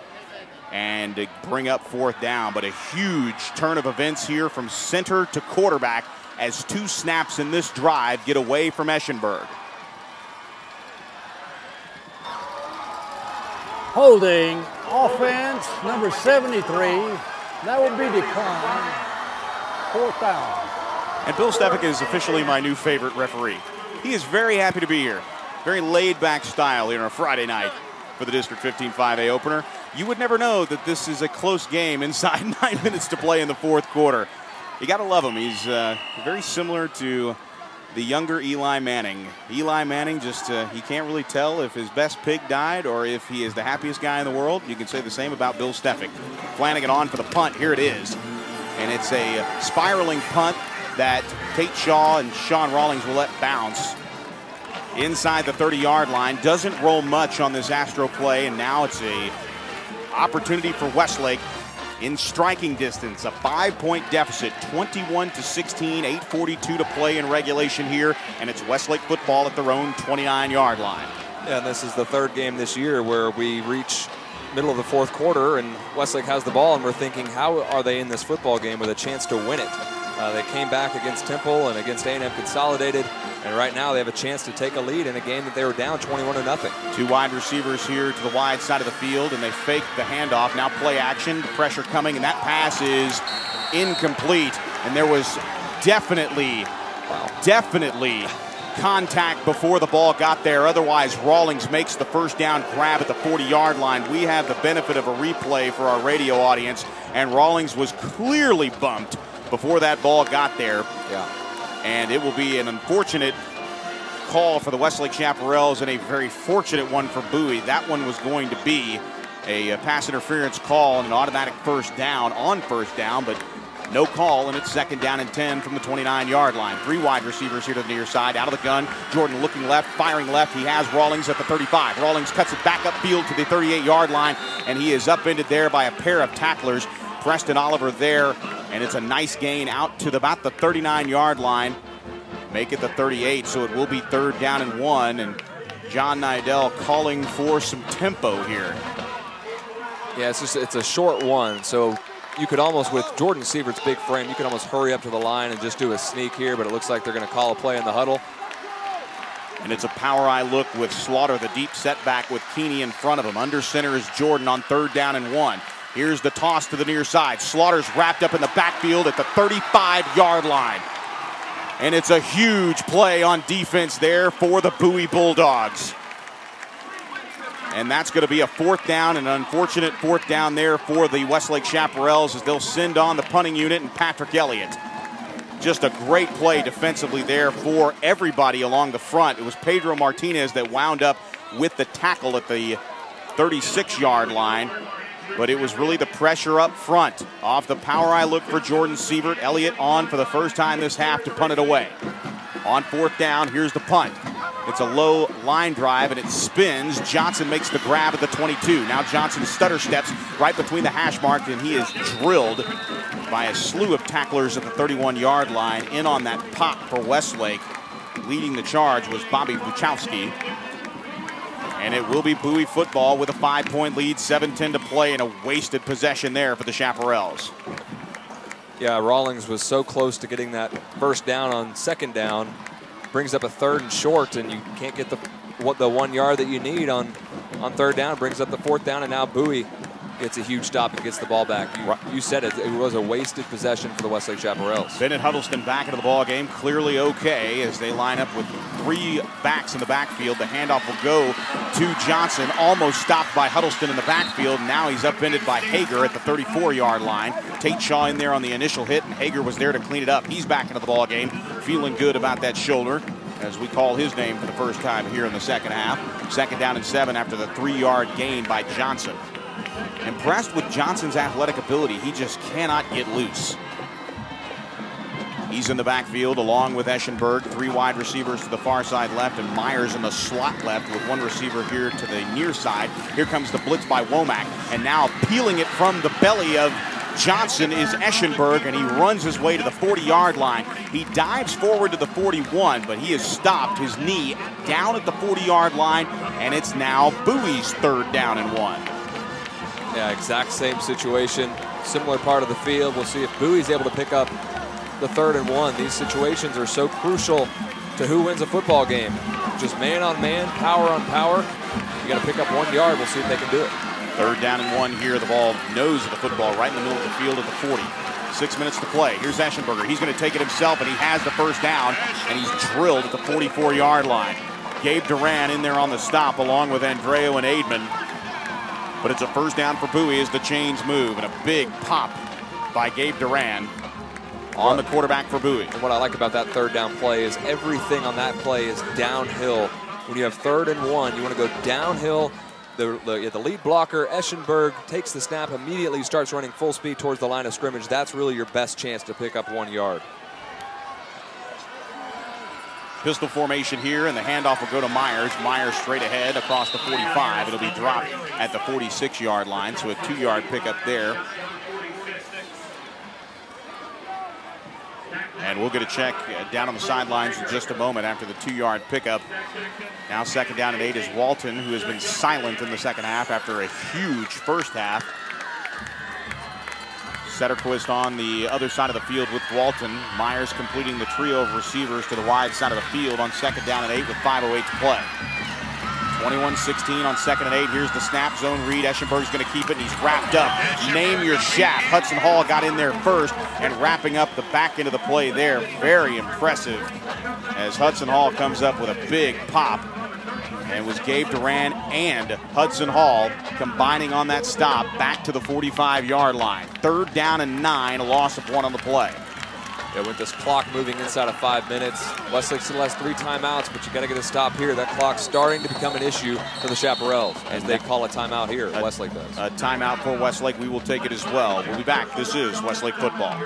and bring up 4th down, but a huge turn of events here from center to quarterback as 2 snaps in this drive get away from Eschenberg. Holding offense number 73. That will be declined. 4th down. And Bill Stefik is officially my new favorite referee. He is very happy to be here. Very laid-back style here on a Friday night for the District 15 5A opener. You would never know that this is a close game inside 9 minutes to play in the fourth quarter. You got to love him. He's very similar to the younger Eli Manning. Eli Manning just, he can't really tell if his best pig died or if he is the happiest guy in the world. You can say the same about Bill Stefik. Flanagan on for the punt. Here it is. And it's a spiraling punt that Tate Shaw and Sean Rawlings will let bounce inside the 30-yard line. Doesn't roll much on this Astro play, and now it's a opportunity for Westlake in striking distance. A 5-point deficit, 21-16, 8:42 to play in regulation here, and it's Westlake football at their own 29-yard line. Yeah, and this is the third game this year where we reach middle of the fourth quarter and Westlake has the ball, and we're thinking, how are they in this football game with a chance to win it? They came back against Temple and against A&M Consolidated, and right now they have a chance to take a lead in a game that they were down 21-0. Two wide receivers here to the wide side of the field, and they fake the handoff. Now play action, pressure coming, and that pass is incomplete. And there was definitely contact before the ball got there. Otherwise, Rawlings makes the first down grab at the 40-yard line. We have the benefit of a replay for our radio audience, and Rawlings was clearly bumped before that ball got there. Yeah. And it will be an unfortunate call for the Westlake Chaparrals and a very fortunate one for Bowie. That one was going to be a pass interference call and an automatic first down on first down, but no call, and it's second down and 10 from the 29-yard line. Three wide receivers here to the near side. Out of the gun, Jordan looking left, firing left. He has Rawlings at the 35. Rawlings cuts it back upfield to the 38-yard line, and he is upended there by a pair of tacklers. Preston Oliver there, and it's a nice gain out to about the 39-yard line. Make it the 38, so it will be third down and 1, and John Nidell calling for some tempo here. Yeah, it's a short one, so you could almost, with Jordan Sievert's big frame, you could almost hurry up to the line and just do a sneak here, but it looks like they're going to call a play in the huddle. And it's a power eye look with Slaughter, the deep setback with Keeney in front of him. Under center is Jordan on third down and 1. Here's the toss to the near side. Slaughter's wrapped up in the backfield at the 35-yard line. And it's a huge play on defense there for the Bowie Bulldogs. And that's going to be a fourth down, an unfortunate fourth down there for the Westlake Chaparrals as they'll send on the punting unit and Patrick Elliott. Just a great play defensively there for everybody along the front. It was Pedro Martinez that wound up with the tackle at the 36-yard line. But it was really the pressure up front. Off the power eye look for Jordan Sievert. Elliott on for the first time this half to punt it away. On fourth down, here's the punt. It's a low line drive, and it spins. Johnson makes the grab at the 22. Now Johnson stutter steps right between the hash mark, and he is drilled by a slew of tacklers at the 31-yard line. In on that pop for Westlake. Leading the charge was Bobby Buchowski. And it will be Bowie football with a 5-point lead, 7:10 to play, and a wasted possession there for the Chaparrals. Yeah, Rawlings was so close to getting that first down on second down. Brings up a third and short, and you can't get the 1 yard that you need on third down. Brings up the fourth down, and now Bowie gets a huge stop and gets the ball back. You said it. It was a wasted possession for the Westlake Chaparrals. Bennett Huddleston back into the ball game, clearly okay as they line up with three backs in the backfield. The handoff will go to Johnson, almost stopped by Huddleston in the backfield. Now he's upended by Hager at the 34-yard line. Tate Shaw in there on the initial hit, and Hager was there to clean it up. He's back into the ball game, feeling good about that shoulder as we call his name for the first time here in the second half. Second down and 7 after the 3-yard gain by Johnson. Impressed with Johnson's athletic ability. He just cannot get loose. He's in the backfield along with Eschenberg. Three wide receivers to the far side left, and Myers in the slot left with one receiver here to the near side. Here comes the blitz by Womack, and now peeling it from the belly of Johnson is Eschenberg, and he runs his way to the 40-yard line. He dives forward to the 41, but he has stopped his knee down at the 40-yard line, and it's now Bowie's third down and 1. Yeah, exact same situation, similar part of the field. We'll see if Bowie's able to pick up the third and 1. These situations are so crucial to who wins a football game. Just man on man, power on power. You got to pick up 1 yard. We'll see if they can do it. Third down and 1 here. The ball nose of the football right in the middle of the field at the 40. 6 minutes to play. Here's Eschenberger. He's going to take it himself, and he has the first down, and he's drilled at the 44-yard line. Gabe Duran in there on the stop, along with Andreo and Aidman. But it's a first down for Bowie as the chains move, and a big pop by Gabe Duran on the quarterback for Bowie. And what I like about that third down play is everything on that play is downhill. When you have 3rd and 1, you want to go downhill. The lead blocker, Eschenberg, takes the snap, immediately starts running full speed towards the line of scrimmage. That's really your best chance to pick up 1 yard. Pistol formation here, and the handoff will go to Myers. Myers straight ahead across the 45. It'll be dropped at the 46-yard line, so a 2-yard pickup there. And we'll get a check down on the sidelines in just a moment after the 2-yard pickup. Now 2nd down and 8 is Walton, who has been silent in the second half after a huge first half. Setterquist on the other side of the field with Walton. Myers completing the trio of receivers to the wide side of the field on 2nd down and 8 with 5:08 to play. 21-16 on 2nd and 8. Here's the snap zone read. Eschenberg's going to keep it, and he's wrapped up. Name your shaft. Hudson Hall got in there first and wrapping up the back end of the play there. Very impressive as Hudson Hall comes up with a big pop. And it was Gabe Duran and Hudson Hall combining on that stop back to the 45-yard line. 3rd down and 9, a loss of 1 on the play. Yeah, with this clock moving inside of 5 minutes, Westlake still has 3 timeouts, but you got to get a stop here. That clock's starting to become an issue for the Chaparrals as they call a timeout here. Westlake does. A timeout for Westlake. We will take it as well. We'll be back. This is Westlake football.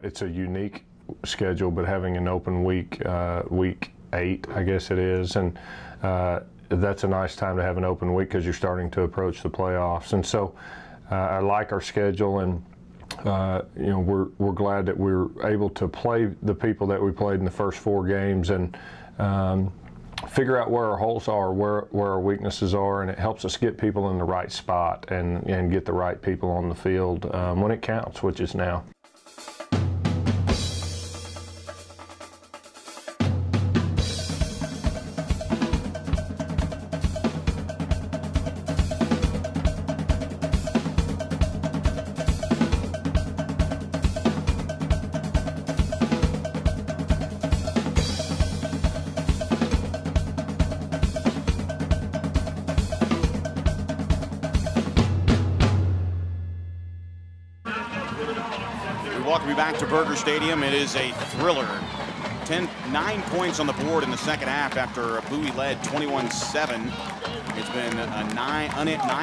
It's a unique schedule, but having an open week, week 8, I guess it is, and that's a nice time to have an open week because you're starting to approach the playoffs. And so I like our schedule, and you know, we're glad that we're able to play the people that we played in the first 4 games and figure out where our holes are, where our weaknesses are, and it helps us get people in the right spot and get the right people on the field when it counts, which is now. Welcome you back to Burger Stadium. It is a thriller. 9 points on the board in the second half after Bowie led 21-7. It's been 9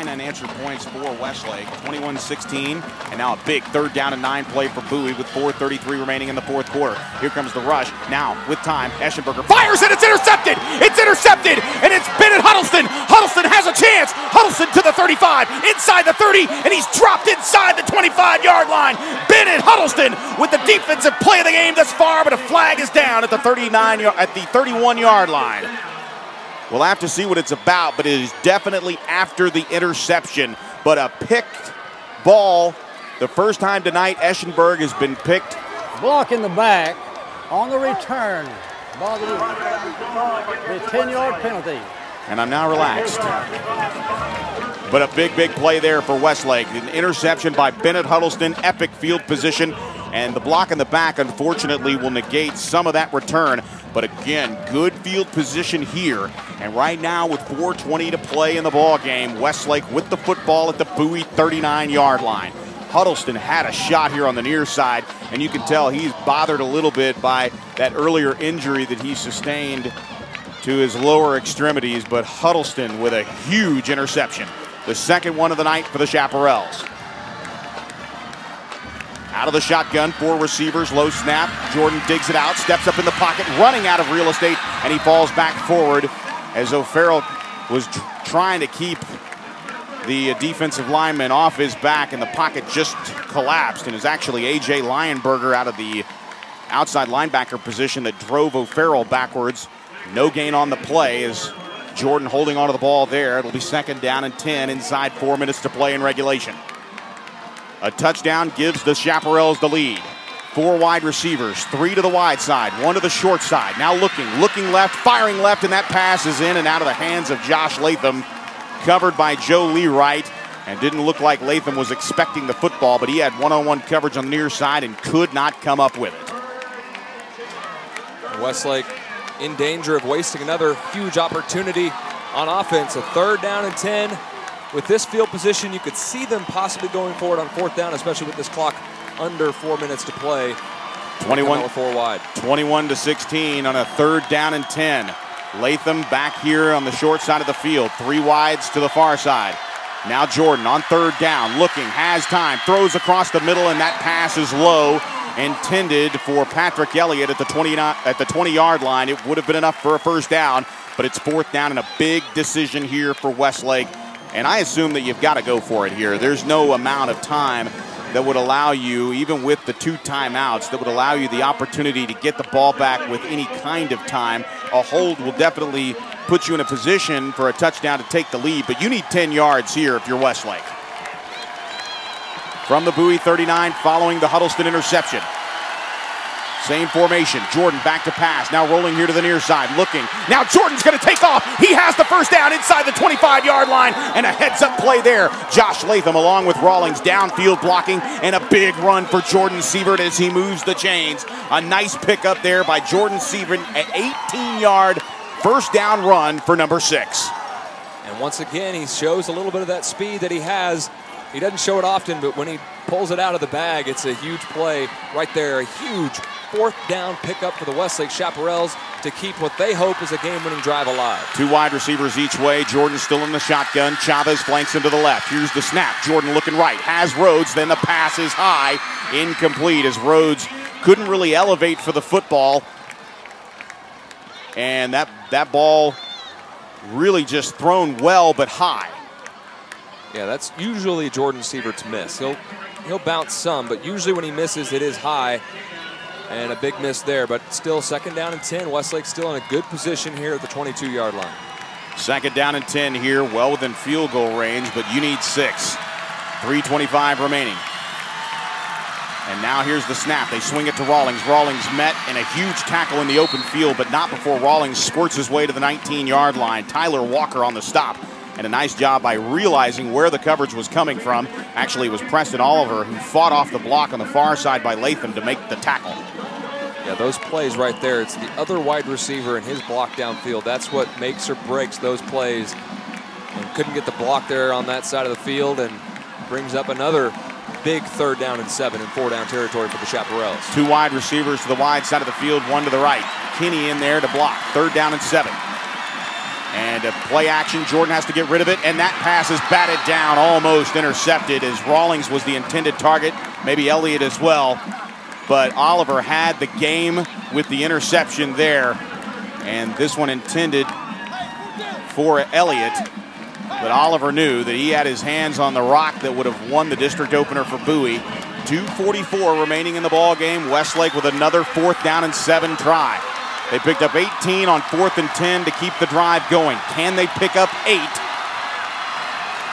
unanswered points for Westlake. 21-16, and now a big 3rd down and 9 play for Bowie with 4:33 remaining in the 4th quarter. Here comes the rush. Now, with time, Eschenberger fires, and it's intercepted! It's intercepted, and it's Bennett Huddleston! Huddleston has a chance! Huddleston to the 35, inside the 30, and he's dropped inside the 25-yard line! Bennett Huddleston with the defensive play of the game thus far, but a flag is down at the 31-yard line. We'll have to see what it's about, but it is definitely after the interception. But a picked ball. The first time tonight Eschenberg has been picked. Block in the back on the return. The 10-yard penalty. And I'm now relaxed. But a big play there for Westlake. An interception by Bennett Huddleston, epic field position. And the block in the back, unfortunately, will negate some of that return. But again, good field position here. And right now, with 4:20 to play in the ball game, Westlake with the football at the Bowie 39-yard line. Huddleston had a shot here on the near side, and you can tell he's bothered a little bit by that earlier injury that he sustained to his lower extremities. But Huddleston with a huge interception. The second one of the night for the Chaparrals. Out of the shotgun, 4 receivers, low snap. Jordan digs it out, steps up in the pocket, running out of real estate, and he falls back forward as O'Farrell was trying to keep the defensive lineman off his back, and the pocket just collapsed. And it was actually A.J. Lionberger out of the outside linebacker position that drove O'Farrell backwards. No gain on the play as Jordan holding onto the ball there. It'll be 2nd down and 10 inside 4 minutes to play in regulation. A touchdown gives the Chaparrals the lead. 4 wide receivers, 3 to the wide side, 1 to the short side. Now looking left, firing left, and that pass is in and out of the hands of Josh Latham, covered by Joe Leewright. And didn't look like Latham was expecting the football, but he had one-on-one coverage on the near side and could not come up with it. Westlake in danger of wasting another huge opportunity on offense. A 3rd down and 10. With this field position, you could see them possibly going forward on 4th down, especially with this clock under 4 minutes to play. 21 4 wide. 21-16 on a 3rd down and 10. Latham back here on the short side of the field. 3 wides to the far side. Now Jordan on 3rd down, looking, has time, throws across the middle, and that pass is low, intended for Patrick Elliott at the 20-yard line. It would have been enough for a 1st down, but it's 4th down and a big decision here for Westlake. And I assume that you've got to go for it here. There's no amount of time that would allow you, even with the 2 timeouts, that would allow you the opportunity to get the ball back with any kind of time. A hold will definitely put you in a position for a touchdown to take the lead, but you need 10 yards here if you're Westlake. From the Bowie 39, following the Huddleston interception. Same formation, Jordan back to pass, now rolling here to the near side, looking. Now Jordan's gonna take off. He has the 1st down inside the 25-yard line, and a heads-up play there. Josh Latham along with Rawlings downfield blocking, and a big run for Jordan Sievert as he moves the chains. A nice pickup there by Jordan Sievert, an 18-yard 1st down run for number 6. And once again, he shows a little bit of that speed that he has. He doesn't show it often, but when he pulls it out of the bag, it's a huge play right there. A huge 4th down pickup for the Westlake Chaparrals to keep what they hope is a game-winning drive alive. 2 wide receivers each way. Jordan still in the shotgun. Chavez flanks him to the left. Here's the snap. Jordan looking right. Has Rhodes. Then the pass is high. Incomplete as Rhodes couldn't really elevate for the football. And that ball really just thrown well but high. Yeah, that's usually Jordan Sievert's miss. He'll bounce some, but usually when he misses, it is high. And a big miss there, but still 2nd down and 10. Westlake still in a good position here at the 22-yard line. 2nd down and 10 here, well within field goal range, but you need 6. 3:25 remaining. And now here's the snap. They swing it to Rawlings. Rawlings met in a huge tackle in the open field, but not before Rawlings squirts his way to the 19-yard line. Tyler Walker on the stop. And a nice job by realizing where the coverage was coming from. Actually, it was Preston Oliver who fought off the block on the far side by Latham to make the tackle. Yeah, those plays right there, it's the other wide receiver and his block downfield. That's what makes or breaks those plays. And couldn't get the block there on that side of the field, and brings up another big 3rd down and 7 in 4-down territory for the Chaparrals. 2 wide receivers to the wide side of the field, 1 to the right. Kinney in there to block. 3rd down and 7. And a play action, Jordan has to get rid of it, and that pass is batted down, almost intercepted, as Rawlings was the intended target, maybe Elliott as well. But Oliver had the game with the interception there, and this one intended for Elliott. But Oliver knew that he had his hands on the rock that would have won the district opener for Bowie. 2:44 remaining in the ball game. Westlake with another 4th down and 7 try. They picked up 18 on 4th and 10 to keep the drive going. Can they pick up 8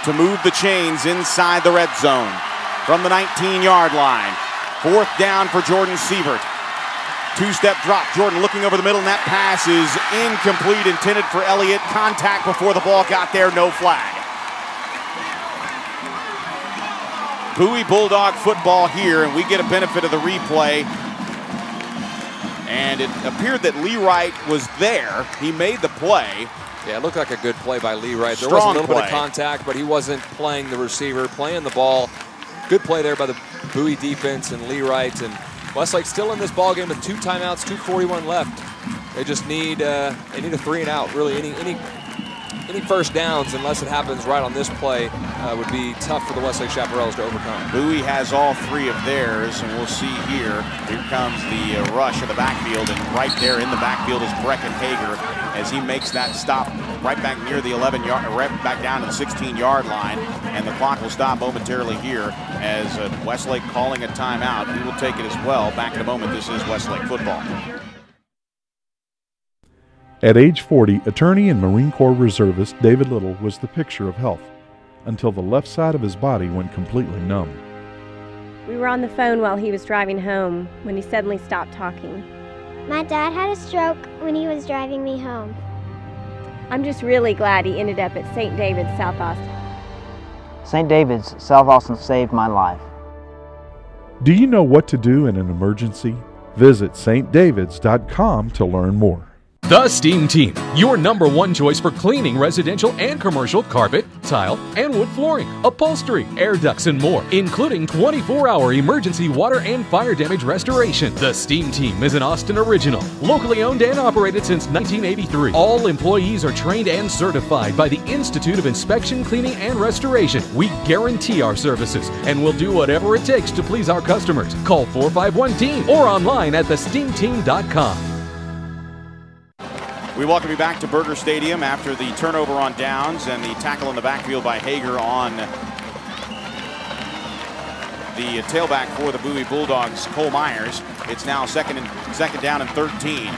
to move the chains inside the red zone from the 19-yard line? 4th down for Jordan Sievert. 2-step drop. Jordan looking over the middle, and that pass is incomplete, intended for Elliott. Contact before the ball got there, no flag. Bowie Bulldog football here, and we get a benefit of the replay. And it appeared that Lee Wright was there. He made the play. Yeah, it looked like a good play by Lee Wright. There Strong was a little play. bit of contact, but he wasn't playing the receiver, playing the ball. Good play there by the Bowie defense and Lee Wright. And Westlake still in this ball game with 2 timeouts, 2:41 left. They just need they need a 3 and out. Really, any first downs, unless it happens right on this play, would be tough for the Westlake Chaparrals to overcome. Bowie has all 3 of theirs, and we'll see here. Here comes the rush of the backfield, and right there in the backfield is Brecken Hager as he makes that stop right back near the 11-yard, right back down to the 16-yard line, and the clock will stop momentarily here as Westlake calling a timeout. We will take it as well. Back in a moment. This is Westlake football. At age 40, attorney and Marine Corps reservist David Little was the picture of health until the left side of his body went completely numb. We were on the phone while he was driving home when he suddenly stopped talking. My dad had a stroke when he was driving me home. I'm just really glad he ended up at St. David's, South Austin. St. David's, South Austin saved my life. Do you know what to do in an emergency? Visit stdavids.com to learn more. The Steam Team, your #1 choice for cleaning residential and commercial carpet, tile, and wood flooring, upholstery, air ducts, and more, including 24-hour emergency water and fire damage restoration. The Steam Team is an Austin original, locally owned and operated since 1983. All employees are trained and certified by the Institute of Inspection, Cleaning, and Restoration. We guarantee our services and will do whatever it takes to please our customers. Call 451-TEAM or online at thesteamteam.com. We welcome you back to Burger Stadium after the turnover on downs and the tackle in the backfield by Hager on the tailback for the Bowie Bulldogs, Cole Myers. It's now second down and 13.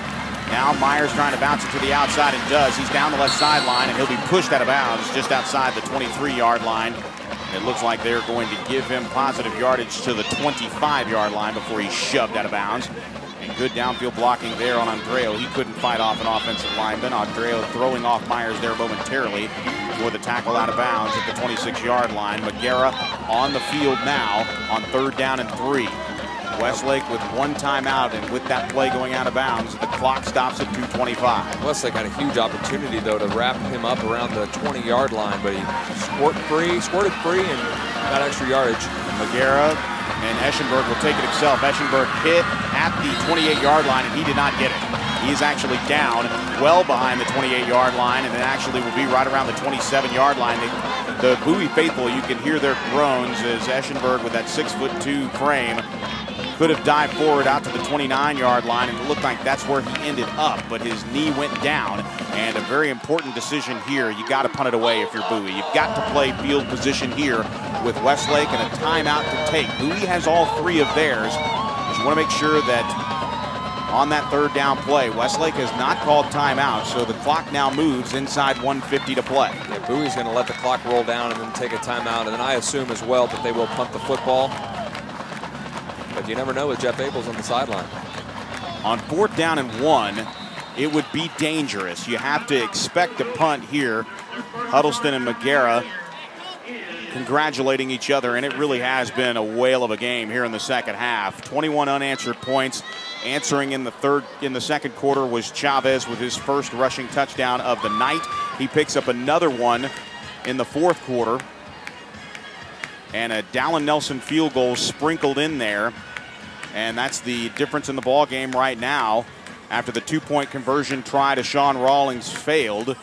Now Myers trying to bounce it to the outside and does. He's down the left sideline and he'll be pushed out of bounds just outside the 23-yard line. It looks like they're going to give him positive yardage to the 25-yard line before he's shoved out of bounds. And good downfield blocking there on Andreo. He couldn't fight off an offensive lineman. Andreo throwing off Myers there momentarily for the tackle out of bounds at the 26-yard line. Magera on the field now on 3rd down and 3. Westlake with one timeout, and with that play going out of bounds, the clock stops at 2:25. Westlake had a huge opportunity, though, to wrap him up around the 20-yard line, but he squirted free, and got extra yardage. Magera and Eschenberg will take it himself. Eschenberg hit at the 28-yard line, and he did not get it. He's actually down well behind the 28-yard line, and it actually will be right around the 27-yard line. The Bowie faithful, you can hear their groans as Eschenberg, with that 6'2" frame, could have dived forward out to the 29-yard line, and it looked like that's where he ended up, but his knee went down. And a very important decision here. You got to punt it away if you're Bowie. You've got to play field position here with Westlake and a timeout to take. Bowie has all 3 of theirs, but you want to make sure that on that 3rd down play, Westlake has not called timeout, so the clock now moves inside 1:50 to play. Yeah, Bowie's going to let the clock roll down and then take a timeout, and then I assume as well that they will punt the football. But you never know with Jeff Abels on the sideline. On 4th down and 1, it would be dangerous. You have to expect a punt here. Huddleston and Magera congratulating each other, and it really has been a whale of a game here in the second half. 21 unanswered points. Answering in the second quarter was Chavez with his first rushing touchdown of the night. He picks up another one in the 4th quarter. And a Dallin Nelson field goal sprinkled in there. And that's the difference in the ball game right now after the 2-point conversion try to Sean Rawlings failed.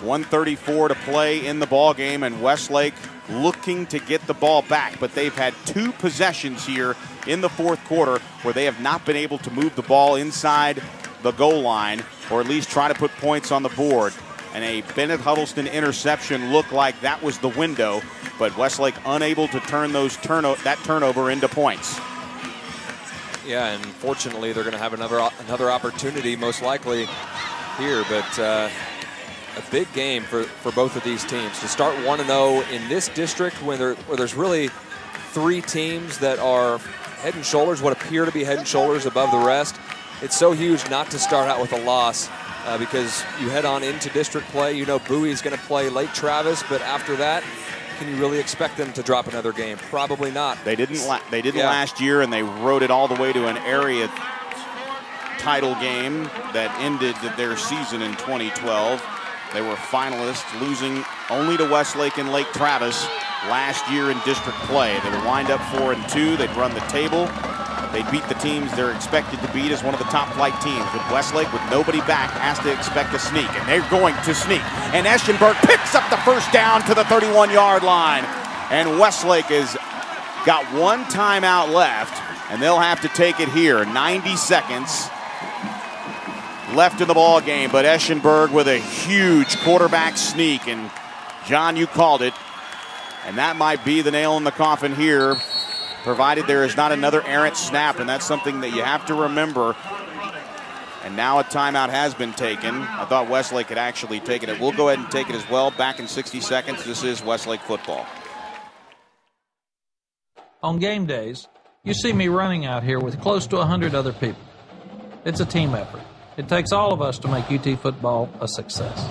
1:34 to play in the ball game, and Westlake looking to get the ball back, but they've had 2 possessions here in the 4th quarter where they have not been able to move the ball inside the goal line, or at least try to put points on the board. And a Bennett Huddleston interception looked like that was the window, but Westlake unable to turn that turnover into points. Yeah, and fortunately they're going to have another opportunity most likely here, but a big game for both of these teams to start 1-0 in this district where there's really 3 teams that are head and shoulders, what appear to be head and shoulders above the rest. It's so huge not to start out with a loss because you head on into district play. You know Bowie's going to play Lake Travis, but after that, can you really expect them to drop another game? Probably not. They didn't last year, and they rode it all the way to an area title game that ended their season in 2012. They were finalists, losing only to Westlake and Lake Travis last year in district play. They would wind up 4-2. They'd run the table. They'd beat the teams they're expected to beat as one of the top flight teams. But Westlake, with nobody back, has to expect a sneak, and they're going to sneak. And Eschenberg picks up the first down to the 31-yard line. And Westlake has got 1 timeout left, and they'll have to take it here. 90 seconds left in the ball game, but Eschenberg with a huge quarterback sneak. And John, you called it, and that might be the nail in the coffin here, provided there is not another errant snap, and that's something that you have to remember. And now a timeout has been taken. I thought Westlake had actually taken it. We'll go ahead and take it as well. Back in 60 seconds. This is Westlake football. On game days, you see me running out here with close to 100 other people. It's a team effort. It takes all of us to make UT football a success.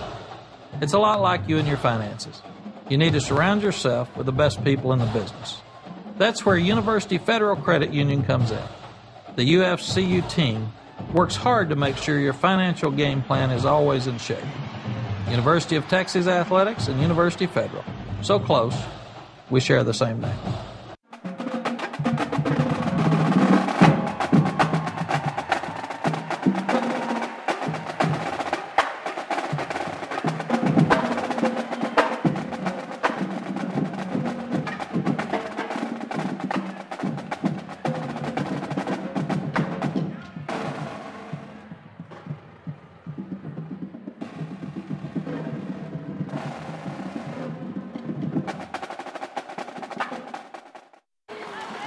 It's a lot like you and your finances. You need to surround yourself with the best people in the business. That's where University Federal Credit Union comes in. The UFCU team works hard to make sure your financial game plan is always in shape. University of Texas Athletics and University Federal. So close, we share the same name.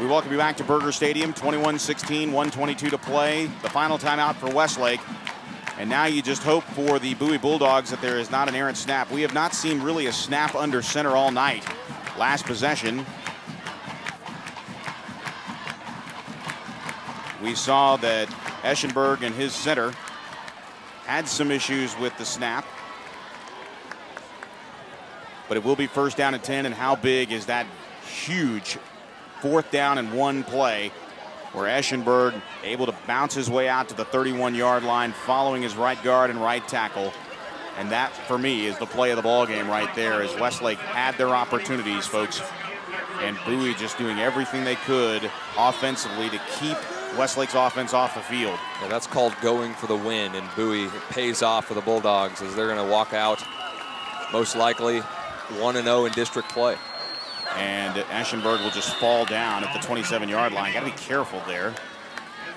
We welcome you back to Burger Stadium. 21-16, 1:22 to play. The final timeout for Westlake. And now you just hope for the Bowie Bulldogs that there is not an errant snap. We have not seen really a snap under center all night. Last possession, we saw that Eschenberg and his center had some issues with the snap. But it will be first down and 10, and how big is that huge 4th down and 1 play where Eschenberg able to bounce his way out to the 31-yard line following his right guard and right tackle. And that, for me, is the play of the ball game right there, as Westlake had their opportunities, folks. And Bowie just doing everything they could offensively to keep Westlake's offense off the field. Yeah, that's called going for the win, and Bowie, it pays off for the Bulldogs as they're going to walk out most likely 1-0 in district play. And Eschenberg will just fall down at the 27-yard line. Got to be careful there.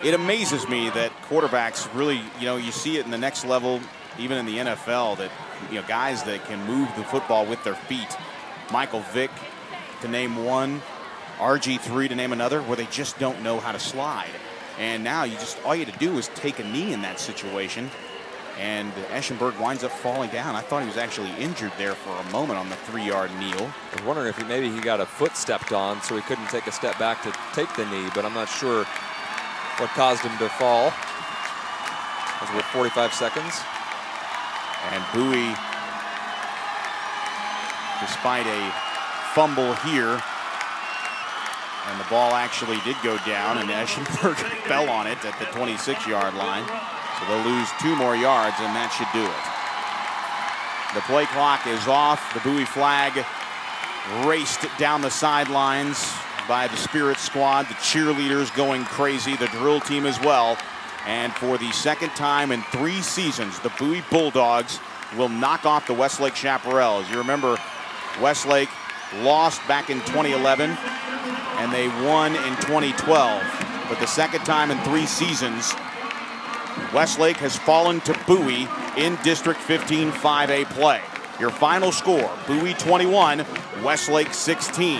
It amazes me that quarterbacks really, you see it in the next level, even in the NFL, that, guys that can move the football with their feet. Michael Vick, to name one, RG3 to name another, where they just don't know how to slide. And now all you have to do is take a knee in that situation. And Eschenberg winds up falling down. I thought he was actually injured there for a moment on the 3-yard kneel. I was wondering if maybe he got a foot stepped on, so he couldn't take a step back to take the knee, but I'm not sure what caused him to fall. That was with 45 seconds. And Bowie, despite a fumble here, and the ball actually did go down, and Eschenberg fell on it at the 26-yard line. So they'll lose 2 more yards, and that should do it. The play clock is off. The Bowie flag raced down the sidelines by the Spirit squad. The cheerleaders going crazy. The drill team as well. And for the second time in 3 seasons, the Bowie Bulldogs will knock off the Westlake Chaparrals. You remember Westlake lost back in 2011, and they won in 2012. But the second time in 3 seasons, Westlake has fallen to Bowie in District 15 5A play. Your final score, Bowie 21, Westlake 16.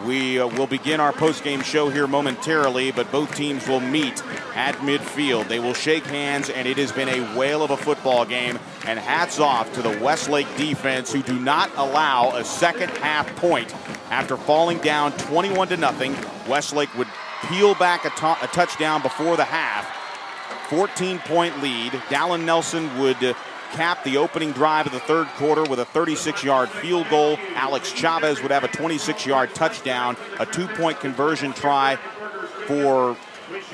We will begin our postgame show here momentarily, but both teams will meet at midfield. They will shake hands, and it has been a whale of a football game. And hats off to the Westlake defense, who do not allow a second half point. After falling down 21-0, Westlake would peel back a touchdown before the half. 14-point lead. Dallin Nelson would cap the opening drive of the third quarter with a 36-yard field goal. Alex Chavez would have a 26-yard touchdown. A 2-point conversion try for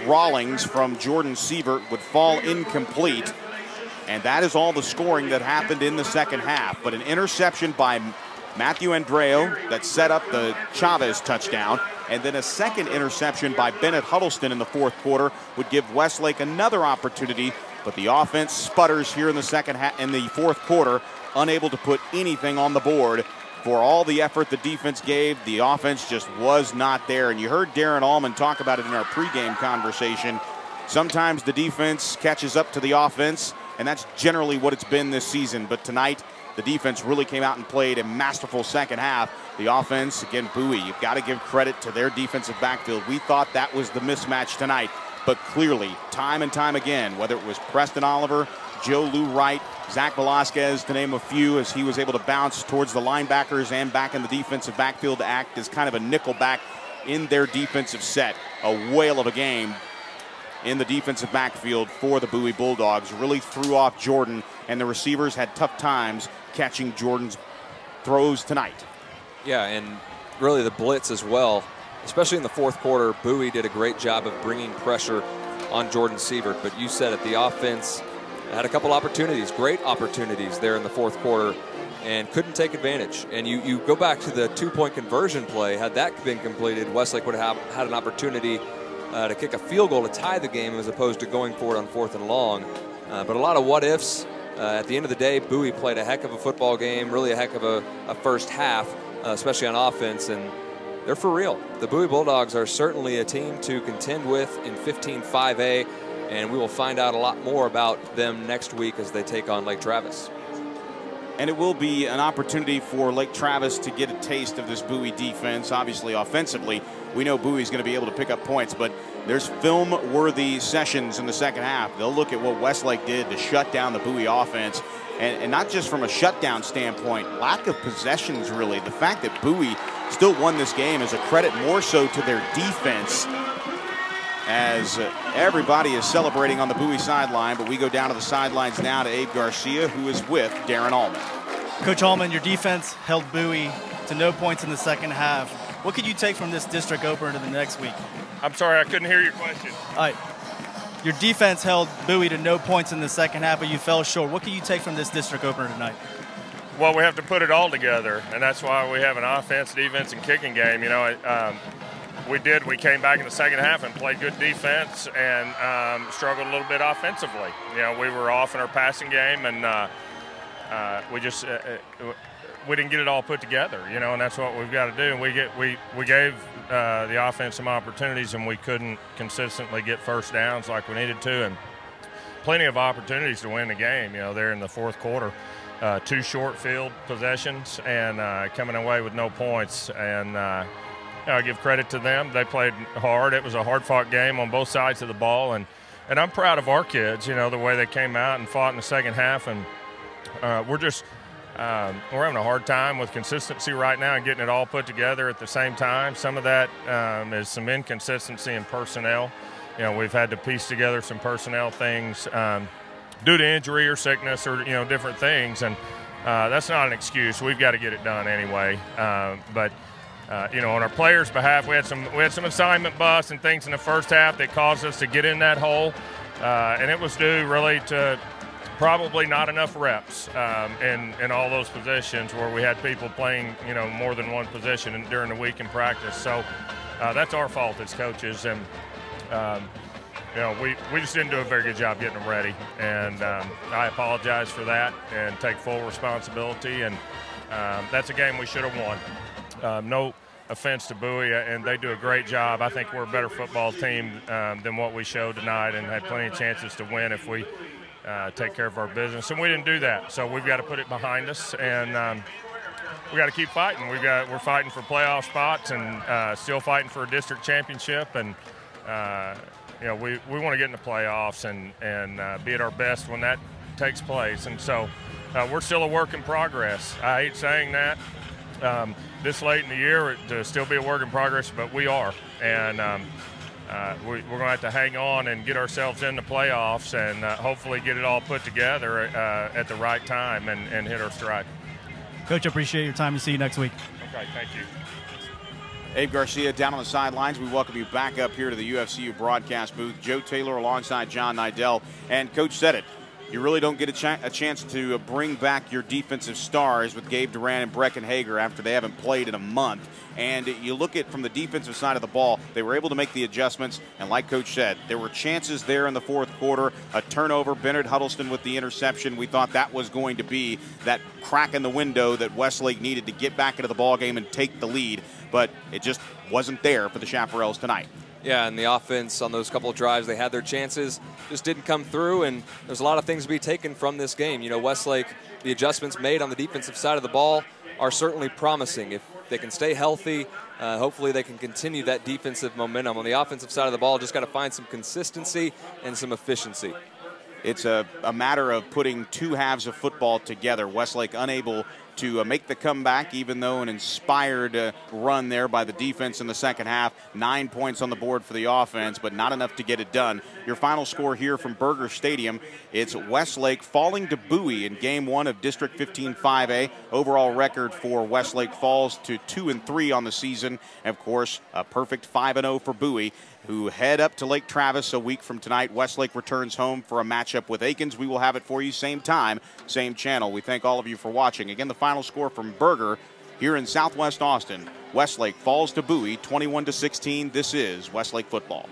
Rawlings from Jordan Sievert would fall incomplete. And that is all the scoring that happened in the second half. But an interception by Matthew Andreo that set up the Chavez touchdown, and then a second interception by Bennett Huddleston in the fourth quarter would give Westlake another opportunity. But the offense sputters here in the fourth quarter, unable to put anything on the board. For all the effort the defense gave, the offense just was not there. And you heard Darren Allman talk about it in our pregame conversation. Sometimes the defense catches up to the offense, and that's generally what it's been this season. But tonight, the defense really came out and played a masterful second half. The offense, again, Bowie, you've got to give credit to their defensive backfield. We thought that was the mismatch tonight. But clearly, time and time again, whether it was Preston Oliver, Joe Lou Wright, Zach Velasquez, to name a few, as he was able to bounce towards the linebackers and back in the defensive backfield to act as kind of a nickel back in their defensive set. A whale of a game in the defensive backfield for the Bowie Bulldogs. Really threw off Jordan, and the receivers had tough times catching Jordan's throws tonight. Yeah, and really the blitz as well, especially in the fourth quarter. Bowie did a great job of bringing pressure on Jordan Sievert, but you said it, the offense had a couple opportunities, great opportunities there in the fourth quarter, and couldn't take advantage. And you go back to the two-point conversion play. Had that been completed, Westlake would have had an opportunity to kick a field goal to tie the game as opposed to going for it on 4th and long. But a lot of what-ifs. At the end of the day, Bowie played a heck of a football game, really a heck of a first half, especially on offense, and they're for real. The Bowie Bulldogs are certainly a team to contend with in 15-5A, and we will find out a lot more about them next week as they take on Lake Travis. And it will be an opportunity for Lake Travis to get a taste of this Bowie defense. Obviously, offensively, we know Bowie's going to be able to pick up points, but there's film-worthy sessions in the second half. They'll look at what Westlake did to shut down the Bowie offense, and not just from a shutdown standpoint, lack of possessions, really. The fact that Bowie still won this game is a credit more so to their defense, as everybody is celebrating on the Bowie sideline. But we go down to the sidelines now to Abe Garcia, who is with Darren Allman. Coach Allman, your defense held Bowie to no points in the second half. What could you take from this district opener to the next week? I'm sorry, I couldn't hear your question. All right. Your defense held Bowie to no points in the second half, but you fell short. What can you take from this district opener tonight? Well, we have to put it all together, and that's why we have an offense, defense, and kicking game. You know, we came back in the second half and played good defense and struggled a little bit offensively. You know, we were off in our passing game, and we didn't get it all put together, you know, and that's what we've got to do. And we gave the offense some opportunities, and we couldn't consistently get first downs like we needed to, and plenty of opportunities to win the game, you know, there in the fourth quarter. 2 short field possessions and coming away with no points. And I give credit to them. They played hard. It was a hard-fought game on both sides of the ball, and I'm proud of our kids, you know, the way they came out and fought in the second half. And we're having a hard time with consistency right now and getting it all put together at the same time. Some of that is some inconsistency in personnel. You know, we've had to piece together some personnel things due to injury or sickness or, you know, different things. And that's not an excuse. We've got to get it done anyway. But you know, on our players' behalf, we had some assignment busts and things in the first half that caused us to get in that hole. And it was due really to probably not enough reps in all those positions where we had people playing, you know, more than one position during the week in practice. So that's our fault as coaches, and you know, we just didn't do a very good job getting them ready, and I apologize for that and take full responsibility. And that's a game we should have won. No offense to Bowie, and they do a great job. I think we're a better football team than what we showed tonight, and had plenty of chances to win if we take care of our business, and we didn't do that. So we've got to put it behind us, and we got to keep fighting. We're fighting for playoff spots, and still fighting for a district championship, and you know, we want to get in the playoffs and be at our best when that takes place. And so we're still a work in progress. I hate saying that this late in the year to still be a work in progress, but we are. And we're going to have to hang on and get ourselves in the playoffs and hopefully get it all put together at the right time and hit our stride. Coach, I appreciate your time. We'll see you next week. Okay, thank you. Abe Garcia down on the sidelines. We welcome you back up here to the UFCU broadcast booth. Joe Taylor alongside John Nidell. And Coach said it. You really don't get a chance to bring back your defensive stars with Gabe Duran and Brecken Hager after they haven't played in a month. And you look at from the defensive side of the ball, they were able to make the adjustments. And like Coach said, there were chances there in the fourth quarter. A turnover, Bennett Huddleston with the interception. We thought that was going to be that crack in the window that Westlake needed to get back into the ball game and take the lead. But it just wasn't there for the Chaparrals tonight. Yeah, and the offense on those couple of drives, they had their chances, just didn't come through, and there's a lot of things to be taken from this game. You know, Westlake, the adjustments made on the defensive side of the ball are certainly promising. If they can stay healthy, hopefully they can continue that defensive momentum. On the offensive side of the ball, just got to find some consistency and some efficiency. It's a matter of putting two halves of football together. Westlake unable to make the comeback, even though an inspired run there by the defense in the second half. 9 points on the board for the offense, but not enough to get it done. Your final score here from Burger Stadium, it's Westlake falling to Bowie in Game 1 of District 15 5A. Overall record for Westlake falls to 2-3 on the season. And, of course, a perfect 5-0 for Bowie, who head up to Lake Travis a week from tonight. Westlake returns home for a matchup with Aikens. We will have it for you same time, same channel. We thank all of you for watching. Again, the final score from Burger here in Southwest Austin. Westlake falls to Bowie 21-16. This is Westlake football.